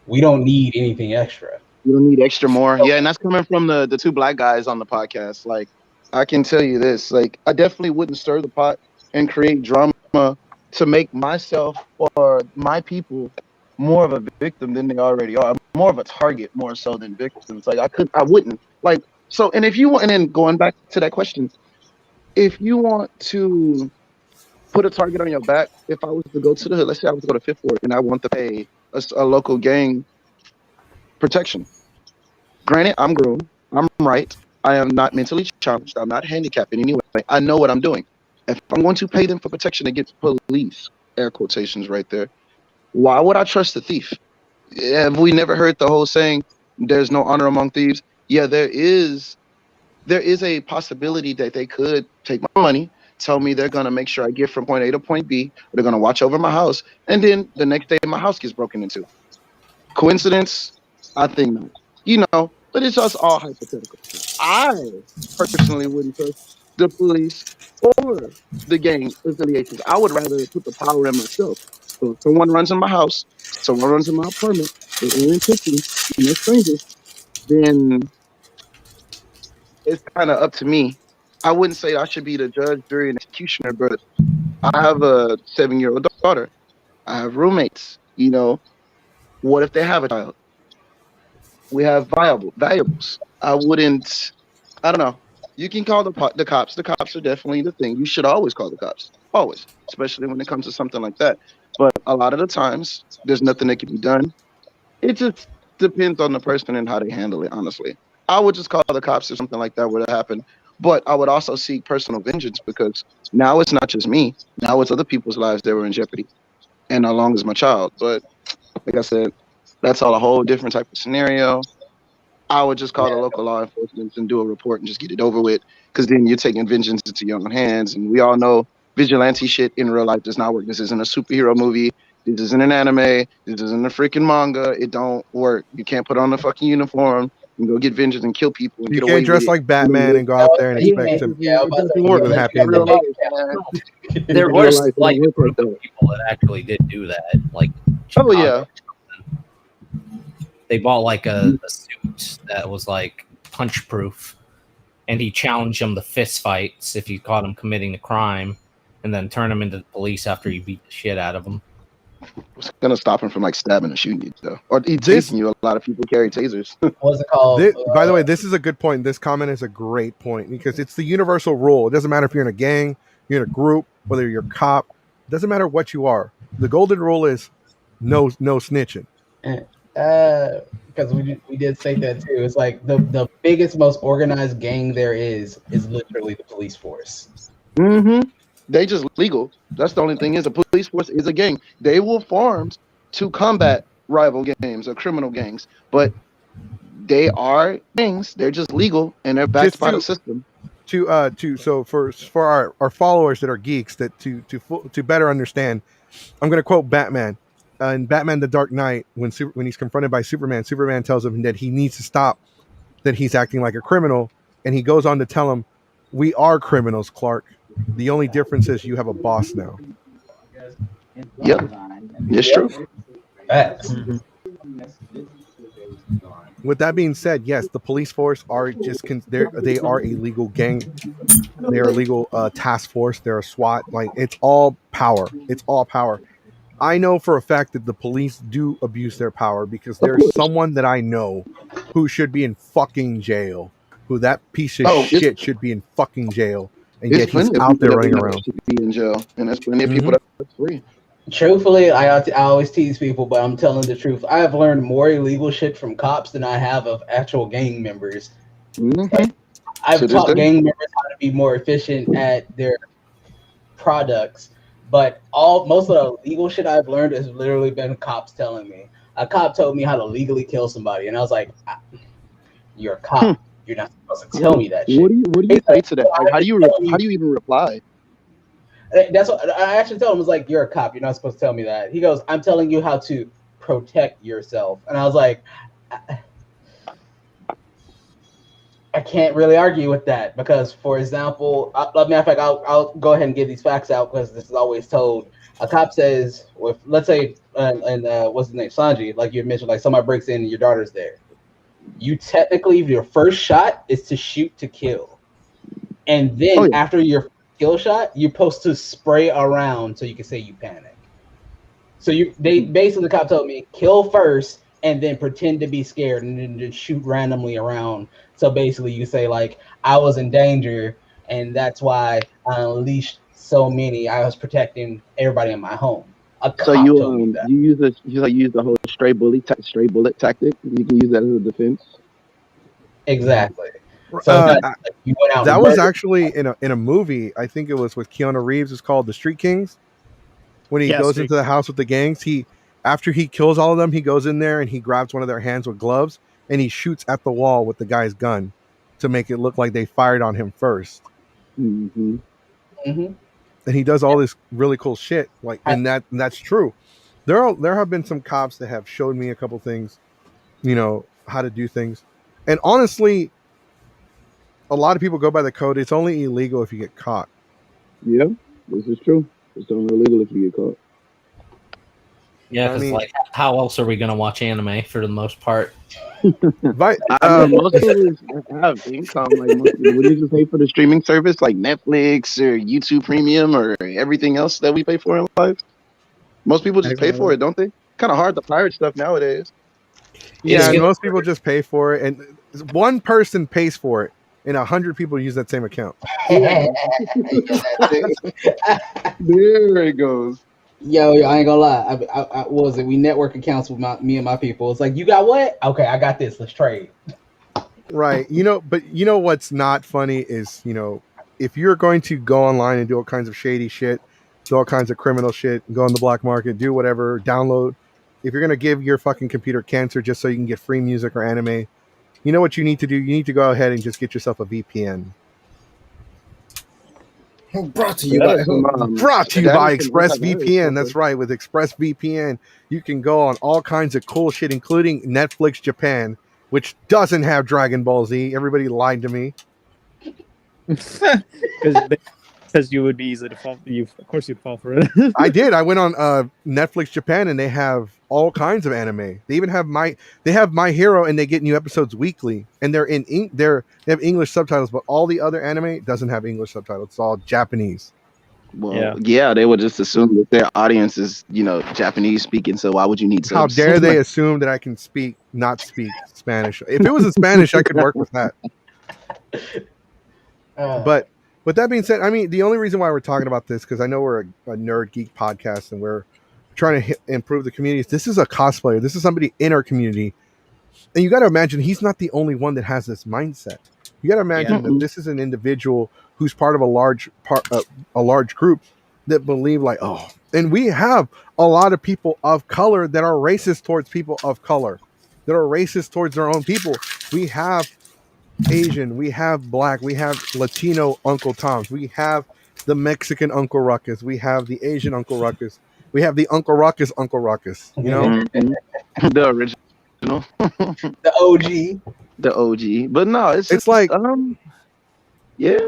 We don't need anything extra. You don't need extra more. Yeah, and that's coming from the two black guys on the podcast. Like, I can tell you this. Like, I definitely wouldn't stir the pot and create drama to make myself or my people more of a victim than they already are. I'm more of a target more so than victims. Like, I wouldn't. Like, so, and if you want, and then going back to that question, if you want to put a target on your back, if I was to go to the, let's say I was to go to Fifth Ward and I want to pay a local gang protection. Granted, I'm grown. I'm right. I am not mentally challenged. I'm not handicapped in any way. I know what I'm doing. If I'm going to pay them for protection against police, air quotations right there, why would I trust a thief? Have we never heard the whole saying, there's no honor among thieves? Yeah, there is a possibility that they could take my money, tell me they're going to make sure I get from point A to point B, or they're going to watch over my house, and then the next day my house gets broken into. Coincidence? I think not. But it's just all hypothetical. I personally wouldn't trust the police or the gang affiliations. I would rather put the power in myself. So if someone runs in my house, someone runs in my apartment, they're intentionally, and they're strangers, then it's kind of up to me. I wouldn't say I should be the judge, jury, and executioner, but I have a 7-year-old daughter. I have roommates. What if they have a child? We have valuables. I don't know. You can call the cops. The cops are definitely the thing. You should always call the cops. Always. Especially when it comes to something like that. But a lot of the times, there's nothing that can be done. It just depends on the person and how they handle it, honestly. I would just call the cops if something like that were to happen. But I would also seek personal vengeance because now it's not just me. Now it's other people's lives that were in jeopardy. And along as my child. But like I said, that's all a whole different type of scenario. I would just call the local law enforcement and do a report and just get it over with. Because then you're taking vengeance into your own hands. And we all know vigilante shit in real life does not work. This isn't a superhero movie. This isn't an anime. This isn't a freaking manga. It don't work. You can't put on a fucking uniform and go get vengeance and kill people and You get away can't dress with it. like Batman and go out there and expect to It doesn't work live a happy in real ending. life, man. There In real was life, it like don't a work like group of that. people that actually did do that. Like, Oh, Chicago. yeah. They bought like a suit that was like punch proof, and he challenged them to fist fights if you caught him committing a crime, and then turn them into the police after you beat the shit out of them. What's gonna stop him from like stabbing or shooting you though, or tasing you? A lot of people carry tasers. What's it called? By the way, this is a good point. This comment is a great point because it's the universal rule. It doesn't matter if you're in a gang, you're in a group, whether you're a cop. It doesn't matter what you are. The golden rule is no snitching. Because we did say that too. It's like the biggest, most organized gang there is literally the police force. Mm-hmm. They just legal. That's the only thing is the police force is a gang. They were formed to combat rival gangs or criminal gangs, but they are gangs. They're just legal and they're backed by the system. So for our followers that are geeks that to better understand, I'm going to quote Batman. In Batman: The Dark Knight, when he's confronted by Superman, Superman tells him that he needs to stop, that he's acting like a criminal, and he goes on to tell him, "We are criminals, Clark. The only difference is you have a boss now." Yep, it's true. With that being said, yes, the police force are they are a legal gang. They are a legal task force. They're a SWAT. Like, it's all power. It's all power. I know for a fact that the police do abuse their power because there's someone that I know who should be in fucking jail. Who that piece of shit should be in fucking jail, and yet he's out there running around. Should be in jail, and there's plenty of people that's free. Truthfully, I always tease people, but I'm telling the truth. I have learned more illegal shit from cops than I have of actual gang members. Mm-hmm. I've To this taught day. gang members how to be more efficient at their products, but most of the legal shit I've learned has literally been cops telling me. A cop told me how to legally kill somebody, and I was like, "You're a cop. You're not supposed to tell me that shit." What do you He's say like, to that? Like, how do you even reply? That's what I actually told him. I was like, "You're a cop. You're not supposed to tell me that." He goes, "I'm telling you how to protect yourself," and I was like, I can't really argue with that because, for example, matter of fact, I'll go ahead and give these facts out because this is always told. A cop says, if let's say, and what's his name, Sanji, like you mentioned, like somebody breaks in and your daughter's there. You technically, your first shot is to shoot to kill, and then Oh yeah. after your kill shot, you're supposed to spray around so you can say you panic. So they basically, the cop told me, kill first and then pretend to be scared and then just shoot randomly around. So basically, you say like, I was in danger and that's why I unleashed so many. I was protecting everybody in my home. A So cop told me that. you use the whole stray bullet tactic. You can use that as a defense. Exactly. So it's Uh, not like you went out that and was murdered. actually in a movie. I think it was with Keanu Reeves. It's called The Street Kings. When he Yeah, goes Street into the house with the gangs, he after he kills all of them, he goes in there and he grabs one of their hands with gloves and he shoots at the wall with the guy's gun to make it look like they fired on him first. Mm-hmm. Mm-hmm. And he does all this really cool shit. Like, and that's true. There have been some cops that have showed me a couple things, how to do things. And honestly, a lot of people go by the code. It's only illegal if you get caught. Yeah, this is true. It's only illegal if you get caught. Yeah, I because mean, like, how else are we gonna watch anime for the most part? Most people have income. Like, would you just pay for the streaming service like Netflix or YouTube Premium or everything else that we pay for in life? Most people just pay for it, don't they? Kind of hard to pirate stuff nowadays. It's yeah, and getting most people just pay for it, and one person pays for it, and 100 people use that same account. Yeah. There it goes. Yo, I ain't gonna lie. What was it? We network accounts with me and my people. It's like, you got what? Okay, I got this. Let's trade. Right. But what's not funny is, if you're going to go online and do all kinds of shady shit, do all kinds of criminal shit, go on the black market, do whatever, download. If you're going to give your fucking computer cancer just so you can get free music or anime, you know what you need to do? You need to go ahead and just get yourself a VPN. Brought to you by Brought to you that by is some antivirus ExpressVPN. stuff, That's right. With ExpressVPN, you can go on all kinds of cool shit, including Netflix Japan, which doesn't have Dragon Ball Z. Everybody lied to me. Because you would be easy to fall. Of course, you'd fall for it. I did. I went on Netflix Japan, and they have all kinds of anime. They even have My Hero, and they get new episodes weekly. And they're they have English subtitles, but all the other anime doesn't have English subtitles. It's all Japanese. Well, yeah, they would just assume that their audience is, Japanese speaking. So why would you need How subs? dare they assume that I can not speak Spanish? If it was in Spanish, I could work with that. But with that being said, I mean, the only reason why we're talking about this, because I know we're a nerd geek podcast and we're trying to improve the community. This is a cosplayer. This is somebody in our community. And you got to imagine he's not the only one that has this mindset. You got to imagine that this is an individual who's part of a large group that believe like, oh, and we have a lot of people of color that are racist towards people of color, that are racist towards their own people. We have Asian, we have Black, we have Latino Uncle Toms, we have the Mexican Uncle Ruckus, we have the Asian Uncle Ruckus, we have the Uncle Ruckus, The original, the OG, the OG. But no, it's just, like, yeah.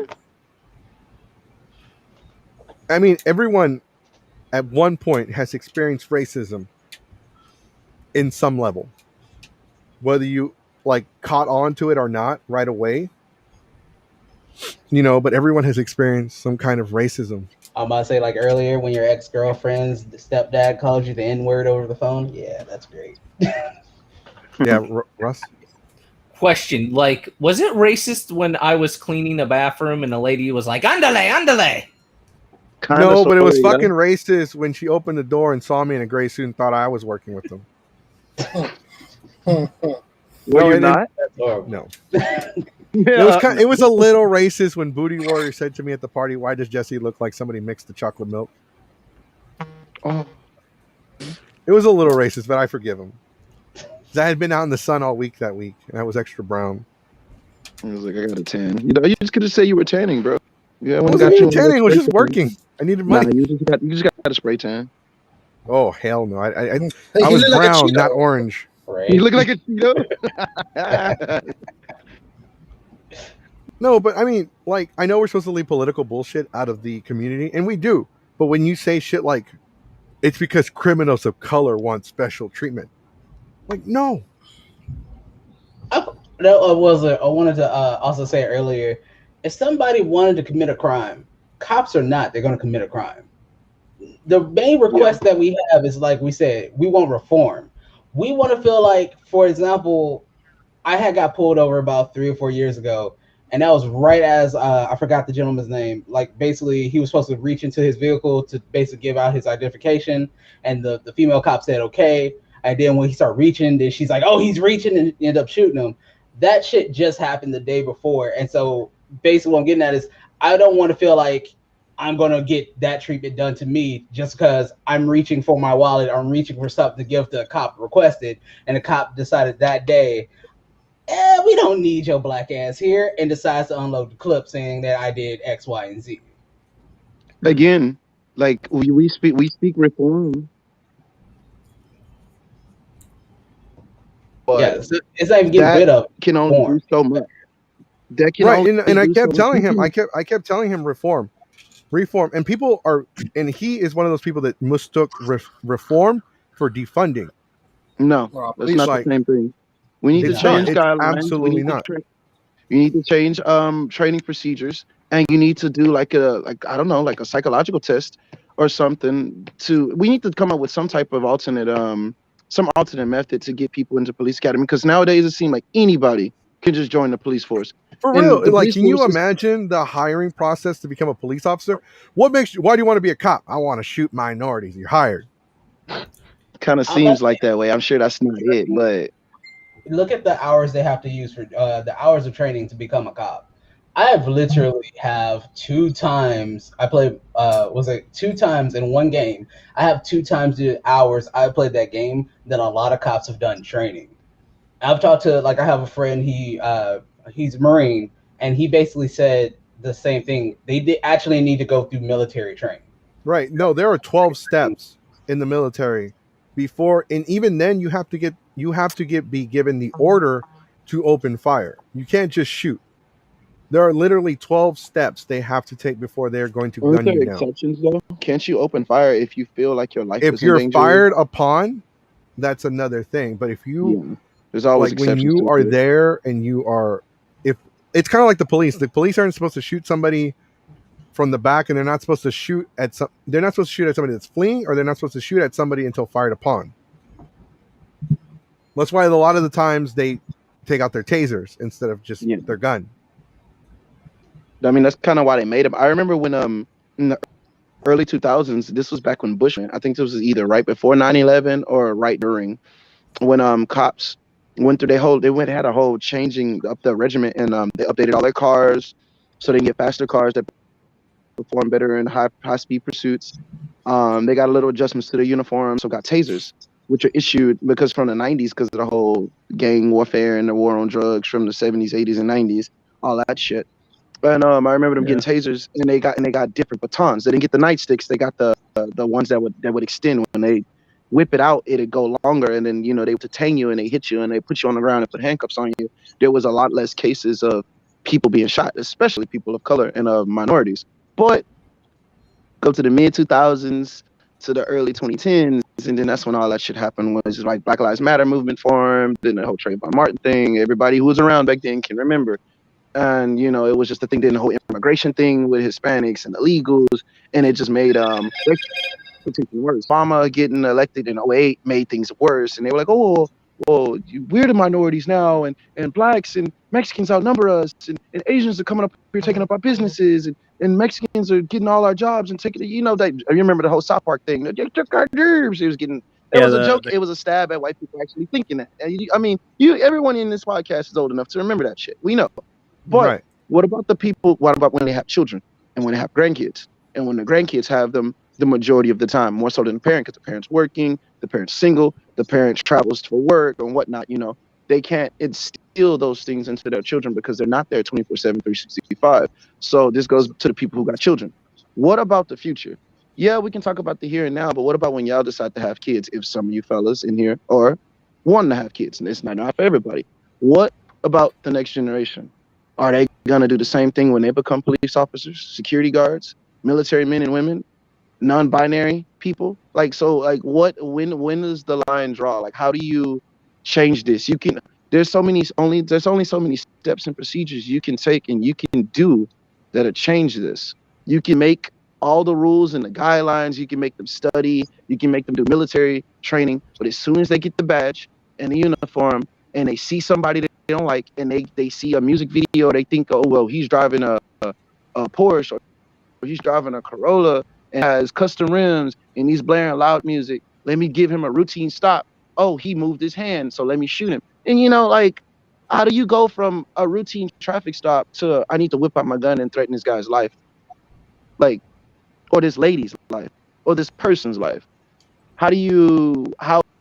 I mean, everyone at one point has experienced racism in some level, whether you like caught on to it or not right away. But everyone has experienced some kind of racism. I'm about to say, like earlier, when your ex-girlfriend's stepdad called you the N-word over the phone. Yeah, that's great. Yeah, Russ? Question, like, was it racist when I was cleaning a bathroom and the lady was like, "Andale, andale"? Kind of. No, but it was yeah. fucking racist when she opened the door and saw me in a gray suit and thought I was working with them. Were No, you it- not? That's horrible. No. Yeah. It was a little racist when Booty Warrior said to me at the party, "Why does Jesse look like somebody mixed the chocolate milk?" Oh, It was a little racist, but I forgive him. 'Cause I had been out in the sun all week that week, and I was extra brown. I was like, I got a tan. You know, you just could have said you were tanning, bro. Yeah, It when wasn't got even you tanning; it was just working. I needed Nah, money. you just got a spray tan. Oh hell no! I Hey, I he was looked like a brown, Cheeto. not orange. Right? You look like a Cheeto. No, but I mean, like, I know we're supposed to leave political bullshit out of the community, and we do. But when you say shit like, it's because criminals of color want special treatment, like, no. I wanted to also say earlier, if somebody wanted to commit a crime, cops or not, they're going to commit a crime. The main request that we have is, like we said, we want reform. We want to feel like, for example, I had got pulled over about 3 or 4 years ago, and that was right as I forgot the gentleman's name. Like, basically, he was supposed to reach into his vehicle to basically give out his identification, and the female cop said okay. And then when he started reaching, then she's like, "Oh, he's reaching," and ended up shooting him. That shit just happened the day before, and so basically, what I'm getting at is, I don't want to feel like I'm gonna get that treatment done to me just because I'm reaching for my wallet, or I'm reaching for something to give the cop requested, and the cop decided that day, we don't need your black ass here, and decides to unload the clip saying that I did X, Y, and Z. Again, like we speak reform. But Yeah, so it's not even getting that rid of can only do reform. so much. That can Right, only and I do kept so telling much. him, I kept telling him reform, and people are, and he is one of those people that mistook reform for defunding. No, Well, that's He's not like, the same thing. We need to it's not. change It's guidelines. We absolutely need to not. you need to change training procedures, and you need to do like I don't know, like a psychological test or something. We need to come up with some type of some alternate method to get people into police academy, because nowadays it seems like anybody can just join the police force. For And real, the like, police can you force is imagine the hiring process to become a police officer? Why do you want to be a cop? I want to shoot minorities. You're hired. kind of I'm not seems like that way. I'm sure that's not it, but look at the hours they have to use for the hours of training to become a cop. I have literally have 2 times I played was it 2 times in one game. I have 2 times the hours I played that game than a lot of cops have done training. I've talked to, like, I have a friend, he's a Marine, and he basically said the same thing. They actually need to go through military training. Right. No, there are 12 steps in the military before, and even then you have to be given the order to open fire. You can't just shoot. There are literally 12 steps they have to take before they're going to aren't gun there you down. exceptions though? Can't you open fire if you feel like your life If is in you're danger? fired upon, that's another thing. But if you, Yeah. There's always like, when exceptions you to are it. there and you are, if it's kind of like the police aren't supposed to shoot somebody from the back, and they're not supposed to shoot at somebody that's fleeing, or they're not supposed to shoot at somebody until fired upon. That's why a lot of the times they take out their tasers instead of just their gun. I mean, that's kind of why they made them. I remember when in the early 2000s, this was back when Bush went. I think this was either right before 9/11 or right during, when cops went through had a whole changing up the regiment, and they updated all their cars so they can get faster cars that perform better in high speed pursuits. They got a little adjustments to the uniform, so got tasers, which are issued because from the 90s, because of the whole gang warfare and the war on drugs from the 70s, 80s, and 90s, all that shit. And I remember them getting tasers, and they got different batons. They didn't get the nightsticks. They got the ones that would extend. When they whip it out, it'd go longer, and then they would detain you, and they hit you, and they put you on the ground and put handcuffs on you. There was a lot less cases of people being shot, especially people of color and minorities. But go to the mid 2000s to the early 2010s, and then that's when all that shit happened. Was like Black Lives Matter movement formed, then the whole Trayvon Martin thing. Everybody who was around back then can remember. And it was just the thing, then the whole immigration thing with Hispanics and illegals, and it just made worse. Obama getting elected in 2008 made things worse, and they were like, oh, we're the minorities now, and blacks and Mexicans outnumber us, and Asians are coming up here taking up our businesses, and Mexicans are getting all our jobs and taking, that you remember the whole South Park thing. They took our jobs. It was getting, it was a joke. It was a stab at white people actually thinking that. Everyone in this podcast is old enough to remember that shit. We know. But what about the people? What about when they have children and when they have grandkids and when the grandkids have them the majority of the time, more so than the parent, because the parent's working, the parent's single, the parent travels for work and whatnot. They can't instill those things into their children because they're not there 24/7, 365. So this goes to the people who got children. What about the future? Yeah, we can talk about the here and now, but what about when y'all decide to have kids? If some of you fellas in here are wanting to have kids, and it's not for everybody. What about the next generation? Are they gonna do the same thing when they become police officers, security guards, military men and women, non-binary people? When does the line draw? Like, how do you change this? There's only so many steps and procedures you can take and you can do that'll change this. You can make all the rules and the guidelines, you can make them study, you can make them do military training, but as soon as they get the badge and the uniform and they see somebody that they don't like, and they see a music video, they think, oh well, he's driving a Porsche, or he's driving a Corolla and has custom rims and he's blaring loud music. Let me give him a routine stop. Oh, he moved his hand, so let me shoot him. And how do you go from a routine traffic stop to I need to whip out my gun and threaten this guy's life, or this lady's life, or this person's life? How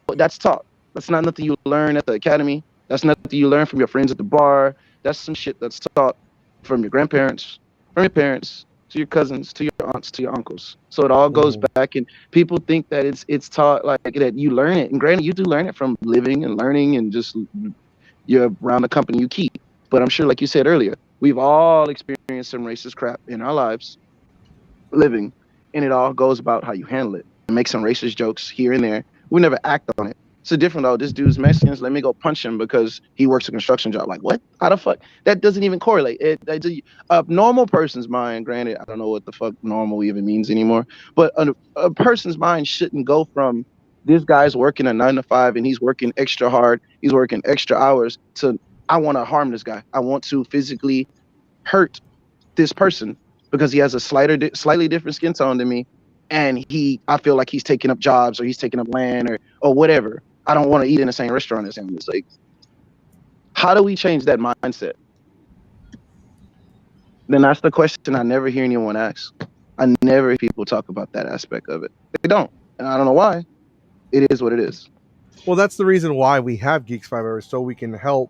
that's taught? That's not nothing you learn at the academy. That's nothing you learn from your friends at the bar. That's some shit that's taught from your grandparents, from your parents, to your cousins, to your aunts, to your uncles. So it all goes back, and people think that it's taught like that you learn it. And granted, you do learn it from living and learning and just you're around the company you keep. But I'm sure, like you said earlier, we've all experienced some racist crap in our lives living, and it all goes about how you handle it. Make some racist jokes here and there. We never act on it. So different though. This dude's Mexicans. Let me go punch him because he works a construction job. Like what? How the fuck? That doesn't even correlate. A normal person's mind. Granted, I don't know what the fuck normal even means anymore. But a person's mind shouldn't go from this guy's working a 9 to 5 and he's working extra hard. He's working extra hours to I want to harm this guy. I want to physically hurt this person because he has a slightly different skin tone than me. And I feel like he's taking up jobs or he's taking up land or whatever. I don't want to eat in the same restaurant as him. It's like, how do we change that mindset? Then that's the question I never hear anyone ask. I never hear people talk about that aspect of it. They don't. And I don't know why. It is what it is. Well, that's the reason why we have Geeks 5 Hours, so we can help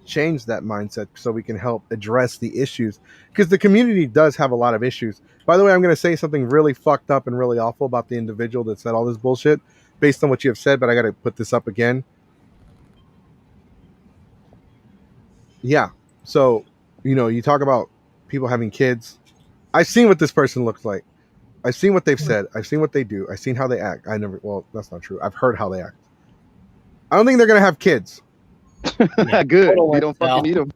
change that mindset, so we can help address the issues, because the community does have a lot of issues. By the way, I'm going to say something really fucked up and really awful about the individual that said all this bullshit based on what you have said, but I got to put this up again. Yeah. So, you talk about people having kids. I've seen what this person looks like. I've seen what they've said. I've seen what they do. I've seen how they act. Well, that's not true. I've heard how they act. I don't think they're going to have kids. Good. We don't fucking need them.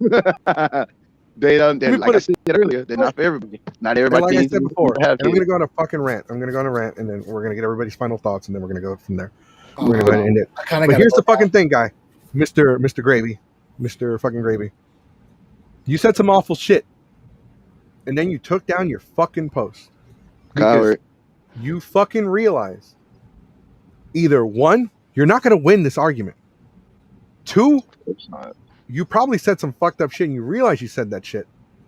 They don't. Like I said earlier, they're not for everybody. Not everybody. Like I said before, I'm going to go on a fucking rant. I'm going to go on a rant, and then we're going to get everybody's final thoughts, and then we're going to go from there. We're going to go ahead and end it. But here's the fucking thing, guy, Mr. Gravy, Mr. fucking Gravy. You said some awful shit, and then you took down your fucking post. Coward. You fucking realize either one, you're not going to win this argument. Two, you probably said some fucked up shit and you realize you said that shit.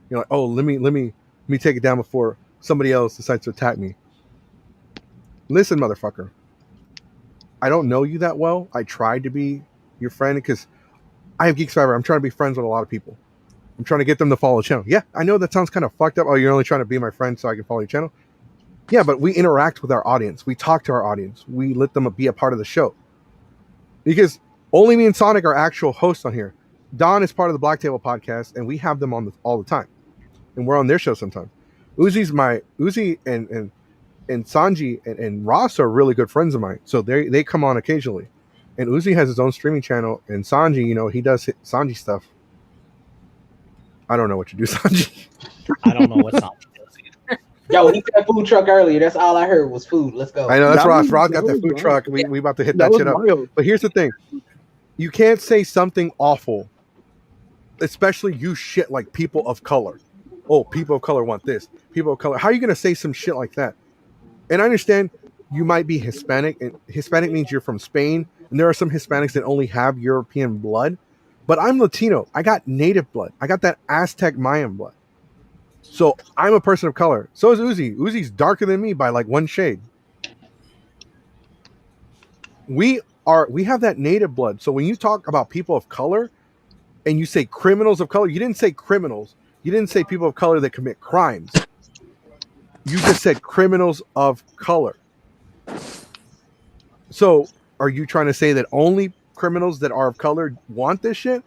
You're like, oh, let me take it down before somebody else decides to attack me. Listen, motherfucker. I don't know you that well. I tried to be your friend because I have Geeks Forever. I'm trying to be friends with a lot of people. I'm trying to get them to follow the channel. Yeah, I know that sounds kind of fucked up. Oh, you're only trying to be my friend so I can follow your channel? Yeah, but we interact with our audience. We talk to our audience. We let them be a part of the show. Because only me and Sonic are actual hosts on here. Don is part of the Black Table podcast, and we have them on all the time. And we're on their show sometimes. Uzi and Sanji and Ross are really good friends of mine. So they come on occasionally. And Uzi has his own streaming channel, and Sanji, he does Sanji stuff. I don't know what you do, Sanji. I don't know what Sanji does either. Yo, he said food truck earlier. That's all I heard was food. Let's go. I know, that's Ross. Ross got that food truck. We about to hit that shit up. But here's the thing. You can't say something awful, especially use shit like people of color. Oh, people of color want this. People of color. How are you going to say some shit like that? And I understand you might be Hispanic, and Hispanic means you're from Spain, and there are some Hispanics that only have European blood. But I'm Latino. I got native blood. I got that Aztec Mayan blood. So I'm a person of color. So is Uzi. Uzi's darker than me by like one shade. We have that native blood. So when you talk about people of color and you say criminals of color, you didn't say criminals. You didn't say people of color that commit crimes. You just said criminals of color. So are you trying to say that only criminals that are of color want this shit?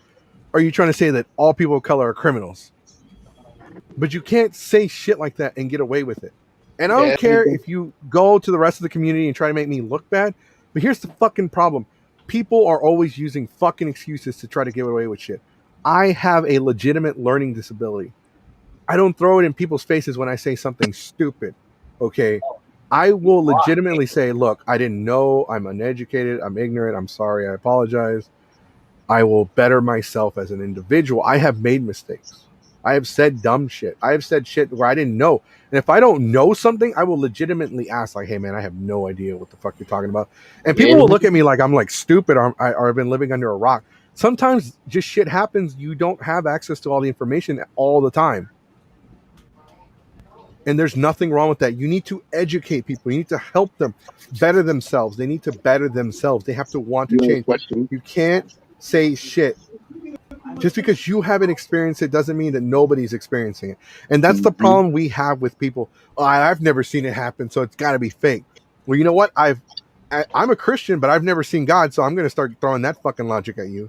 Or are you trying to say that all people of color are criminals? But you can't say shit like that and get away with it. And I don't care if you go to the rest of the community and try to make me look bad, but here's the fucking problem. People are always using fucking excuses to try to get away with shit. I have a legitimate learning disability. I don't throw it in people's faces when I say something stupid. Okay? I will legitimately say, look, I didn't know, I'm uneducated, I'm ignorant, I'm sorry, I apologize. I will better myself as an individual. I have made mistakes. I have said dumb shit. I have said shit where I didn't know. And if I don't know something, I will legitimately ask, like, hey, man, I have no idea what the fuck you're talking about. And people will look at me like I'm like stupid or I've been living under a rock. Sometimes just shit happens. You don't have access to all the information all the time. And there's nothing wrong with that. You need to educate people. You need to help them better themselves. They need to better themselves. They have to want to change. You can't say shit. Just because you haven't experienced it doesn't mean that nobody's experiencing it. And that's the problem we have with people. Oh, I've never seen it happen, so it's got to be fake. Well, you know what? I'm a Christian, but I've never seen God, so I'm going to start throwing that fucking logic at you.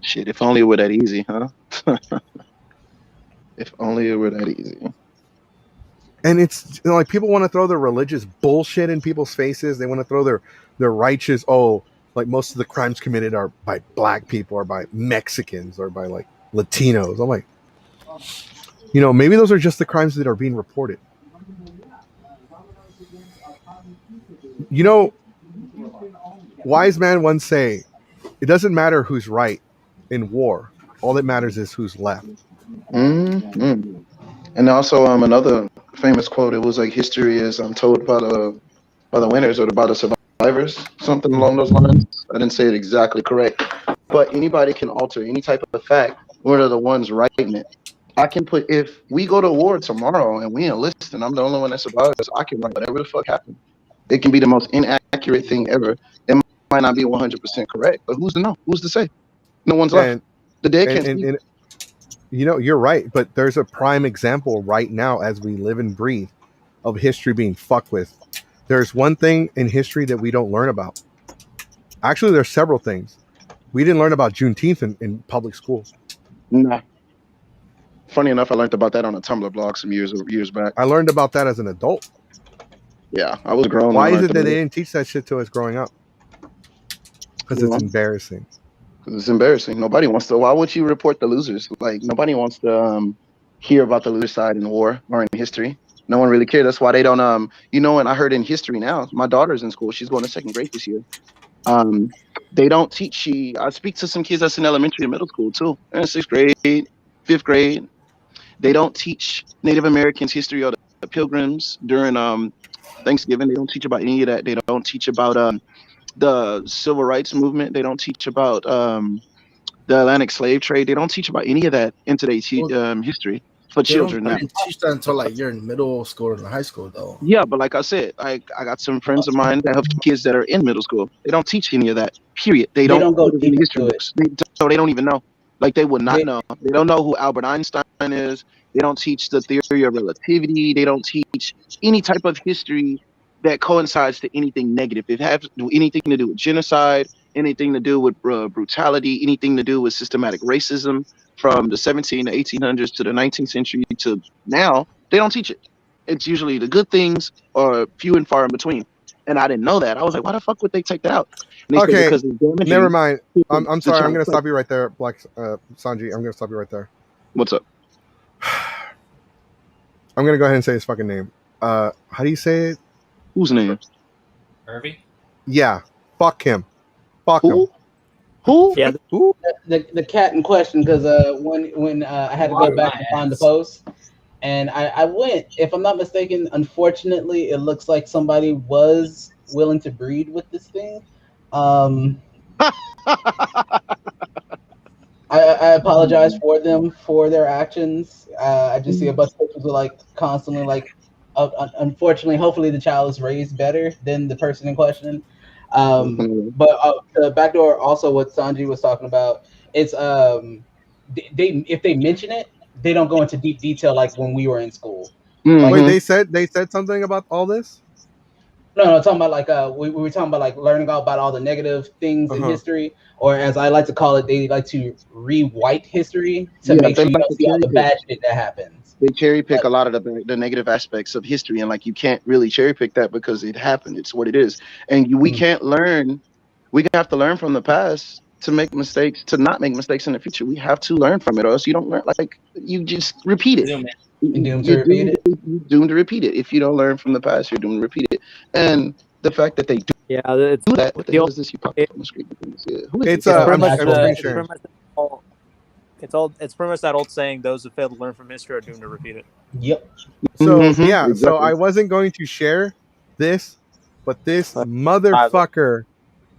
Shit, if only it were that easy, huh? If only it were that easy. And it's like people want to throw their religious bullshit in people's faces. They want to throw their righteous, like most of the crimes committed are by black people or by Mexicans or by like Latinos. I'm like, maybe those are just the crimes that are being reported. Wise man once say, it doesn't matter who's right in war. All that matters is who's left. Mm-hmm. And also, another famous quote. It was like, "History is told by the winners or by the survivors." Something along those lines. I didn't say it exactly correct, but anybody can alter any type of fact. We're the ones writing it. I can put, if we go to war tomorrow and we enlist and I'm the only one that survives, I can write whatever the fuck happened. It can be the most inaccurate thing ever. It might not be 100% correct, but who's to know? Who's to say? No one's left. The dead can't speak. You're right, but there's a prime example right now as we live and breathe of history being fucked with. There's one thing in history that we don't learn about. Actually, there's several things. We didn't learn about Juneteenth in public school. Nah. Funny enough, I learned about that on a Tumblr blog some years back. I learned about that as an adult. Yeah, I was grown. Why is it that they didn't teach that shit to us growing up? Because it's embarrassing. Because it's embarrassing. Nobody wants to. Why would you report the losers? Like, nobody wants to hear about the loser side in war or in history. No one really cares. That's why they don't. And I heard in history now, my daughter's in school. She's going to second grade this year. They don't teach. I speak to some kids that's in elementary and middle school too. They're in 6th grade, 5th grade. They don't teach Native Americans history or the Pilgrims during Thanksgiving. They don't teach about any of that. They don't teach about the civil rights movement. They don't teach about the Atlantic slave trade. They don't teach about any of that in today's history for children. They don't teach that until like you're in middle school or in high school, though. Yeah, but like I said, I got some friends of mine that have kids that are in middle school. They don't teach any of that. Period. They don't go to history books. So they don't even know. Like, they would not know. They don't know who Albert Einstein is. They don't teach the theory of relativity. They don't teach any type of history that coincides to anything negative. It has anything to do with genocide, anything to do with brutality, anything to do with systematic racism from the 17 to 1800s to the 19th century to now. They don't teach it. It's usually the good things or few and far in between. And I didn't know that. I was like, why the fuck would they take that out? Okay, never mind. I'm sorry. I'm going to stop you right there, Black Sanji. I'm going to stop you right there. What's up? I'm going to go ahead and say his fucking name. How do you say it? Whose name? Irving? Yeah. Fuck him. Fuck him. Who? Yeah. Who? The cat in question, because when I had to go back to find the post, and I went, if I'm not mistaken, unfortunately, it looks like somebody was willing to breed with this thing. I apologize for them for their actions. I just see a bunch of pictures of like constantly like, unfortunately, hopefully the child is raised better than the person in question. But the backdoor, also what Sanji was talking about, it's they if they mention it, they don't go into deep detail like when we were in school. Like, Wait, they said something about all this? no, talking about like we were talking about like learning about all the negative things in history, or as I like to call it, they like to rewrite history to make sure you don't see all the bad shit that happens. They cherry pick a lot of the negative aspects of history, and like you can't really cherry pick that because it happened. It's what it is, and we can't learn. We have to learn from the past to make mistakes, to not make mistakes in the future. We have to learn from it, or else you don't learn. Like you just repeat it. You're doomed to repeat it. If you don't learn from the past, you're doomed to repeat it. And the fact that they do it's that, what the hell is this you pop up on the screen? Who is It's this? I'm pretty much sharing. it's pretty much that old saying: those who fail to learn from history are doomed to repeat it. Yep. So Mhm, so exactly. I wasn't going to share this, but this motherfucker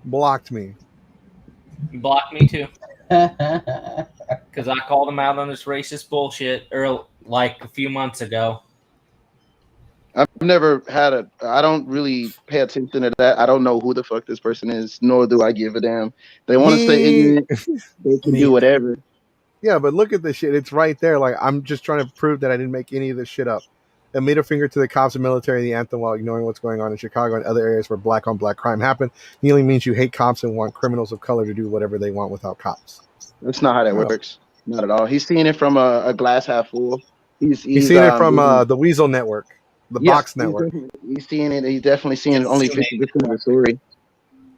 blocked me. You blocked me too. Because I called him out on this racist bullshit like a few months ago. I've never had I don't really pay attention to that. I don't know who the fuck this person is, nor do I give a damn. They want to stay ignorant. They can do whatever. Yeah, but look at this shit. It's right there. Like, I'm just trying to prove that I didn't make any of this shit up. A middle finger to the cops and military, the anthem, while ignoring what's going on in Chicago and other areas where black on black crime happen. Kneeling means you hate cops and want criminals of color to do whatever they want without cops. That's not how that works. Not at all. He's seeing it from a glass half full. He's seeing it from the Weasel Network, the Box Network. He's seeing it. He's definitely seeing only 50% of the story.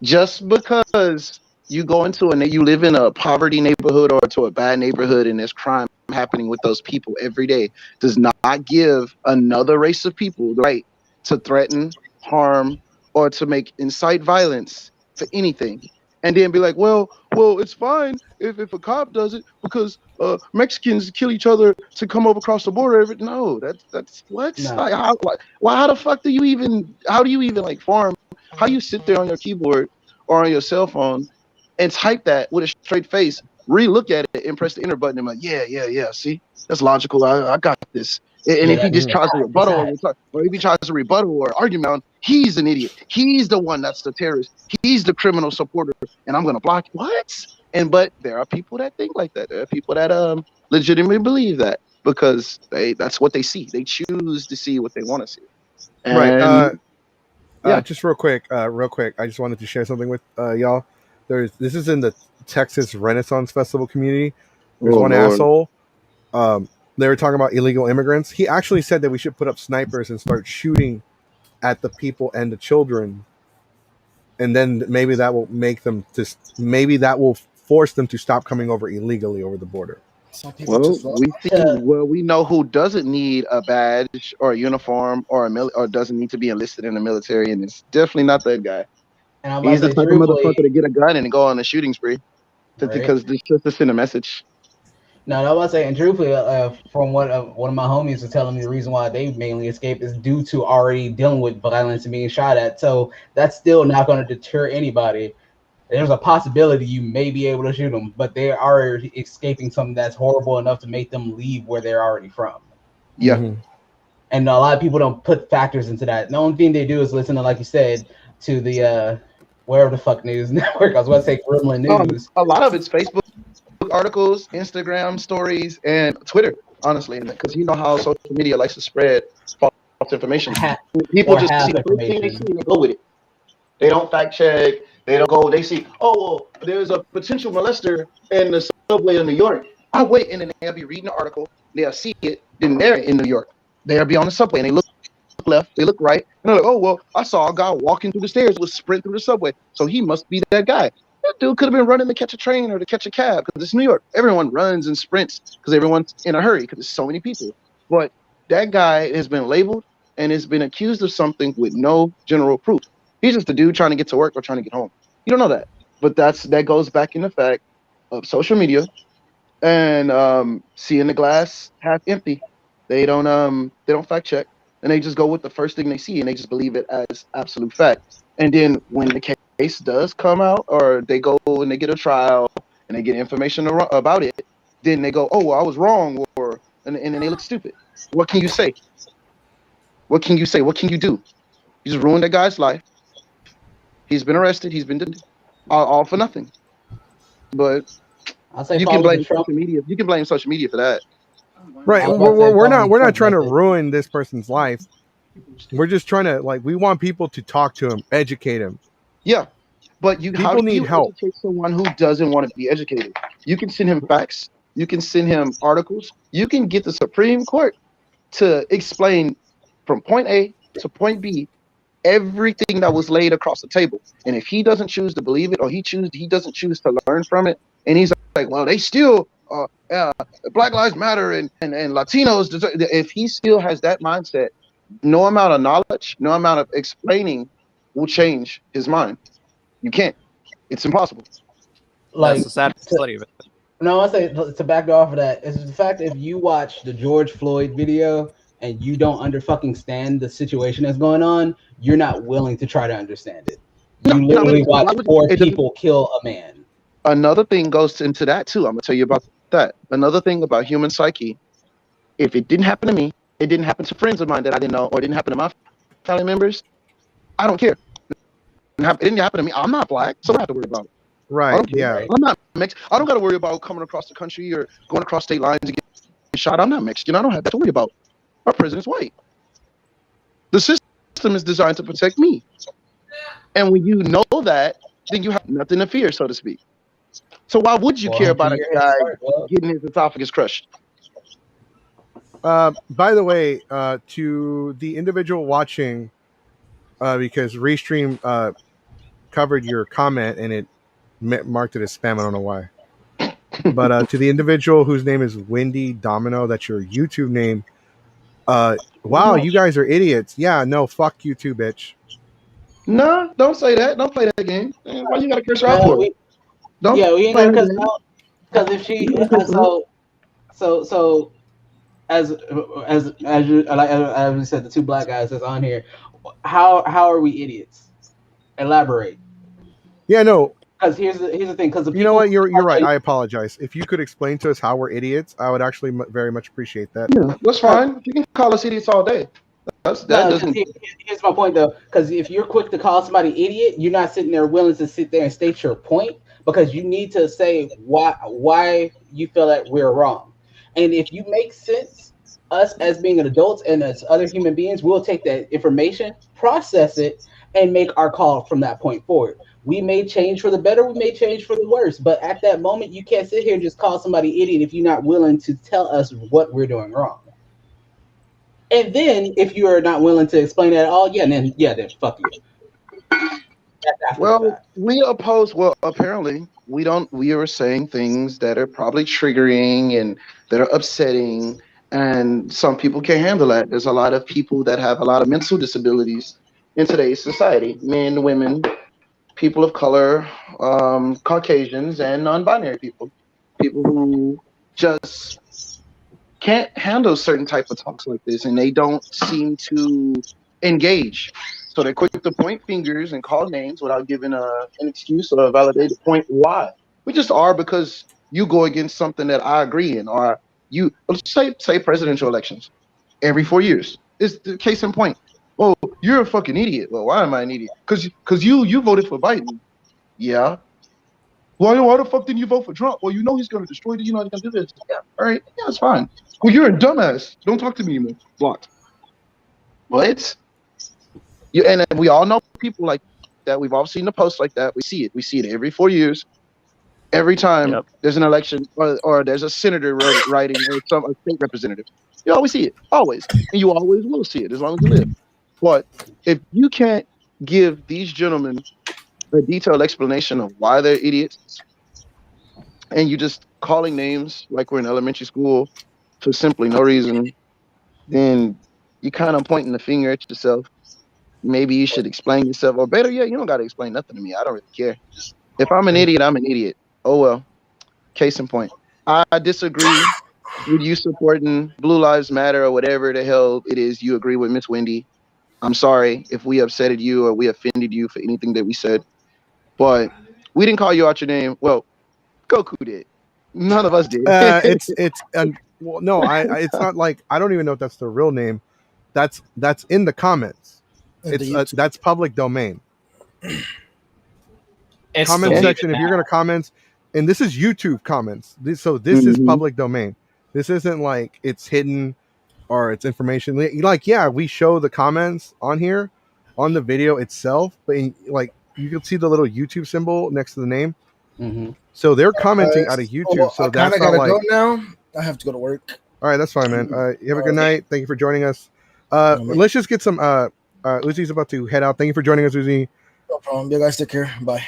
Just because you go into you live in a poverty neighborhood or to a bad neighborhood and there's crime happening with those people every day does not give another race of people the right to threaten, harm, or to incite violence for anything. And then be like, well, it's fine if a cop does it because Mexicans kill each other to come over across the border. No, that's what? No. Like, how the fuck do you even? How do you even like farm? How you sit there on your keyboard or on your cell phone and type that with a straight face, re-look at it and press the enter button and like, yeah, see, that's logical. I got this. And if he just tries to rebuttal or if he tries to rebuttal or argument, he's an idiot. He's the one that's the terrorist. He's the criminal supporter, and I'm gonna block. What? But there are people that think like that. There are people that legitimately believe that because that's what they see. They choose to see what they want to see. And, right. Just real quick. I just wanted to share something with y'all. This is in the Texas Renaissance Festival community. There's one asshole. They were talking about illegal immigrants. He actually said that we should put up snipers and start shooting at the people and the children, and then maybe that will make them maybe that will force them to stop coming over illegally over the border. We know who doesn't need a badge or a uniform or or doesn't need to be enlisted in the military, and it's definitely not that guy. He's the type of motherfucker to get a gun and go on a shooting spree because it's just to send a message. No, I was saying, truthfully, from what one of my homies was telling me, the reason why they mainly escaped is due to already dealing with violence and being shot at. So that's still not going to deter anybody. There's a possibility you may be able to shoot them, but they are escaping something that's horrible enough to make them leave where they're already from. Yeah. Mm-hmm. And a lot of people don't put factors into that. The only thing they do is listen to, like you said, to the wherever the fuck news network. I was going to say Gremlin News. A lot of it's Facebook articles, Instagram stories, and Twitter, honestly, because you know how social media likes to spread false information. People just see the first thing they see and they go with it. They don't fact check. They don't go. They see, there's a potential molester in the subway in New York. I wait, and then they'll be reading the article. They'll see it. Then they're in New York. They'll be on the subway, and they look left. They look right, and they're like, I saw a guy walking through the stairs with sprint through the subway, so he must be that guy. That dude could have been running to catch a train or to catch a cab because it's New York. Everyone runs and sprints because everyone's in a hurry because there's so many people. But that guy has been labeled and has been accused of something with no general proof. He's just a dude trying to get to work or trying to get home. You don't know that. But that goes back in the fact of social media and seeing the glass half empty. They don't fact check, and they just go with the first thing they see and they just believe it as absolute fact. And then when the case does come out, or they go and they get a trial and they get information about it, then they go, oh well, I was wrong, and then they look stupid. What can you say? What can you say? What can you do? You just ruined that guy's life. He's been arrested. He's been all for nothing. But I'll say you can follow the blame Trump. social media. You can blame social media for that. Right. I was about to say We're follow not the we're not Trump trying to method. ruin this person's life. We're just trying to we want people to talk to him, educate him. Yeah, but how People do need you help. educate someone who doesn't want to be educated? You can send him facts. You can send him articles. You can get the Supreme Court to explain from point A to point B everything that was laid across the table. And if he doesn't choose to believe it, or he doesn't choose to learn from it, and he's like, well, they still Black Lives Matter and Latinos deserve. If he still has that mindset, no amount of knowledge, no amount of explaining will change his mind. You can't. It's impossible. That's Like, the sad reality of it. no, I say to back off of that is the fact if you watch the George Floyd video and you don't fucking stand the situation that's going on, you're not willing to try to understand it. No, You you're not literally willing to. Why watch would four it doesn't? people kill a man. Another thing goes into that too. I'm gonna tell you about that. Another thing about human psyche. If it didn't happen to me, it didn't happen to friends of mine that I didn't know, or it didn't happen to my family members. I don't care. It didn't happen to me. I'm not black, so I don't have to worry about it. I Right. don't care. Yeah. Right. I'm not Mexican. I don't got to worry about coming across the country or going across state lines and getting shot. I'm not Mexican. I don't have that to worry about. Our president's white. The system is designed to protect me. And when you know that, then you have nothing to fear, so to speak. So why would you care about a Your head guy start, well, getting his esophagus crushed? By the way, to the individual watching, because Restream covered your comment and it marked it as spam. I don't know why. But to the individual whose name is Windy Domino, that's your YouTube name. Wow, you guys are idiots. Yeah, no, fuck you too, bitch. No, don't say that. Don't play that game. Man, why you gotta curse her out for it? Don't we ain't play gonna that cuss game. out because if she so as we said, the two black guys that's on here, how are we idiots? Elaborate. Yeah, no. Because here's the thing. Because you know what, you're right. I apologize. If you could explain to us how we're idiots, I would actually very much appreciate that. Yeah, that's fine. You can call us idiots all day. Here's my point though. Because if you're quick to call somebody idiot, you're not sitting there willing to sit there and state your point, because you need to say why you feel that we're wrong. And if you make sense, us as being adults and as other human beings, we'll take that information, process it, and make our call from that point forward. We may change for the better, we may change for the worse, but at that moment, you can't sit here and just call somebody idiot if you're not willing to tell us what we're doing wrong. And then, if you are not willing to explain that at all, then fuck you. Well, we oppose. Well, apparently, we don't. We are saying things that are probably triggering and that are upsetting, and some people can't handle that. There's a lot of people that have a lot of mental disabilities in today's society: men, women, people of color, Caucasians, and non-binary people. People who just can't handle certain type of talks like this, and they don't seem to engage. So they're quick to point fingers and call names without giving an excuse or a validated point why. We just are because you go against something that I agree in, or you let's say presidential elections every 4 years. It's the case in point. Oh, you're a fucking idiot. Well, why am I an idiot? Because you voted for Biden. Yeah. Why the fuck didn't you vote for Trump? Well, you know he's going to destroy the United States. Do this. Yeah, all right. Yeah, it's fine. Well, you're a dumbass. Don't talk to me anymore. Blocked. What? And we all know people like that. We've all seen the posts like that. We see it. We see it every 4 years. Every time there's an election or there's a senator writing or a state representative. You always see it. Always. And you always will see it as long as you live. But if you can't give these gentlemen a detailed explanation of why they're idiots, and you just calling names like we're in elementary school for simply no reason, then you kind of pointing the finger at yourself. Maybe you should explain yourself, or better yet, you don't got to explain nothing to me. I don't really care. If I'm an idiot, I'm an idiot. Oh well. Case in point. I disagree with you supporting Blue Lives Matter or whatever the hell it is you agree with Miss Wendy. I'm sorry if we upsetted you or we offended you for anything that we said, but we didn't call you out your name. Well, Goku did. None of us did. Well, no, it's not like I don't even know if that's the real name. That's in the comments. That's public domain. It's Comment deleted section. If now. you're gonna comment, and this is YouTube comments. This is Mhm. public domain. This isn't like it's hidden or it's information. Like yeah, we show the comments on here on the video itself, but like you can see the little YouTube symbol next to the name. Mhm. So they're commenting out of YouTube. So I kind that's of not gotta like. go now. I have to go to work. All right, that's fine, man. You have a good night. Thank you for joining us. Yeah, man. Let's just get some. Uzi's about to head out. Thank you for joining us, Uzi. No problem. You guys take care. Bye.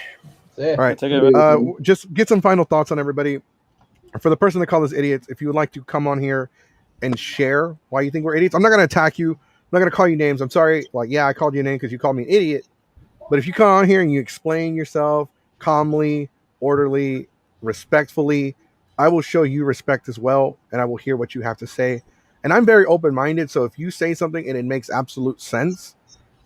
Yeah. All right. Take care, man. Just get some final thoughts on everybody. For the person that called us idiots, if you would like to come on here and share why you think we're idiots, I'm not going to attack you. I'm not going to call you names. I'm sorry. Like, yeah, I called you a name because you called me an idiot. But if you come on here and you explain yourself calmly, orderly, respectfully, I will show you respect as well, and I will hear what you have to say. And I'm very open-minded, so if you say something and it makes absolute sense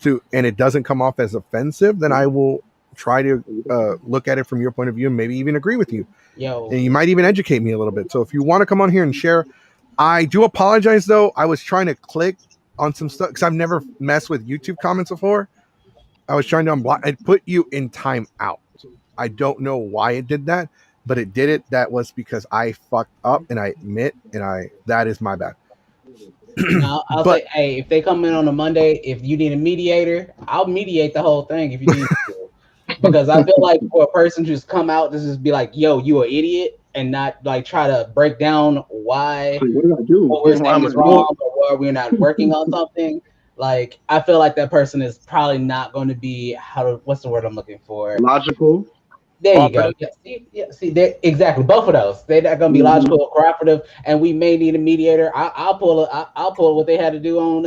and it doesn't come off as offensive, then I will try to look at it from your point of view and maybe even agree with you. Yo. And you might even educate me a little bit. So if you want to come on here and share, I do apologize though. I was trying to click on some stuff because I've never messed with YouTube comments before. I was trying to unblock. It put you in timeout. I don't know why it did that, but it did it. That was because I fucked up, and I admit, that is my bad. No, I'll say, hey, if they come in on a Monday, if you need a mediator, I'll mediate the whole thing if you need to. Because I feel like for a person to just come out to just be like, yo, you an idiot, and not like try to break down why What did I do? what we're saying is wrong or why we're not working on something. Like, I feel like that person is probably not going to be what's the word I'm looking for? Logical. There you go. Yeah, see, exactly. Both of those. They're not going to be logical or cooperative, and we may need a mediator. I'll pull what they had to do on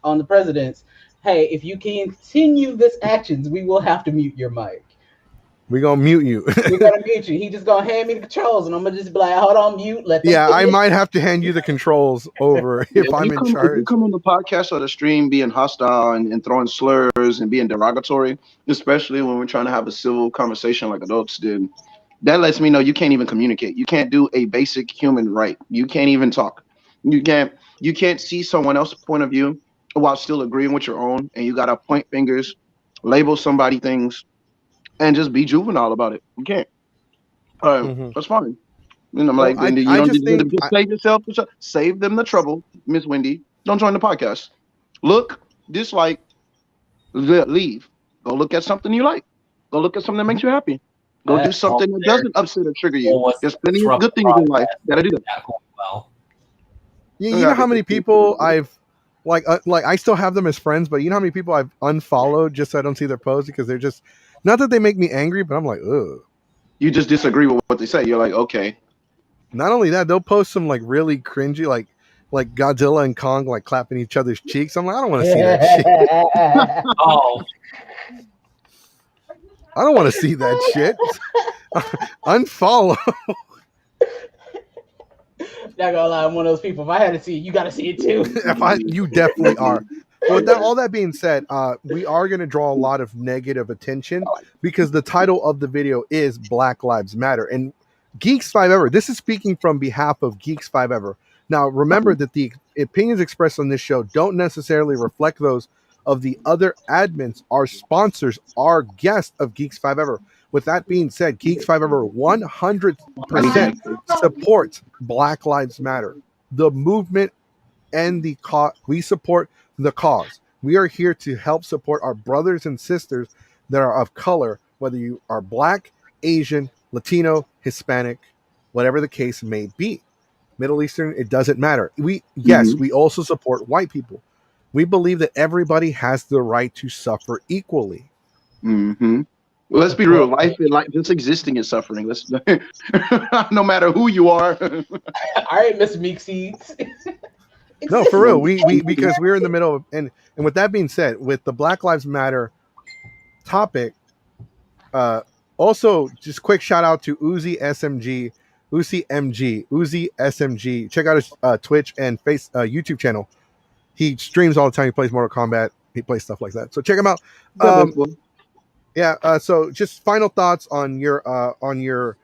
on the presidents. Hey, if you continue this actions, we will have to mute your mic. We're gonna mute you. We're gonna mute you. He just gonna hand me the controls, and I'm gonna just be like, hold on, mute. I might have to hand you the controls over if I'm in charge. If you come on the podcast or the stream being hostile and throwing slurs and being derogatory, especially when we're trying to have a civil conversation like adults did, that lets me know you can't even communicate. You can't do a basic human right. You can't even talk. You can't see someone else's point of view while still agreeing with your own, and you gotta point fingers, label somebody things, and just be juvenile about it. You can't. That's fine. You know, Well, you don't just save yourself. Save them the trouble, Miss Wendy. Don't join the podcast. Look, dislike, leave. Go look at something you like. Go look at something that makes you happy. Go do something that doesn't upset or trigger you. There's plenty of good things in life that do that. Well, you know how many people I've like I still have them as friends, but you know how many people I've unfollowed just so I don't see their posts because they're just not that they make me angry, but I'm like, ugh. You just disagree with what they say. You're like, okay. Not only that, they'll post some like really cringy, like Godzilla and Kong like clapping each other's cheeks. I'm like, I don't want to see that shit. Oh, I don't want to see that shit. Unfollow. Not gonna lie, I'm one of those people. If I had to see it, you gotta see it too. You definitely are. But with all that being said, we are going to draw a lot of negative attention because the title of the video is Black Lives Matter. And Geeks 5 Ever, this is speaking from behalf of Geeks 5 Ever. Now, remember that the opinions expressed on this show don't necessarily reflect those of the other admins, our sponsors, our guests of Geeks 5 Ever. With that being said, Geeks 5 Ever 100% supports Black Lives Matter, the movement, and the cause. We support the cause. We are here to help support our brothers and sisters that are of color, whether you are Black, Asian, Latino, Hispanic, whatever the case may be. Middle Eastern, it doesn't matter. We also support white people. We believe that everybody has the right to suffer equally. Mm-hmm. Well, let's be real. Life, like just existing is suffering. Let's no matter who you are. All right, Miss Meek Seeds. No, for real. We because we're in the middle of, and with that being said, with the Black Lives Matter topic, Also, just quick shout out to Uzi SMG, Uzi SMG. Check out his Twitch and YouTube channel. He streams all the time. He plays Mortal Kombat. He plays stuff like that. So check him out. So just final thoughts on your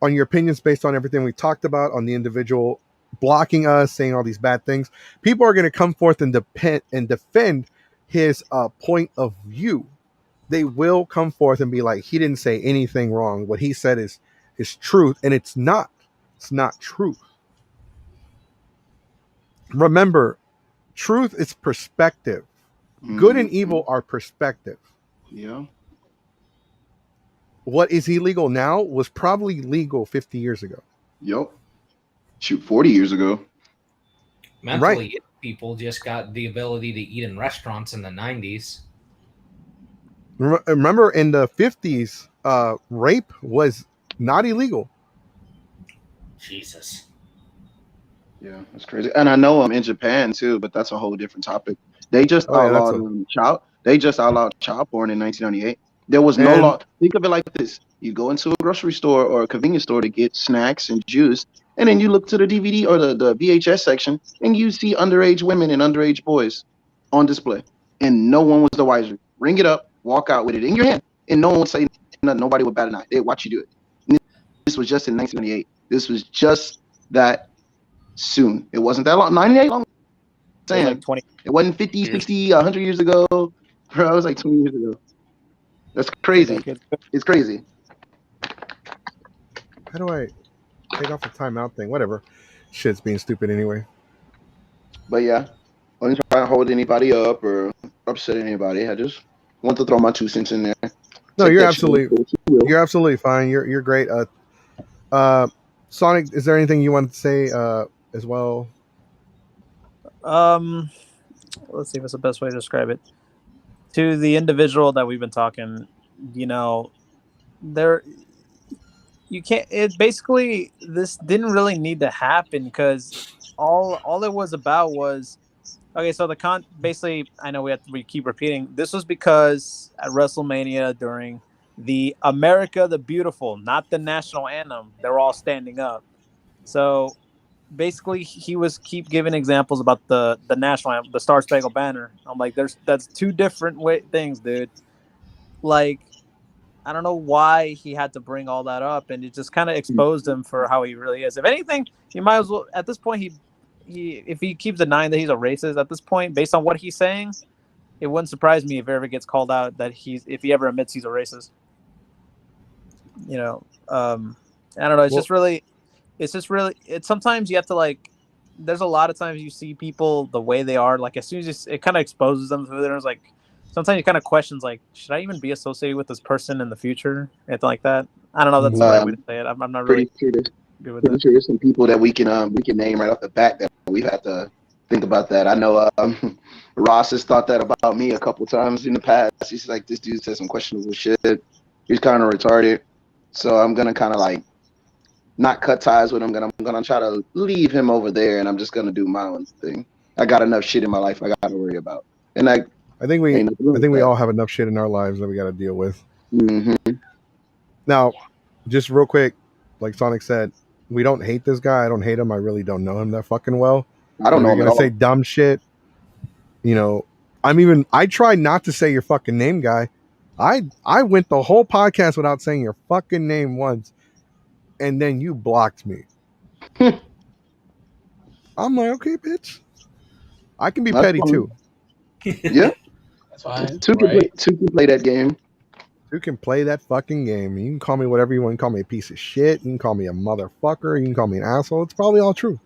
opinions based on everything we talked about on the individual blocking us, saying all these bad things. People are going to come forth and defend his point of view. They will come forth and be like, he didn't say anything wrong. What he said is truth, and it's not. It's not truth. Remember, truth is perspective. Good and evil are perspective. Yeah. What is illegal now was probably legal 50 years ago. Yep. Shoot, 40 years ago. Mentally ill people just got the ability to eat in restaurants in the 90s. Remember, in the 50s, rape was not illegal. Jesus. Yeah, that's crazy. And I know I'm in Japan too, but that's a whole different topic. They just outlawed child porn in 1998. There was no law. Think of it like this: you go into a grocery store or a convenience store to get snacks and juice, and then you look to the DVD or the VHS section, and you see underage women and underage boys on display, and no one was the wiser. Ring it up, walk out with it in your hand, and no one would say nothing. Nobody would bat an eye. They'd watch you do it. And this was just in 1998. This was just that soon. It wasn't that long. 98 long. Saying like 20. It wasn't 50, 60, 100 years ago. Bro, it was like 20 years ago. That's crazy. It's crazy. How do I take off the timeout thing? Whatever. Shit's being stupid anyway. But yeah, I wasn't trying to hold anybody up or upset anybody. I just want to throw my 2 cents in there. No, you're absolutely fine. You're great. Sonic, is there anything you want to say as well? Let's see what's the best way to describe it. To the individual that we've been talking, you can't. It basically, this didn't really need to happen because all it was about was okay. So basically, I know we keep repeating. This was because at WrestleMania during the America the Beautiful, not the national anthem, they were all standing up. So basically, he was keep giving examples about the national anthem, the Star Spangled Banner. I'm like, that's 2 different things, dude. Like, I don't know why he had to bring all that up, and it just kind of exposed him for how he really is. If anything, he might as well at this point if he keeps denying that he's a racist at this point, based on what he's saying, it wouldn't surprise me if it ever gets called out that if he ever admits he's a racist. I don't know. It's sometimes you have to there's a lot of times you see people the way they are, like as soon as it kind of exposes them to who they are. It's like sometimes you kind of questions should I even be associated with this person in the future? Anything like that. I don't know. That's the right way to say it. I'm not really good with that. Sure there's some people that we can name right off the bat that we've had to think about that. I know Ross has thought that about me a couple times in the past. He's like, this dude said some questionable shit. He's kind of retarded. So I'm gonna kind of not cut ties with him. I'm gonna try to leave him over there, and I'm just gonna do my own thing. I got enough shit in my life I got to worry about, and I think we all have enough shit in our lives that we got to deal with. Mm-hmm. Now, just real quick, like Sonic said, we don't hate this guy. I don't hate him. I really don't know him that fucking well. I don't know him at all. Say dumb shit. I tried not to say your fucking name, guy. I went the whole podcast without saying your fucking name once, and then you blocked me. I'm like, okay, bitch. I can be petty too. Yeah, that's fine. Two can play that game. You can play that fucking game. You can call me whatever you want. You can call me a piece of shit. You can call me a motherfucker. You can call me an asshole. It's probably all true.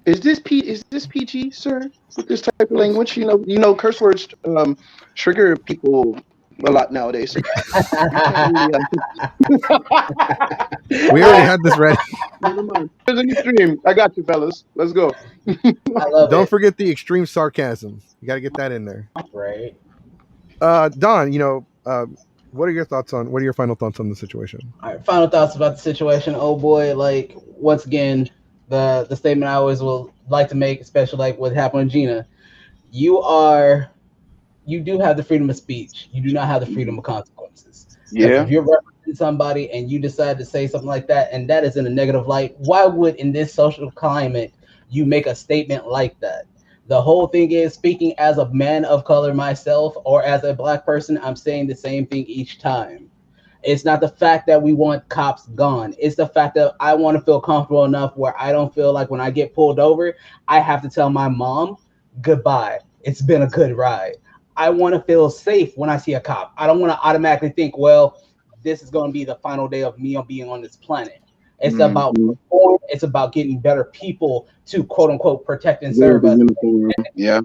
Is this PG, sir? With this type of language, curse words trigger people a lot nowadays. We already had this ready. Never mind. There's a new stream. I got you, fellas. Let's go. Don't forget the extreme sarcasm. You got to get that in there. Right. Don, what are your final thoughts on the situation? All right, final thoughts about the situation. Oh boy, once again, the statement I always will like to make, especially what happened with Gina. You do have the freedom of speech. You do not have the freedom of consequences. Yeah. If you're somebody and you decide to say something like that, and that is in a negative light, why would in this social climate you make a statement like that? The whole thing is, speaking as a man of color myself or as a black person, I'm saying the same thing each time. It's not the fact that we want cops gone. It's the fact that I want to feel comfortable enough where I don't feel like when I get pulled over, I have to tell my mom, goodbye. It's been a good ride. I want to feel safe when I see a cop. I don't want to automatically think, well, this is going to be the final day of me being on this planet. It's about reform. It's about getting better people to quote unquote protect and serve us. Yeah.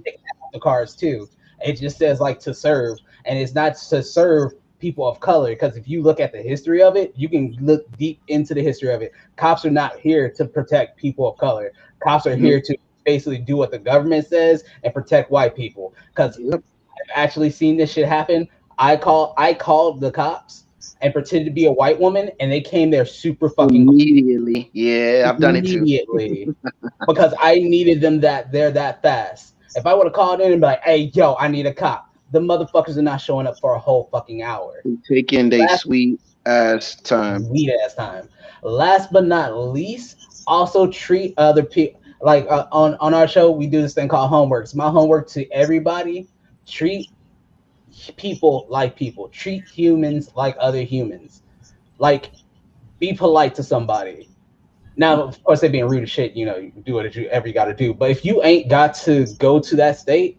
The cars too. It just says like to serve, and it's not to serve people of color, because if you look at the history of it, you can look deep into the history of it. Cops are not here to protect people of color. Cops are here to basically do what the government says and protect white people. Because I've actually seen this shit happen. I called the cops and pretended to be a white woman, and they came there super fucking immediately. Yeah, I've done it too. Immediately, because I needed them that fast. If I would have called in and be like, "Hey, yo, I need a cop," the motherfuckers are not showing up for a whole fucking hour. Taking their sweet ass time. Sweet ass time. Last but not least, also treat other people like on our show. We do this thing called homeworks. My homework to everybody: treat people like people. Treat humans like other humans. Like, be polite to somebody. Now, of course, they're being rude as shit. You know, you do what you ever got to do. But if you ain't got to go to that state,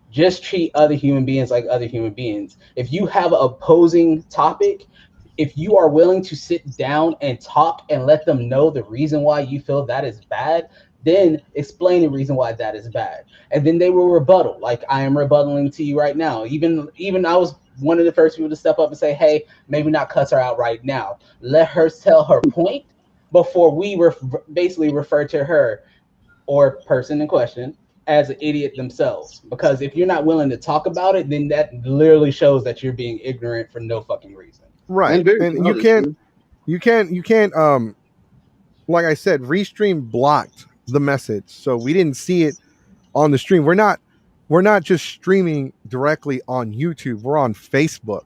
just treat other human beings like other human beings. If you have an opposing topic, if you are willing to sit down and talk and let them know the reason why you feel that is bad, then explain the reason why that is bad. And then they will rebuttal, like I am rebuttaling to you right now. Even I was one of the first people to step up and say, hey, maybe not cuss her out right now. Let her tell her point before we basically refer to her or person in question as an idiot themselves. Because if you're not willing to talk about it, then that literally shows that you're being ignorant for no fucking reason. Right. And you can't like I said, Restream blocked the message, so we didn't see it on the stream. We're not just streaming directly on YouTube. We're on Facebook,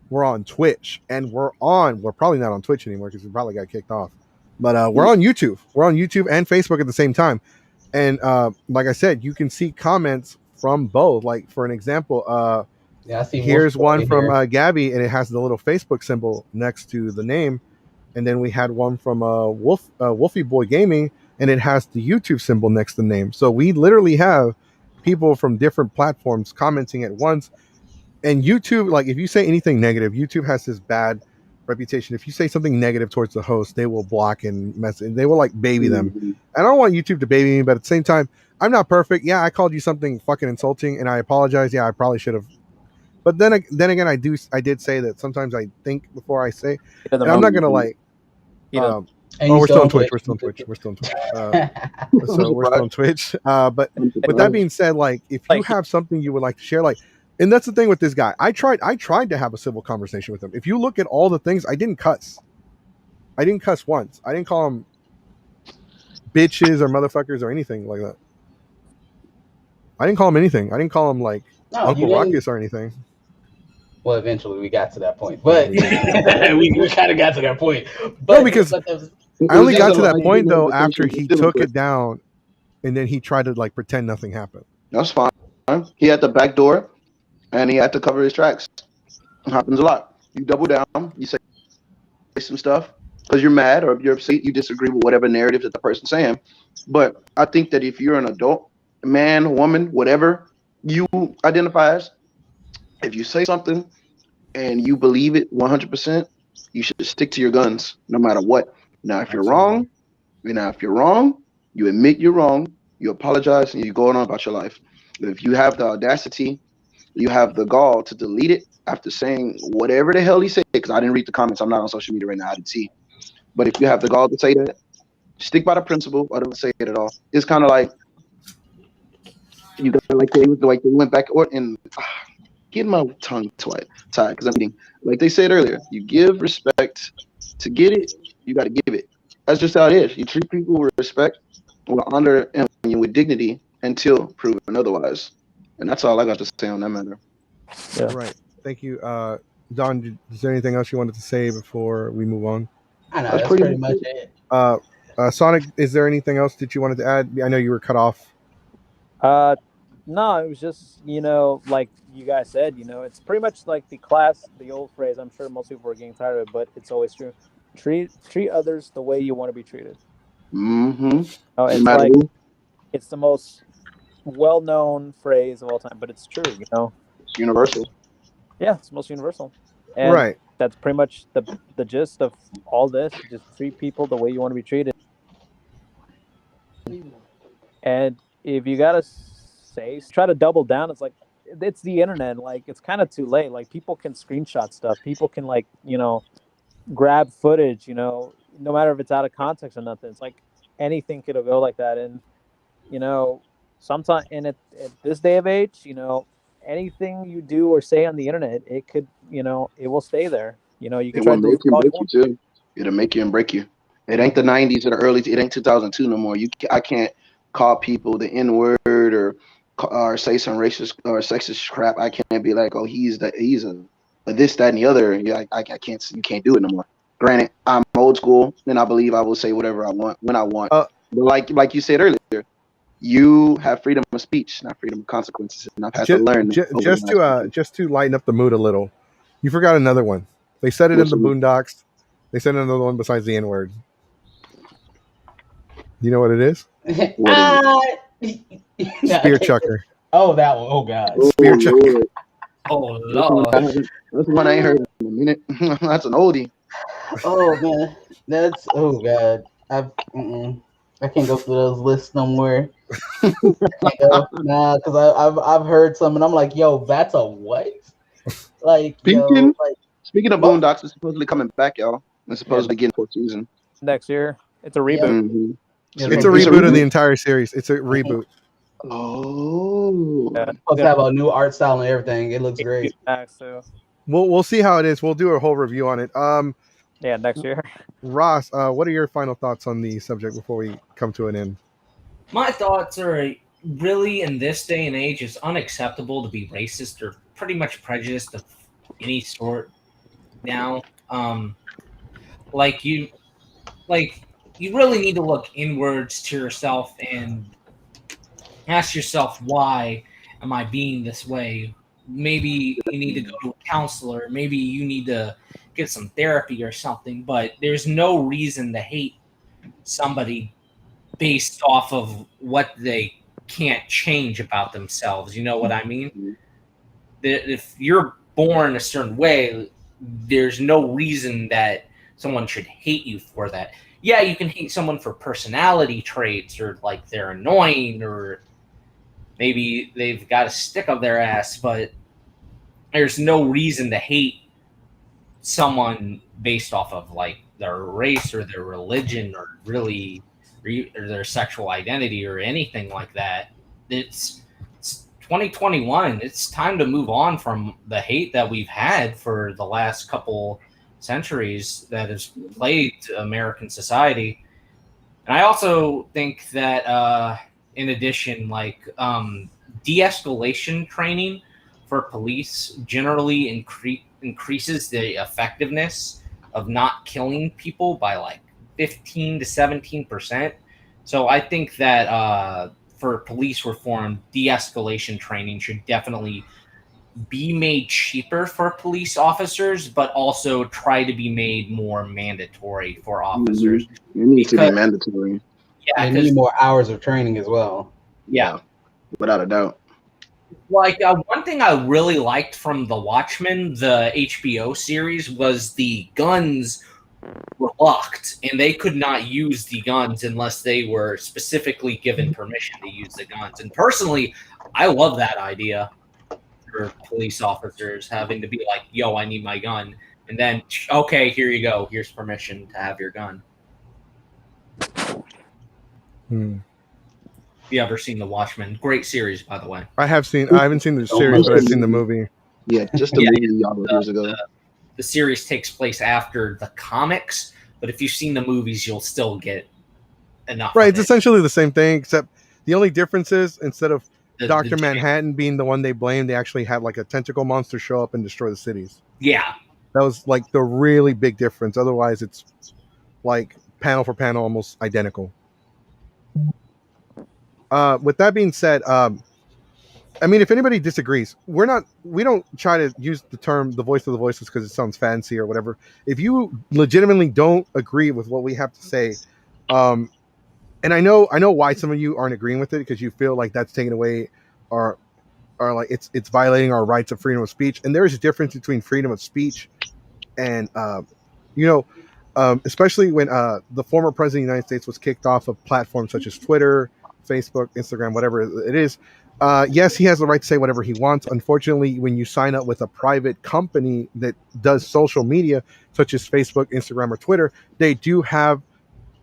we're on Twitch, and we're probably not on Twitch anymore because we probably got kicked off. But we're on YouTube. We're on YouTube and Facebook at the same time. And like I said, you can see comments from both. Like, for an example, yeah, I see here's one from Gabby, and it has the little Facebook symbol next to the name. And then we had one from Wolfie Boy Gaming, and it has the YouTube symbol next to the name. So we literally have people from different platforms commenting at once. And YouTube, like, if you say anything negative, YouTube has this bad reputation. If you say something negative towards the host, they will block and message. They will like baby them. And I don't want YouTube to baby me, but at the same time, I'm not perfect. Yeah, I called you something fucking insulting, and I apologize. Yeah, I probably should have. But then again, I did say that sometimes I think before I say, and I'm not gonna like. We're still on Twitch. We're still on Twitch. So we're still on Twitch. But with that being said, like, if you have something you would like to share, like, and that's the thing with this guy. I tried to have a civil conversation with him. If you look at all the things, I didn't cuss. I didn't cuss once. I didn't call him bitches or motherfuckers or anything like that. I didn't call him anything. I didn't call him like Uncle Ruckus or anything. Well, eventually we got to that point, but we kind of got to that point. But no, because I only got to that point though after he took it down, and then he tried to like pretend nothing happened. That's fine. He had the back door, and he had to cover his tracks. It happens a lot. You double down. You say some stuff because you're mad or you're upset. You disagree with whatever narrative that the person's saying. But I think that if you're an adult, man, woman, whatever you identify as, if you say something and you believe it 100%, you should stick to your guns no matter what. Now, if you're wrong, you admit you're wrong, you apologize, and you go on about your life. If you have the audacity, you have the gall to delete it after saying whatever the hell he said, because I didn't read the comments. I'm not on social media right now. I didn't see. But if you have the gall to say that, stick by the principle or don't say it at all. It's kind of like you got like they went back and getting my tongue tied because I'm eating. Like they said earlier, you give respect to get it. You got to give it. That's just how it is. You treat people with respect, with honor, and with dignity until proven otherwise. And that's all I got to say on that matter. Yeah. Right. Thank you. Don, is there anything else you wanted to say before we move on? I know that's pretty much it. Sonic, is there anything else that you wanted to add? I know you were cut off. No, it was just, like you guys said, it's pretty much like the old phrase. I'm sure most people are getting tired of it, but it's always true. Treat others the way you want to be treated. Mm-hmm. Oh, it's No matter like who, it's the most well-known phrase of all time, but it's true. it's universal. Yeah, it's most universal, and Right. that's pretty much the gist of all this. Just treat people the way you want to be treated. And if you gotta try to double down. It's like it's the internet. Like it's kind of too late. Like people can screenshot stuff. People can grab footage. No matter if it's out of context or nothing. It's like anything could go like that. And sometimes and at this day of age, anything you do or say on the internet, it could it will stay there. You It can try will to make delete you it all and you break you want. too. It'll make you and break you. It ain't the '90s or the early. It ain't 2002 no more. I can't call people the N word or say some racist or sexist crap. I can't be like, oh, he's a this, that, and the other. Yeah, I can't. You can't do it no more. Granted, I'm old school, and I believe I will say whatever I want when I want. But like you said earlier, you have freedom of speech, not freedom of consequences, and I've had to learn that over the last few years. Just to lighten up the mood a little, you forgot another one. They said it in the Boondocks. They said another one besides the N word. You know what it is? Spear chucker. Oh, that one. Oh God. Spear chucker. Oh Lord. That's one I ain't heard in a minute. That's an oldie. Oh man, that's God. I can't go through those lists no more. Nah, because I've heard some and I'm like, yo, that's a what? Like, Speaking of Boondocks, it's supposedly coming back, y'all. It's supposedly getting 4th season next year. It's a reboot. Mm-hmm. It's a reboot of the entire series. It's a reboot. Oh, supposed to have a new art style and everything. It looks great. We'll see how it is. We'll do a whole review on it. Yeah, next year. Ross, what are your final thoughts on the subject before we come to an end? My thoughts are really in this day and age, it's unacceptable to be racist or pretty much prejudiced of any sort now. You really need to look inwards to yourself and ask yourself, why am I being this way? Maybe you need to go to a counselor. Maybe you need to get some therapy or something, but there's no reason to hate somebody based off of what they can't change about themselves. You know what I mean? If you're born a certain way, there's no reason that someone should hate you for that. Yeah, you can hate someone for personality traits or like they're annoying or maybe they've got a stick up their ass, but there's no reason to hate someone based off of like their race or their religion or really or their sexual identity or anything like that. It's 2021. It's time to move on from the hate that we've had for the last couple centuries that has plagued American society. And I also think that in addition, de-escalation training for police generally increases the effectiveness of not killing people by 15 to 17%. So I think that for police reform, de-escalation training should definitely be made cheaper for police officers, but also try to be made more mandatory for officers. Mm-hmm. It needs to be mandatory. Yeah, they need more hours of training as well. Yeah, without a doubt. One thing I really liked from The Watchmen, the HBO series, was the guns were locked, and they could not use the guns unless they were specifically given permission to use the guns. And personally, I love that idea for police officers having to be like, yo, I need my gun. And then, okay, here you go. Here's permission to have your gun. Have you ever seen The Watchmen? Great series, by the way. I haven't seen the series, but I've seen the movie. Yeah, just the movie years ago. The series takes place after the comics, but if you've seen the movies, you'll still get enough. Right, it's essentially the same thing, except the only difference is instead of Dr. Manhattan being the one they blamed, they actually had like a tentacle monster show up and destroy the cities. Yeah. That was like the really big difference. Otherwise, it's like panel for panel, almost identical. With that being said, I mean, if anybody disagrees, we don't try to use the term the voice of the voiceless because it sounds fancy or whatever. If you legitimately don't agree with what we have to say, and I know why some of you aren't agreeing with it because you feel like that's taking away our like it's violating our rights of freedom of speech. And there is a difference between freedom of speech and especially when the former president of the United States was kicked off of platforms such as Twitter, Facebook, Instagram, whatever it is. Yes, he has the right to say whatever he wants. Unfortunately, when you sign up with a private company that does social media, such as Facebook, Instagram, or Twitter, they do have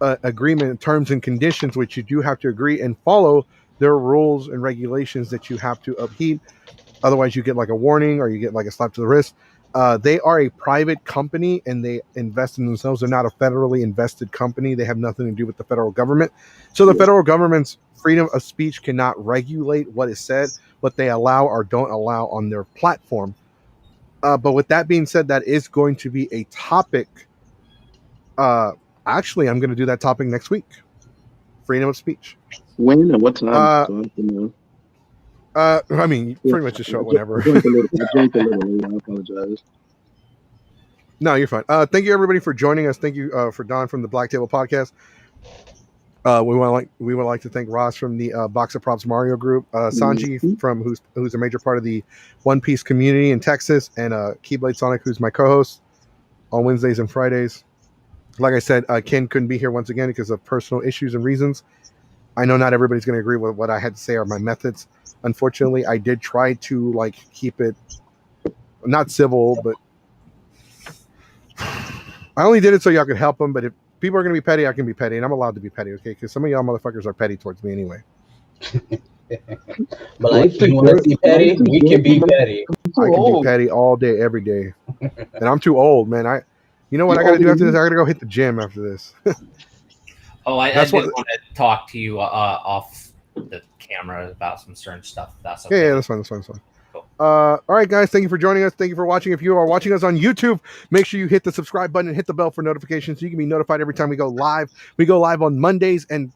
agreement, terms and conditions, which you do have to agree and follow their rules and regulations that you have to upheed. Otherwise, you get like a warning or you get like a slap to the wrist. They are a private company and they invest in themselves. They're not a federally invested company. They have nothing to do with the federal government. So the federal government's freedom of speech cannot regulate what is said, what they allow or don't allow on their platform. But with that being said, that is going to be a topic. Actually, I'm going to do that topic next week. Freedom of speech. When and what time? So I know. I mean, you pretty much just show it whenever. I drank a little. I apologize. No, you're fine. Thank you everybody for joining us. Thank you for Don from the Black Table Podcast. We would like to thank Ross from the Box of Props Mario Group, Sanji from who's a major part of the One Piece community in Texas, and Keyblade Sonic, who's my co-host on Wednesdays and Fridays. Like I said, Ken couldn't be here once again because of personal issues and reasons. I know not everybody's going to agree with what I had to say or my methods. Unfortunately, I did try to like keep it not civil, but I only did it so y'all could help them. But if people are going to be petty, I can be petty, and I'm allowed to be petty, okay? Because some of y'all motherfuckers are petty towards me anyway. But like, if you want to be petty, we can be petty. I can be petty all day, every day, and I'm too old, man. You know what I got to do after this? I got to go hit the gym after this. I did want to talk to you off the camera about some certain stuff. That's okay. Yeah, that's fine. Cool. All right, guys. Thank you for joining us. Thank you for watching. If you are watching us on YouTube, make sure you hit the subscribe button and hit the bell for notifications so you can be notified every time we go live. We go live on Mondays and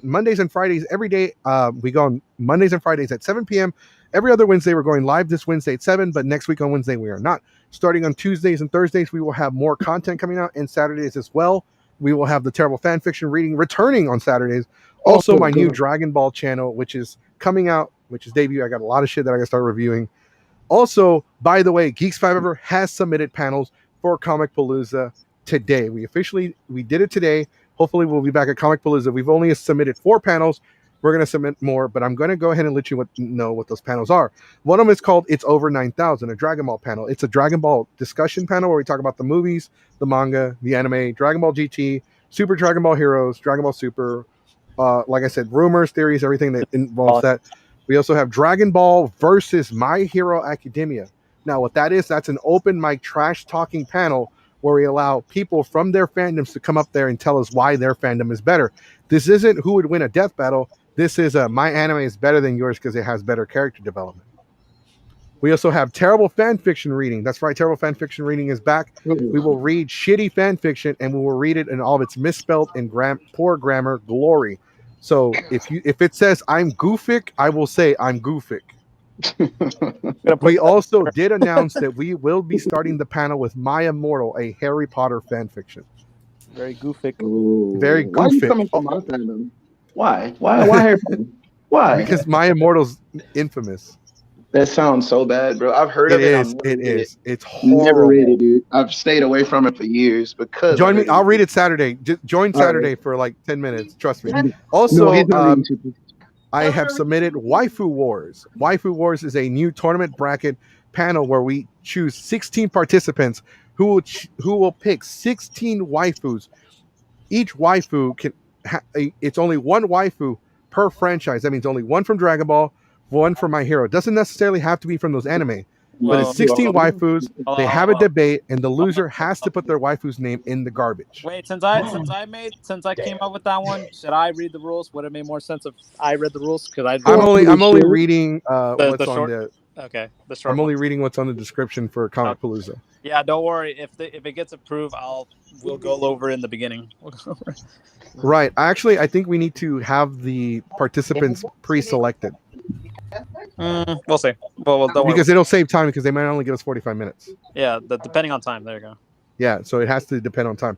Mondays and Fridays every day. We go on Mondays and Fridays at 7 p.m. Every other Wednesday, we're going live this Wednesday at 7, but next week on Wednesday, we are not. Starting on Tuesdays and Thursdays, we will have more content coming out, and Saturdays as well. We will have the terrible fan fiction reading returning on Saturdays. Also, my new Dragon Ball channel, which is coming out, which is debut. I got a lot of shit that I got to start reviewing. Also, by the way, Geeks 5 Ever has submitted panels for Comic Palooza today. We did it today. Hopefully, we'll be back at Comic Palooza. We've only submitted 4 panels. We're going to submit more, but I'm going to go ahead and let you know what those panels are. One of them is called It's Over 9,000, a Dragon Ball panel. It's a Dragon Ball discussion panel where we talk about the movies, the manga, the anime, Dragon Ball GT, Super Dragon Ball Heroes, Dragon Ball Super, like I said, rumors, theories, everything that involves that. We also have Dragon Ball versus My Hero Academia. Now, what that is, that's an open mic trash talking panel where we allow people from their fandoms to come up there and tell us why their fandom is better. This isn't who would win a death battle. This is my anime is better than yours because it has better character development. We also have terrible fan fiction reading. That's right, terrible fan fiction reading is back. We will read shitty fan fiction and we will read it in all of its misspelled and poor grammar glory. So if it says I'm goofic, I will say I'm goofic. We also did announce that we will be starting the panel with My Immortal, a Harry Potter fan fiction. Very goofic. Ooh. Very Why are you goofic. coming from my fandom? Why Harry Potter? Why? Because My Immortal's infamous. That sounds so bad, bro. I've heard of it. It is. It's horrible. Never read it, dude. I've stayed away from it for years because. Join me. I'll read it Saturday. Join Saturday for like 10 minutes. Trust me. Also, I have submitted Waifu Wars. Waifu Wars is a new tournament bracket panel where we choose 16 participants who will pick 16 waifus. Each waifu can. It's only one waifu per franchise. That means only one from Dragon Ball, one from My Hero. It doesn't necessarily have to be from those anime. But it's 16 waifus. Hold They on, have a hold on. debate, and the loser has to put their waifu's name in the garbage. Wait, since I came up with that one, should I read the rules? Would it make more sense if I read the rules? Because I'm only reading the what's on short. the. Okay, the short I'm only one. reading what's on the description for Comic Palooza. Yeah, don't worry. If it gets approved, we'll go over in the beginning. Right. I think we need to have the participants pre-selected We'll see. Well, don't worry. because it'll save time because they might only give us 45 minutes. Yeah, depending on time. There you go. Yeah, so it has to depend on time.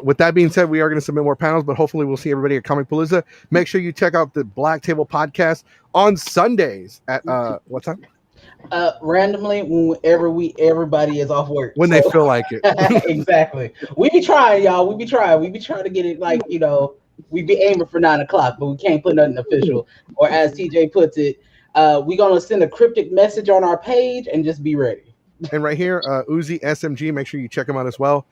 With that being said, we are going to submit more panels, but hopefully we'll see everybody at Comic Palooza. Make sure you check out the Black Table Podcast on Sundays at what time? Randomly whenever everybody is off work. When they feel like it. Exactly. We be trying, y'all. We be trying to get it like, we be aiming for 9 o'clock, but we can't put nothing official. Or as TJ puts it, we gonna send a cryptic message on our page and just be ready. And right here, Uzi SMG, make sure you check them out as well.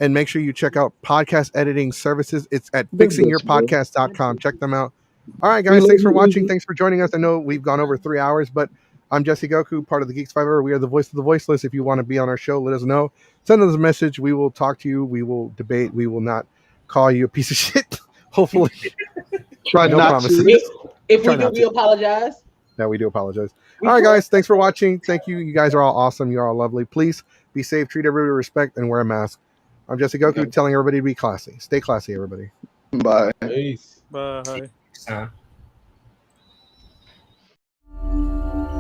And make sure you check out Podcast Editing Services. It's at fixingyourpodcast.com. Check them out. All right, guys. Thanks for watching. Thanks for joining us. I know we've gone over 3 hours, but I'm Jesse Goku, part of the Geeks Fiber. We are the voice of the voiceless. If you want to be on our show, let us know. Send us a message. We will talk to you. We will debate. We will not call you a piece of shit. Hopefully. Try no not promises. to. If we do, we apologize. Yeah, we do apologize. All right, guys. Thanks for watching. Thank you. You guys are all awesome. You're all lovely. Please be safe. Treat everybody with respect and wear a mask. I'm Jesse Goku telling everybody to be classy. Stay classy, everybody. Bye. Peace. Bye.